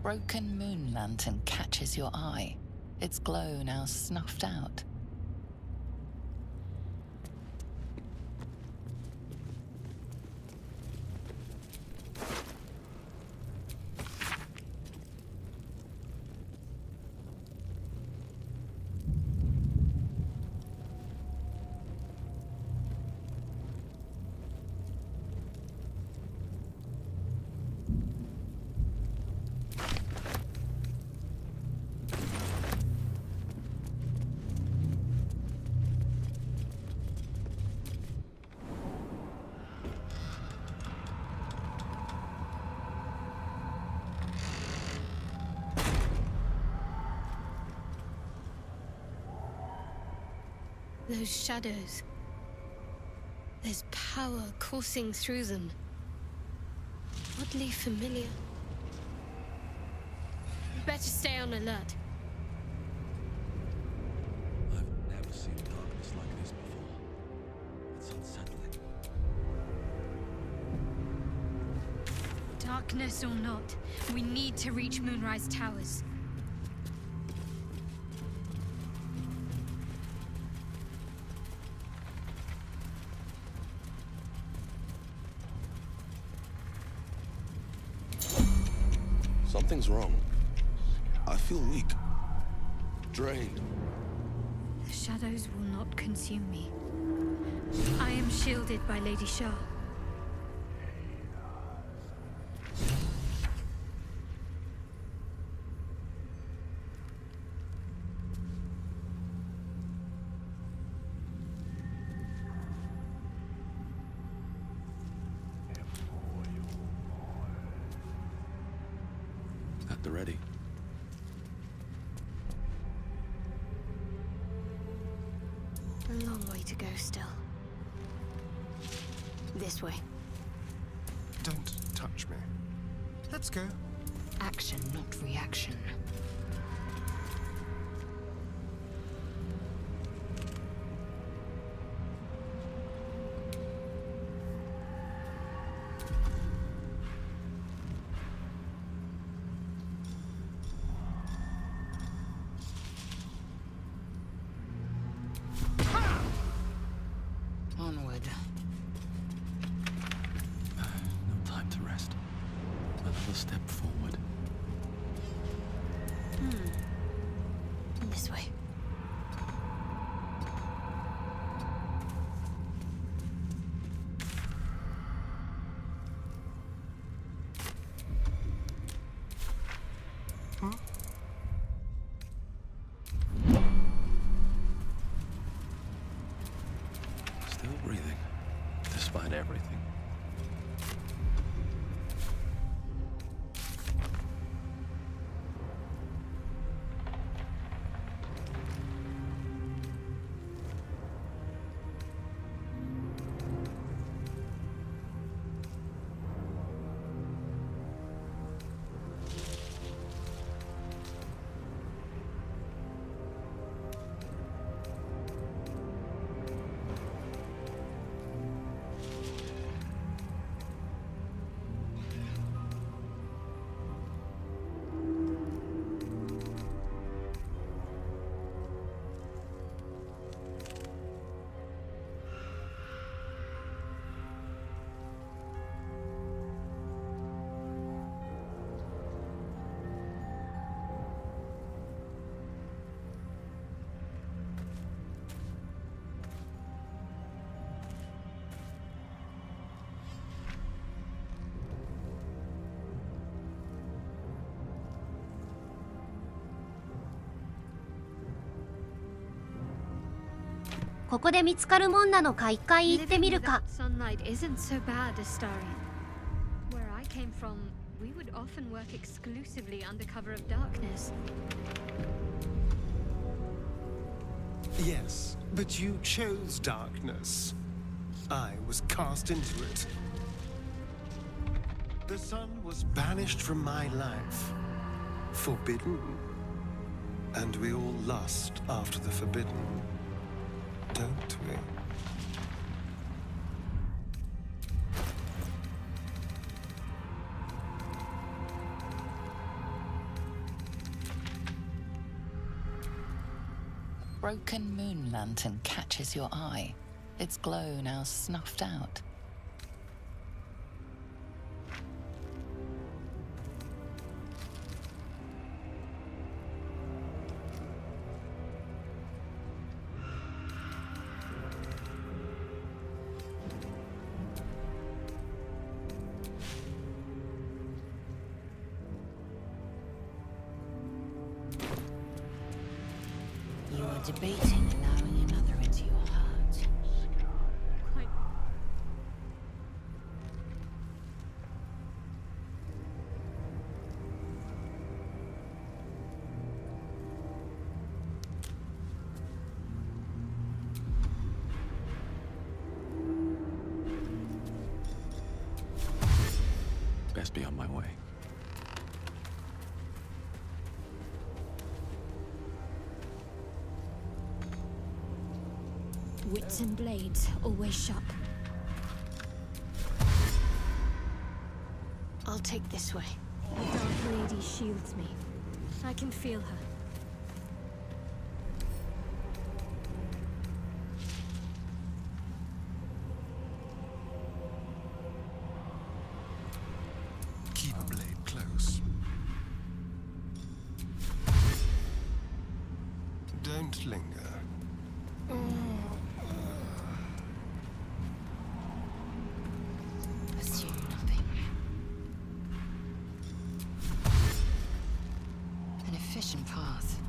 Broken moon lantern catches your eye, its glow now snuffed out.
Those shadows. There's power coursing through them. Oddly familiar. Better stay on alert.
I've never seen darkness like this before. It's unsettling.
Darkness or not, we need to reach Moonrise Towers.
Something's wrong. I feel weak. Drained.
The shadows will not consume me. I am shielded by Lady Shah.
At the ready.
A long way to go still. This way.
Don't touch me. Let's go.
Action, not reaction. Onward.
No time to rest. Another step forward.
This way.
Still breathing, despite everything.
ここで見つかるもんなのか一回行ってみるか。
Sunlight isn't so bad, Astarion. Where I came from, we would often work exclusively under cover of darkness.
Yes, but you chose darkness. I was cast into it. The sun was banished from my life. Forbidden. And we all lust after the forbidden, don't we?
Broken moon lantern catches your eye. Its glow now snuffed out.
You are debating allowing another into your heart.
Quite.
Best be on my way.
Wits and blades, always sharp.
I'll take this way.
The Dark Lady shields me. I can feel her.
Keep a blade close. Don't linger.
Pursue nothing. An efficient path.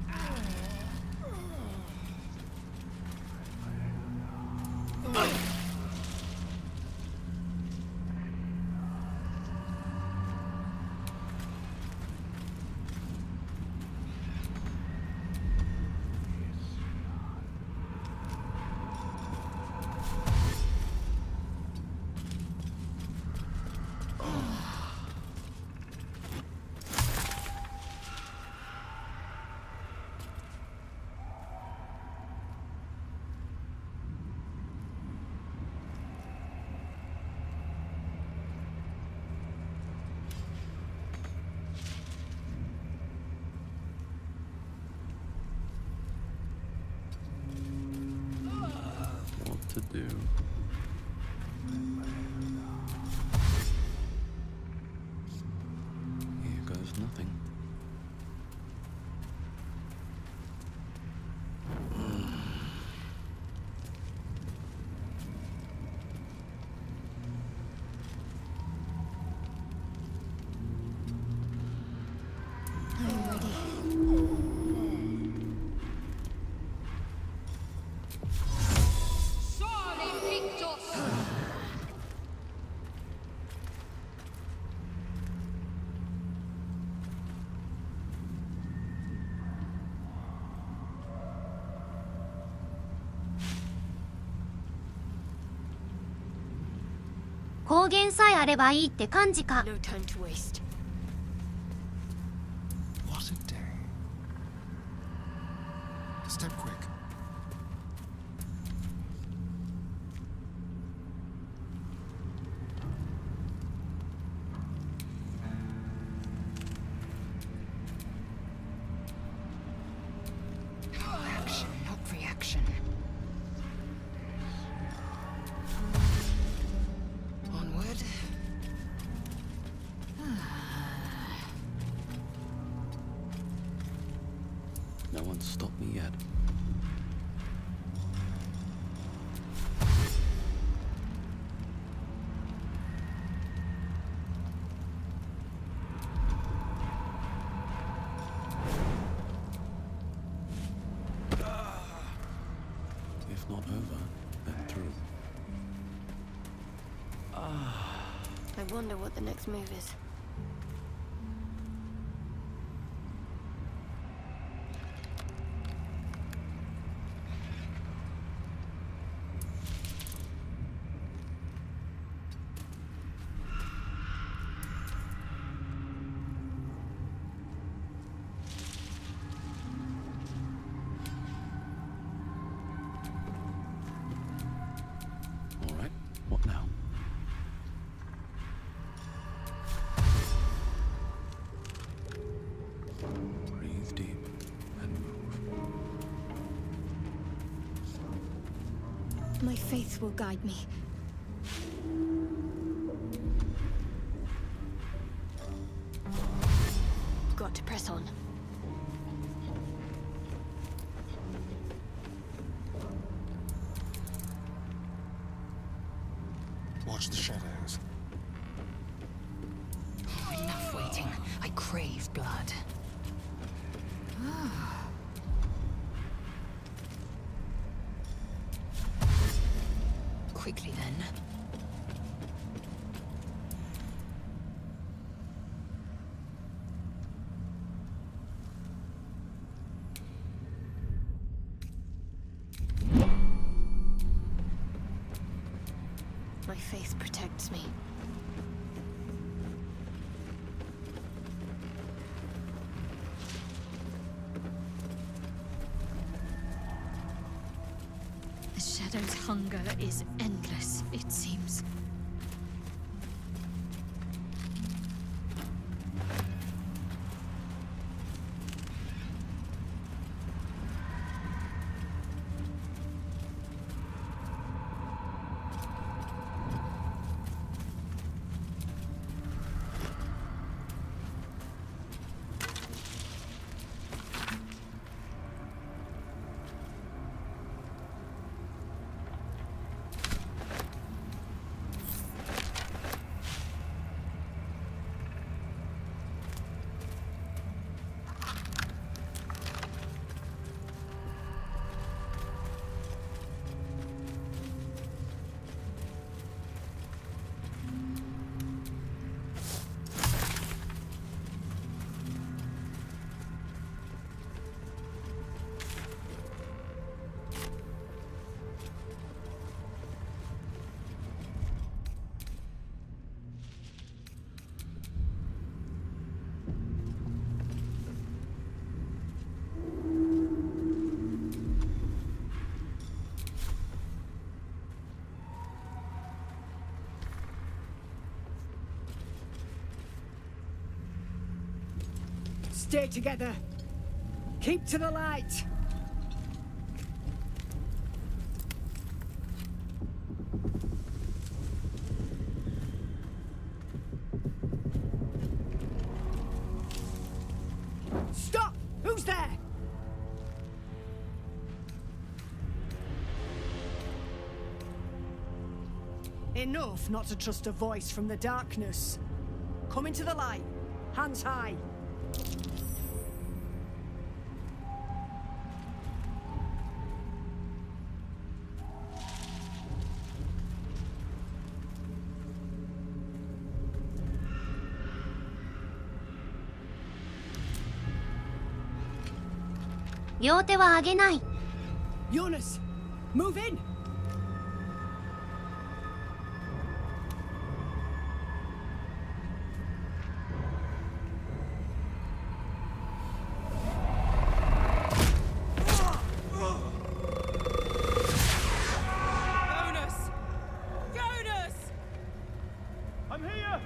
What to do? Here goes nothing.
I'm ready.
"光源さえあればいいって感じか。
No time to waste.
What a day. Step quick.
Action, not reaction. Onward.
No one's stopped me yet. If not over.
wonder what the next move is.
All right, what now? Breathe deep and move.
My faith will guide me.
Got to press on.
Watch the shadows.
Enough waiting. I crave blood. Quickly then.
My faith protects me.
The Shadow's hunger is endless, it seems.
Stay together. Keep to the light. Stop! Who's there? Enough not to trust a voice from the darkness. Come into the light. Hands high.
両手は上げない。
Jonas, move in.
Jonas! Jonas!
I'm here!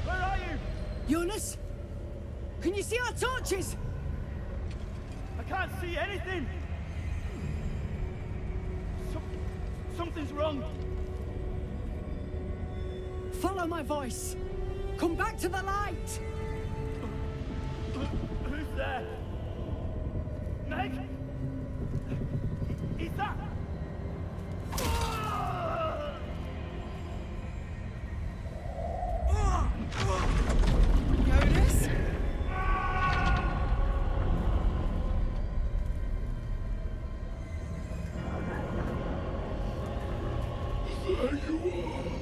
Where are you?
Jonas, can you see our torches?
I can't see anything! Something's wrong.
Follow my voice. Come back to the light.
Who's there? Meg? Is that...
Jonas?
There you are.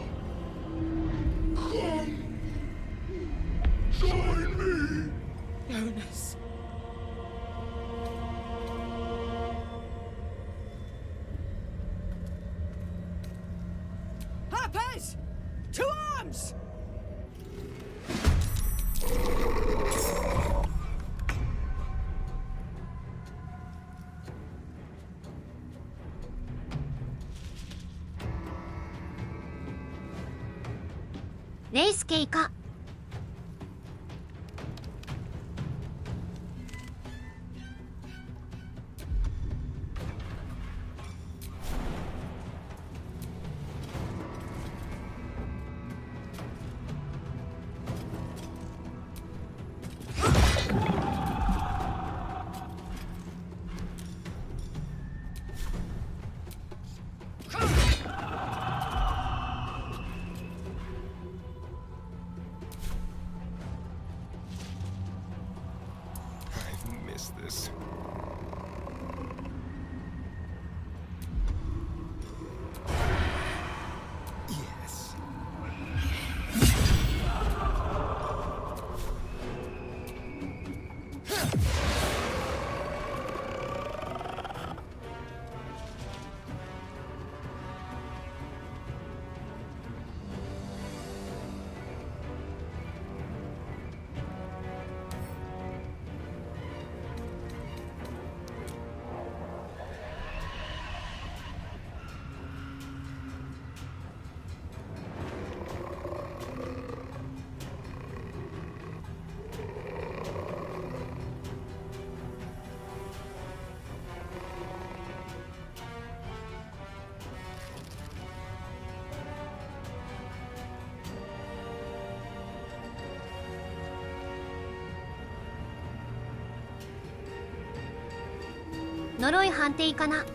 comes!
レイスケイか。呪い判定かな。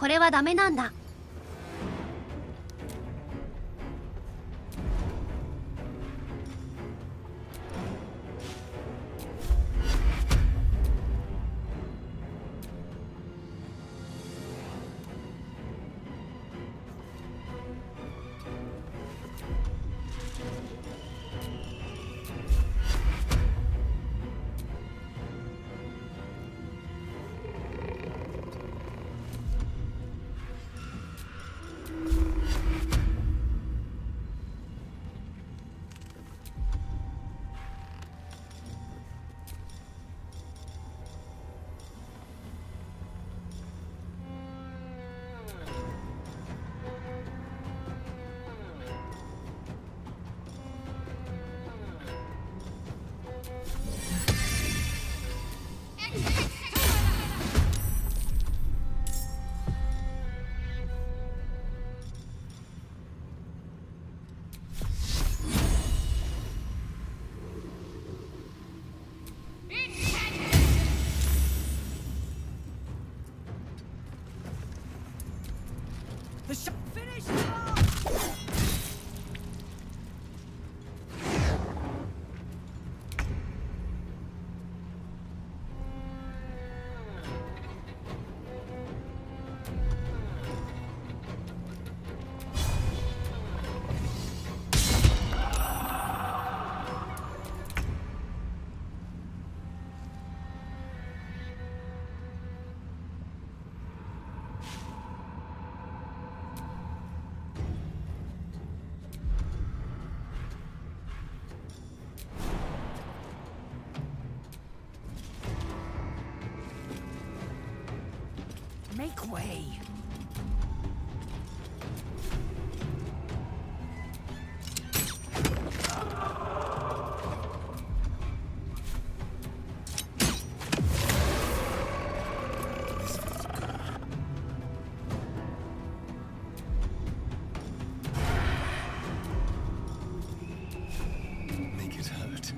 これはダメなんだ。
way.
Make it hurt.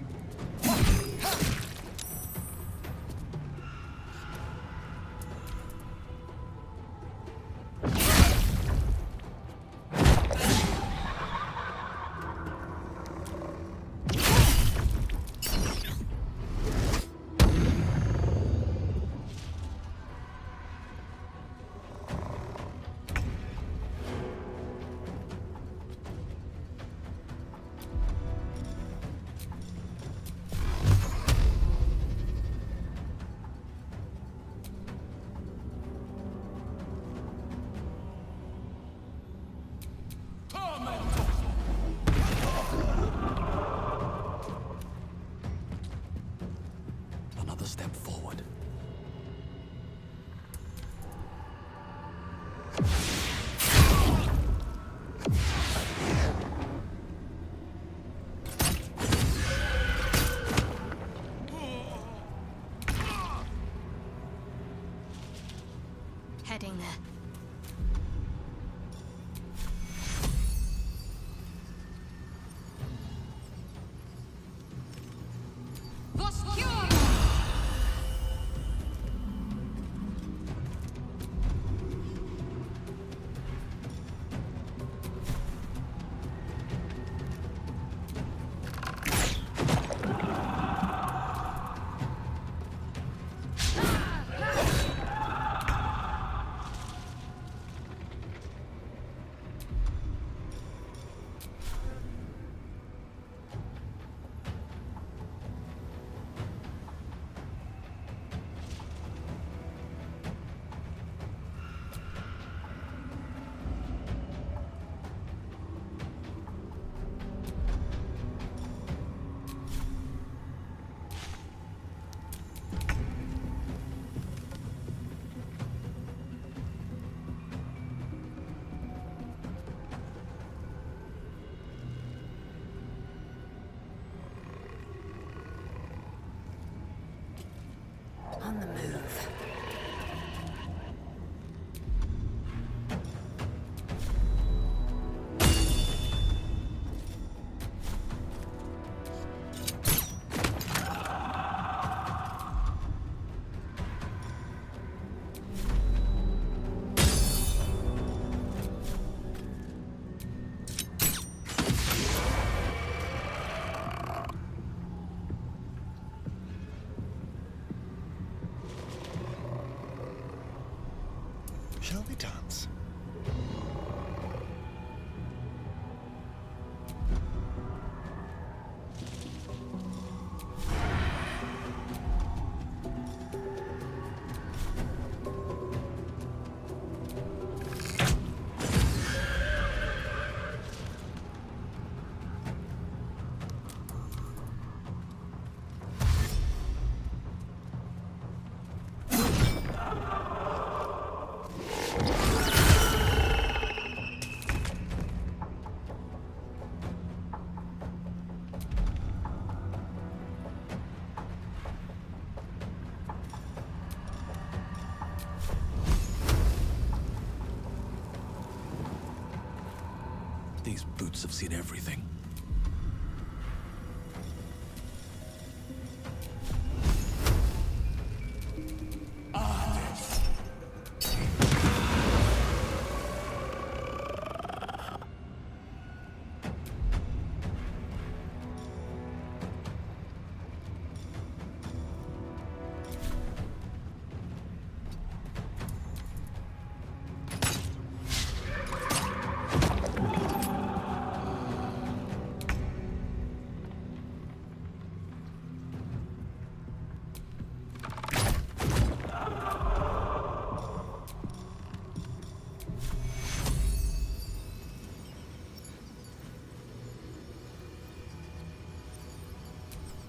Another step forward.
Heading there.
On the move.
Shall we dance? These boots have seen everything.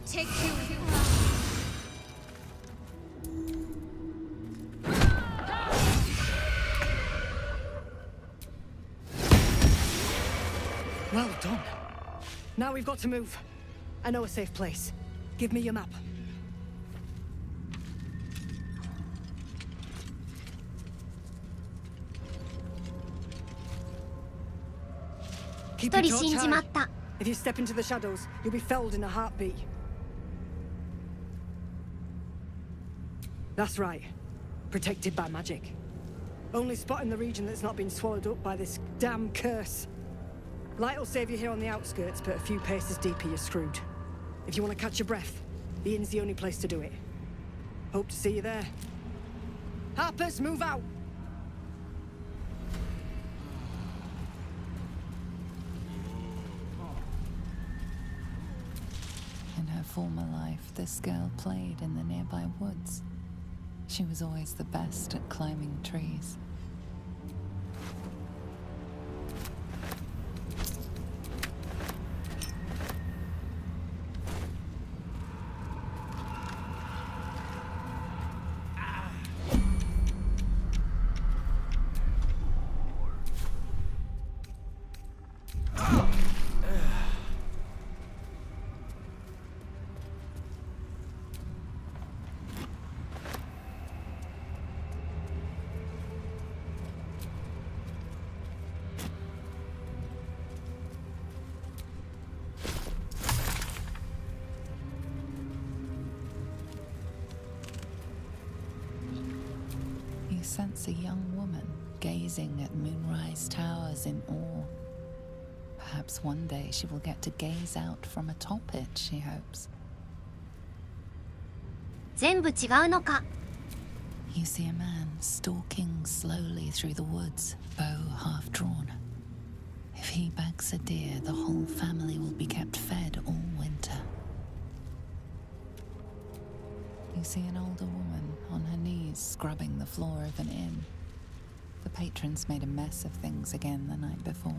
Take you.
Well done. Now we've got to move. I know a safe place. Give me your map. Keep your torch high. If you step into the shadows, you'll be felled in a heartbeat. That's right. Protected by magic. Only spot in the region that's not been swallowed up by this damn curse. Light will save you here on the outskirts, but a few paces deeper you're screwed. If you want to catch your breath, the inn's the only place to do it. Hope to see you there. Harpers, move out!
In her former life, this girl played in the nearby woods. She was always the best at climbing trees. You sense a young woman gazing at moonrise towers in awe. Perhaps one day she will get to gaze out from atop it, she hopes.
全部違うのか?
You see a man stalking slowly through the woods, bow half drawn. If he bags a deer, the whole family will be kept fed all winter. You see an older woman on her knees scrubbing the floor of an inn. The patrons made a mess of things again the night before.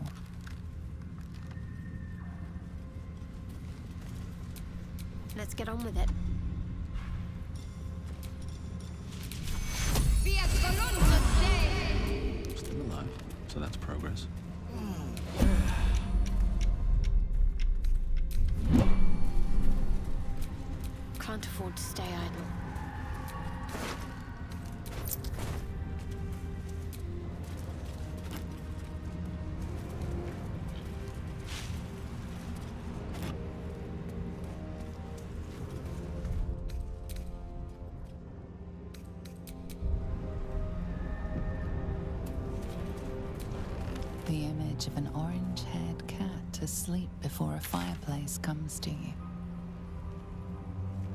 Let's get on with it.
Still alive, so that's progress.
Can't afford to stay idle.
The image of an orange-haired cat asleep before a fireplace comes to you.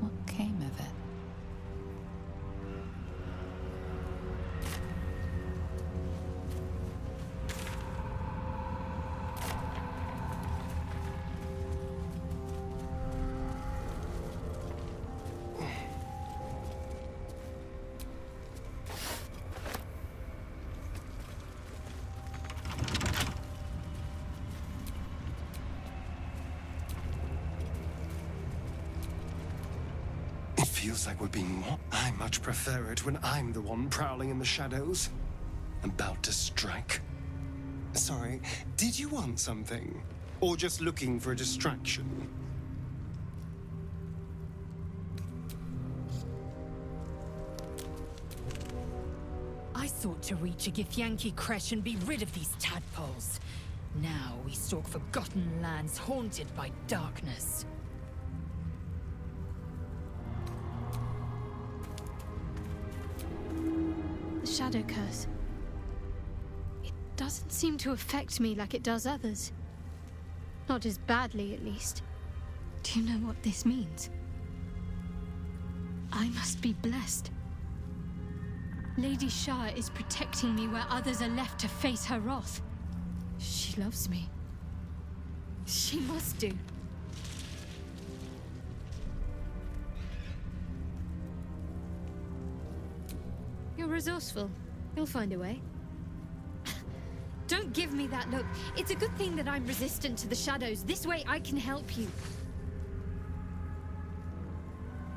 What came of it?
Feels like we're being mocked. I much prefer it when I'm the one prowling in the shadows. About to strike. Sorry, did you want something? Or just looking for a distraction?
I thought to reach a Githyanki creche and be rid of these tadpoles. Now we stalk forgotten lands haunted by darkness.
The shadow curse. It doesn't seem to affect me like it does others. Not as badly, at least. Do you know what this means? I must be blessed. Lady Shah is protecting me where others are left to face her wrath. She loves me. She must do. You're resourceful. You'll find a way. Don't give me that look. It's a good thing that I'm resistant to the shadows. This way I can help you.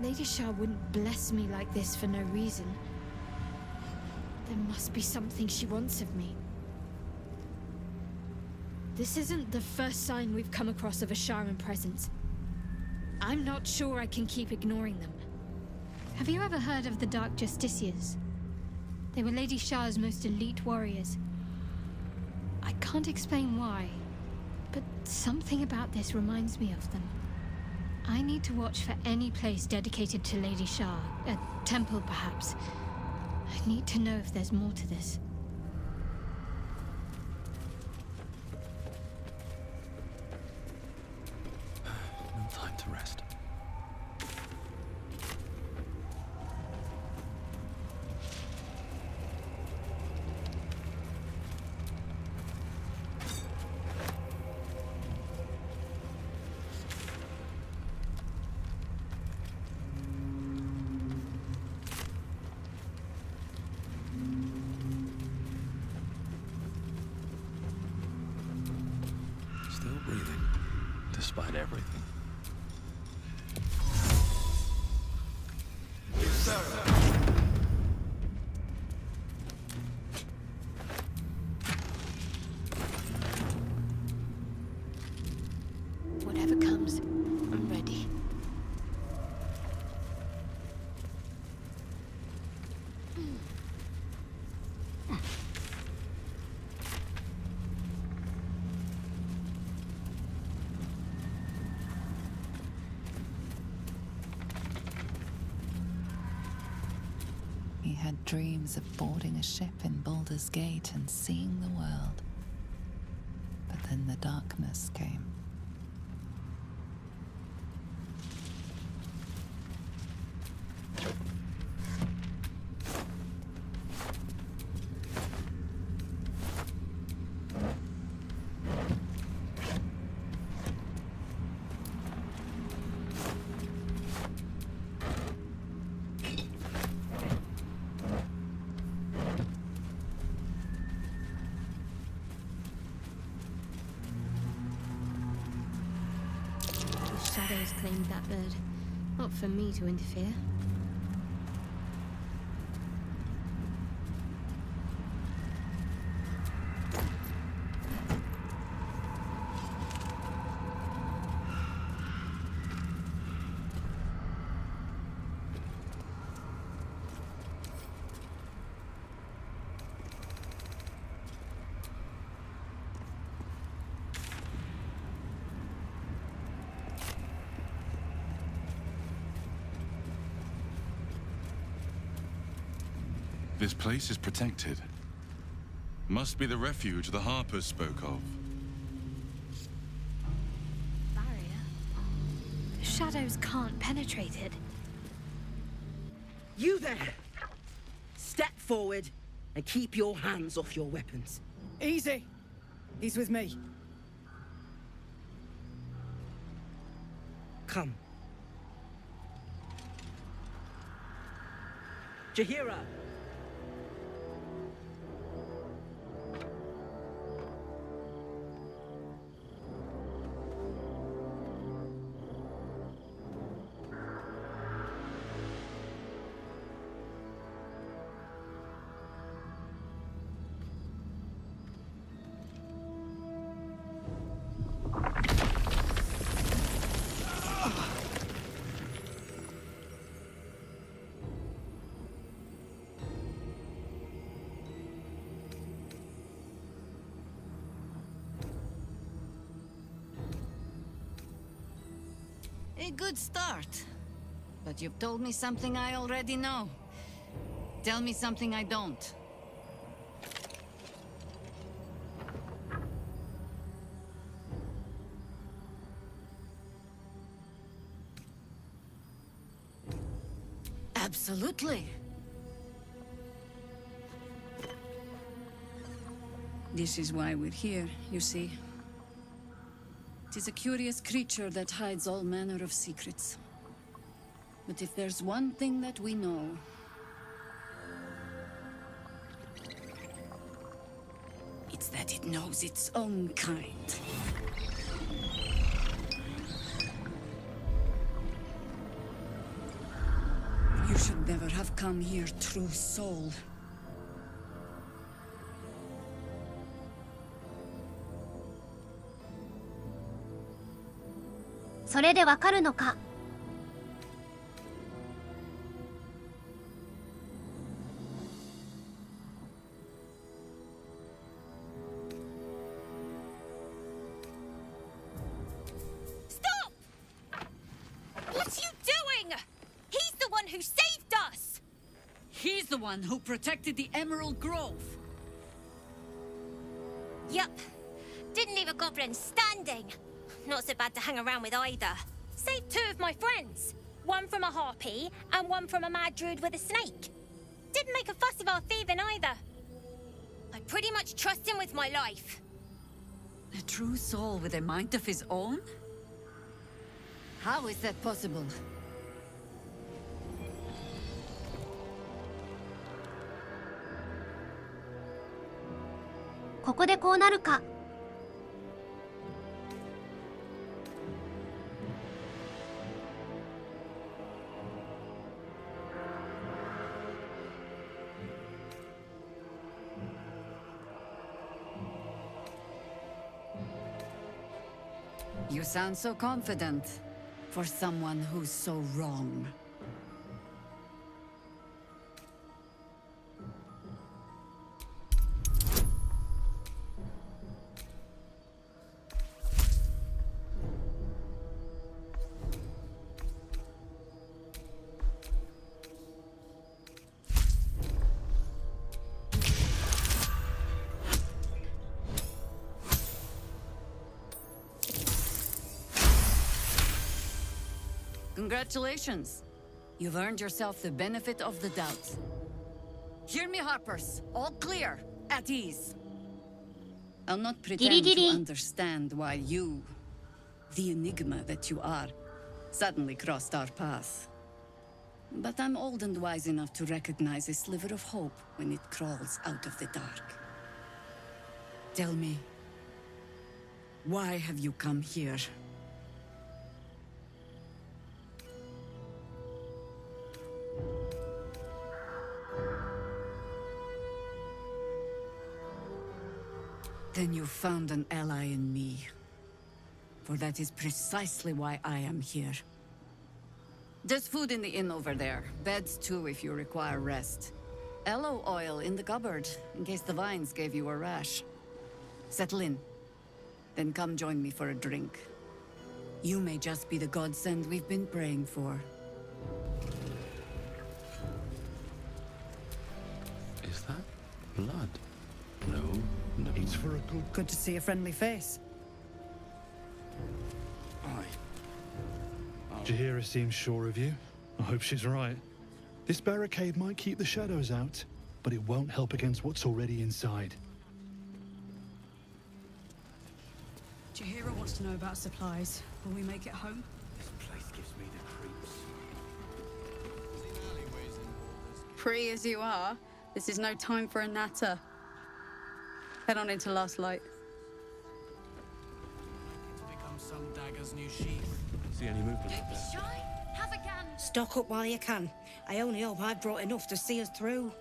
Lady Shah wouldn't bless me like this for no reason. There must be something she wants of me. This isn't the first sign we've come across of a shaman presence. I'm not sure I can keep ignoring them. Have you ever heard of the Dark Justiciars? They were Lady Shah's most elite warriors. I can't explain why, but something about this reminds me of them. I need to watch for any place dedicated to Lady Shah, a temple perhaps. I need to know if there's more to this.
No time to rest. Still breathing, despite everything.
Whatever comes, I'm ready.
He had dreams of boarding a ship in Baldur's Gate and seeing the world. But then the darkness came.
The shadows claimed that bird. Not for me to interfere.
This place is protected. Must be the refuge the Harpers spoke of.
Barrier? The shadows can't penetrate it.
You there! Step forward and keep your hands off your weapons.
Easy. He's with me.
Come. Jahira!
A good start. But you've told me something I already know. Tell me something I don't. Absolutely.
This is why we're here, you see. It is a curious creature that hides all manner of secrets. But if there's one thing that we know, it's that it knows its own kind. You should never have come here, true soul.
それでわかるのか。
What are you doing? He's the one who saved us!
He's the one who protected the Emerald Grove.
Yup. Didn't leave a goblin standing. Not so bad to hang around with either. Saved two of my friends. One from a harpy and one from a mad druid with a snake. Didn't make a fuss of our thieving either. I pretty much trust him with my life.
A true soul with a mind of his own?
How is that possible?
「ここでこうなるか」
You sound so confident for someone who's so wrong. Congratulations. You've earned yourself the benefit of the doubt. Hear me, Harpers. All clear. At ease. I'll not pretend to understand why you, the enigma that you are, suddenly crossed our path. But I'm old and wise enough to recognize a sliver of hope when it crawls out of the dark. Tell me, why have you come here? Then you found an ally in me. For that is precisely why I am here. There's food in the inn over there. Beds too if you require rest. Aloe oil in the cupboard, in case the vines gave you a rash. Settle in. Then come join me for a drink. You may just be the godsend we've been praying for.
Is that blood? No, no.
It's for a good to see a friendly face.
Jahira seems sure of you. I hope she's right. This barricade might keep the shadows out, but it won't help against what's already inside.
Jahira wants to know about supplies. Will we make it home?
This place gives me the creeps.
Free as you are, this is no time for a natter. Head on into Last Light.
Become some dagger's new sheath.
See any movement up there?
Shy? Have a gun.
Stock up while you can. I only hope I've brought enough to see us through.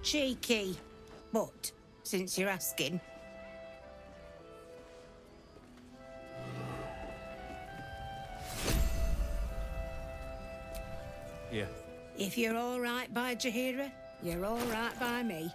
Cheeky. But, since you're asking...
Yeah.
If you're all right by Jahira, you're all right by me.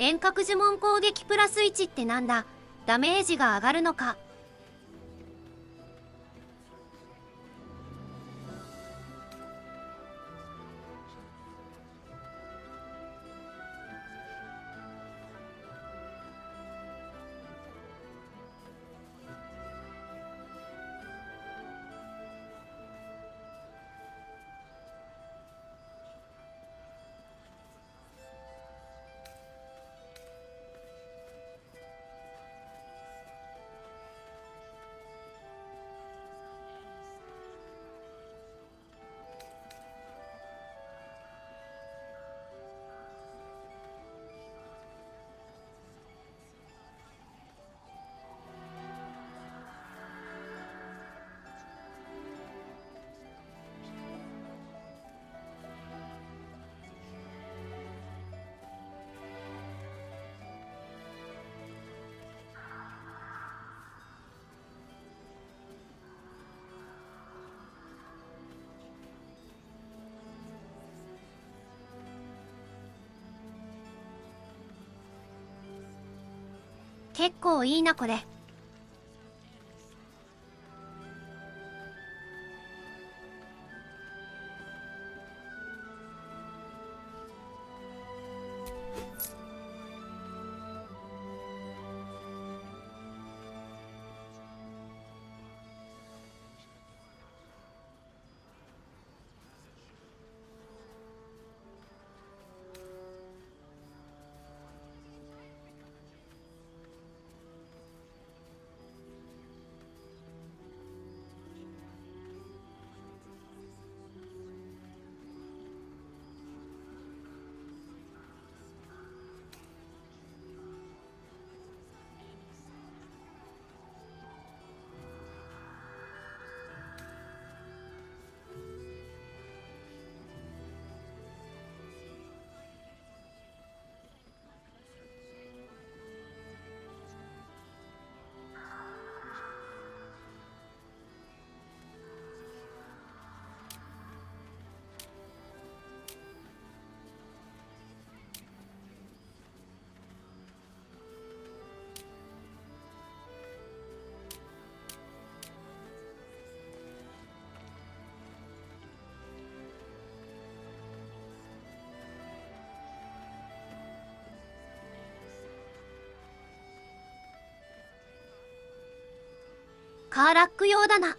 遠隔呪文攻撃プラス1ってなんだ。ダメージが上がるのか。結構いいなこれ。カーラック用だな。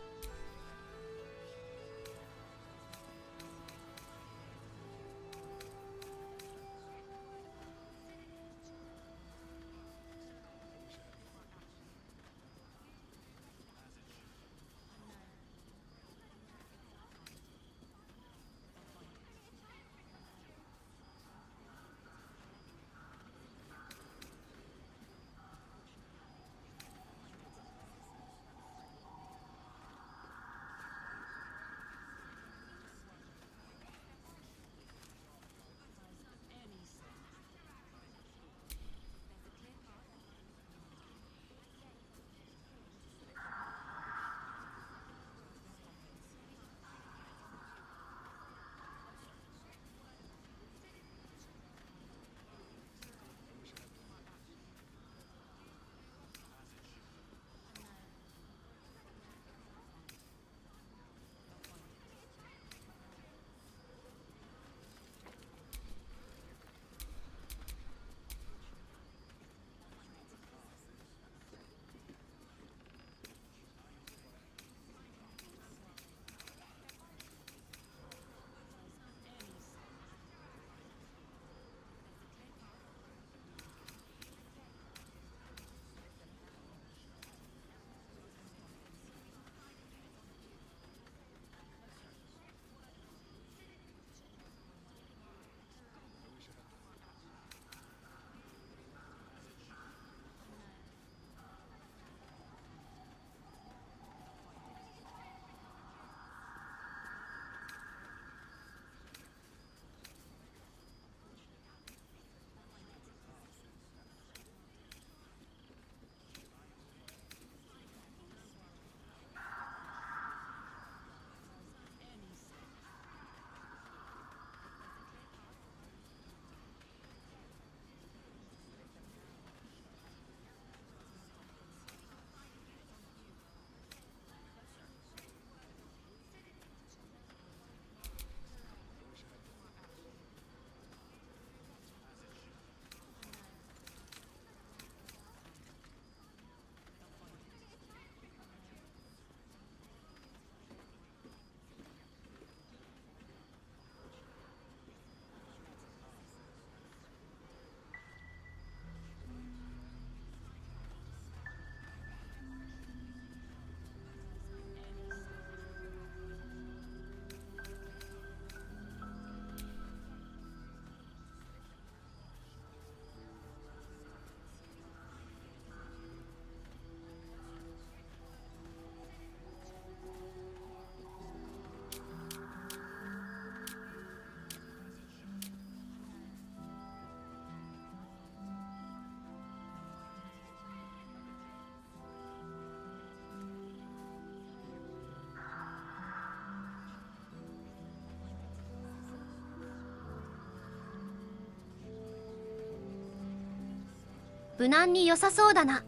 無難に良さそうだな。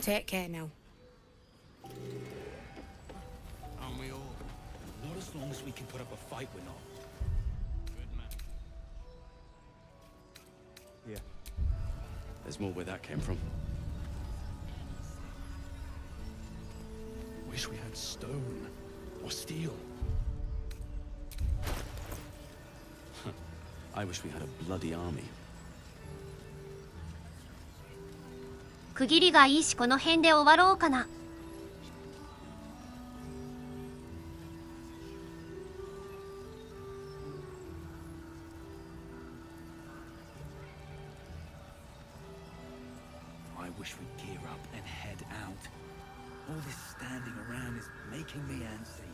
Take care now.
Aren't we all?
Not as long as we can put up a fight, we're not.
Good man.
Yeah. There's more where that came from.
Wish we had stone or steel.
I wish we had a bloody army.
区切りがいいし、この辺で終わろうかな。
I wish we'd gear up and head out. All this standing around is making me antsy.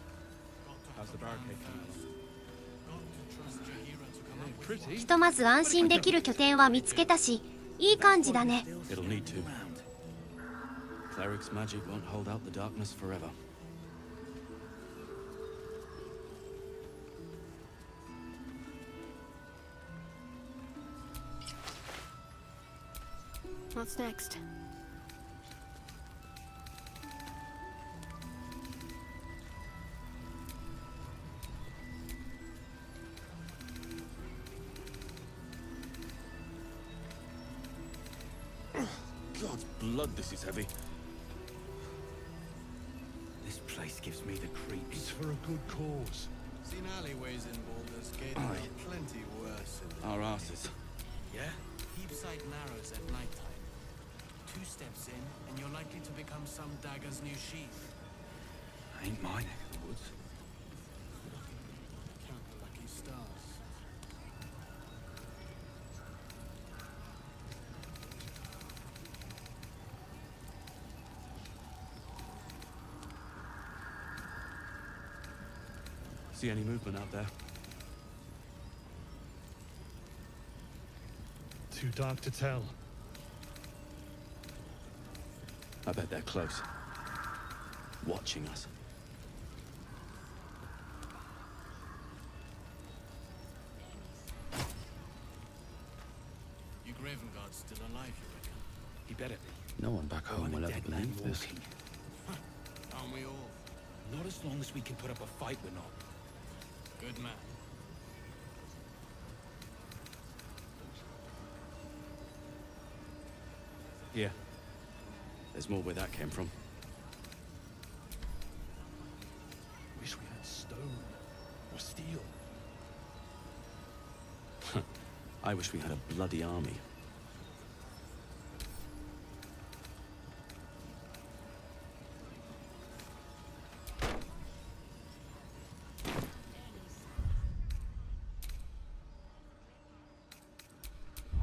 How's the barricade coming along?
ひとまず安心できる拠点は見つけたし、いい感じだね。
It'll need to. Cleric's magic won't hold out the darkness forever.
What's next?
God's blood, this is heavy.
This place gives me the creeps.
It's for a good cause.
Seen alleyways in Baldur's Gate.
Aye.
Plenty worse.
Our asses.
Yeah? Heapside narrows at nighttime. 2 steps in, and you're likely to become some dagger's new sheath.
Ain't my neck of the woods.
Count the lucky stars.
See any movement out there?
Too dark to tell.
I bet they're close. Watching us.
Graven Guard's still alive, you reckon? He better be.
No one back home will ever believe this.
Aren't we all?
Not as long as we can put up a fight, we're not.
Good man.
Here. There's more where that came from.
Wish we had stone or steel.
I wish we had a bloody army.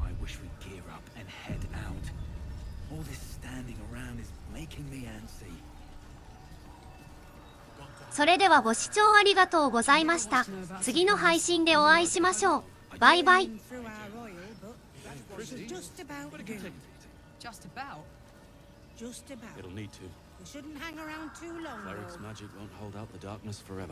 I wish we'd gear up and head out. All this standing around is making me antsy.
それではご視聴ありがとうございました。次の配信でお会いしましょう。バイバイ。
Just about.
Just about?
Just about.
It'll need to.
We shouldn't hang around too long.
Cleric's magic won't hold out the darkness forever.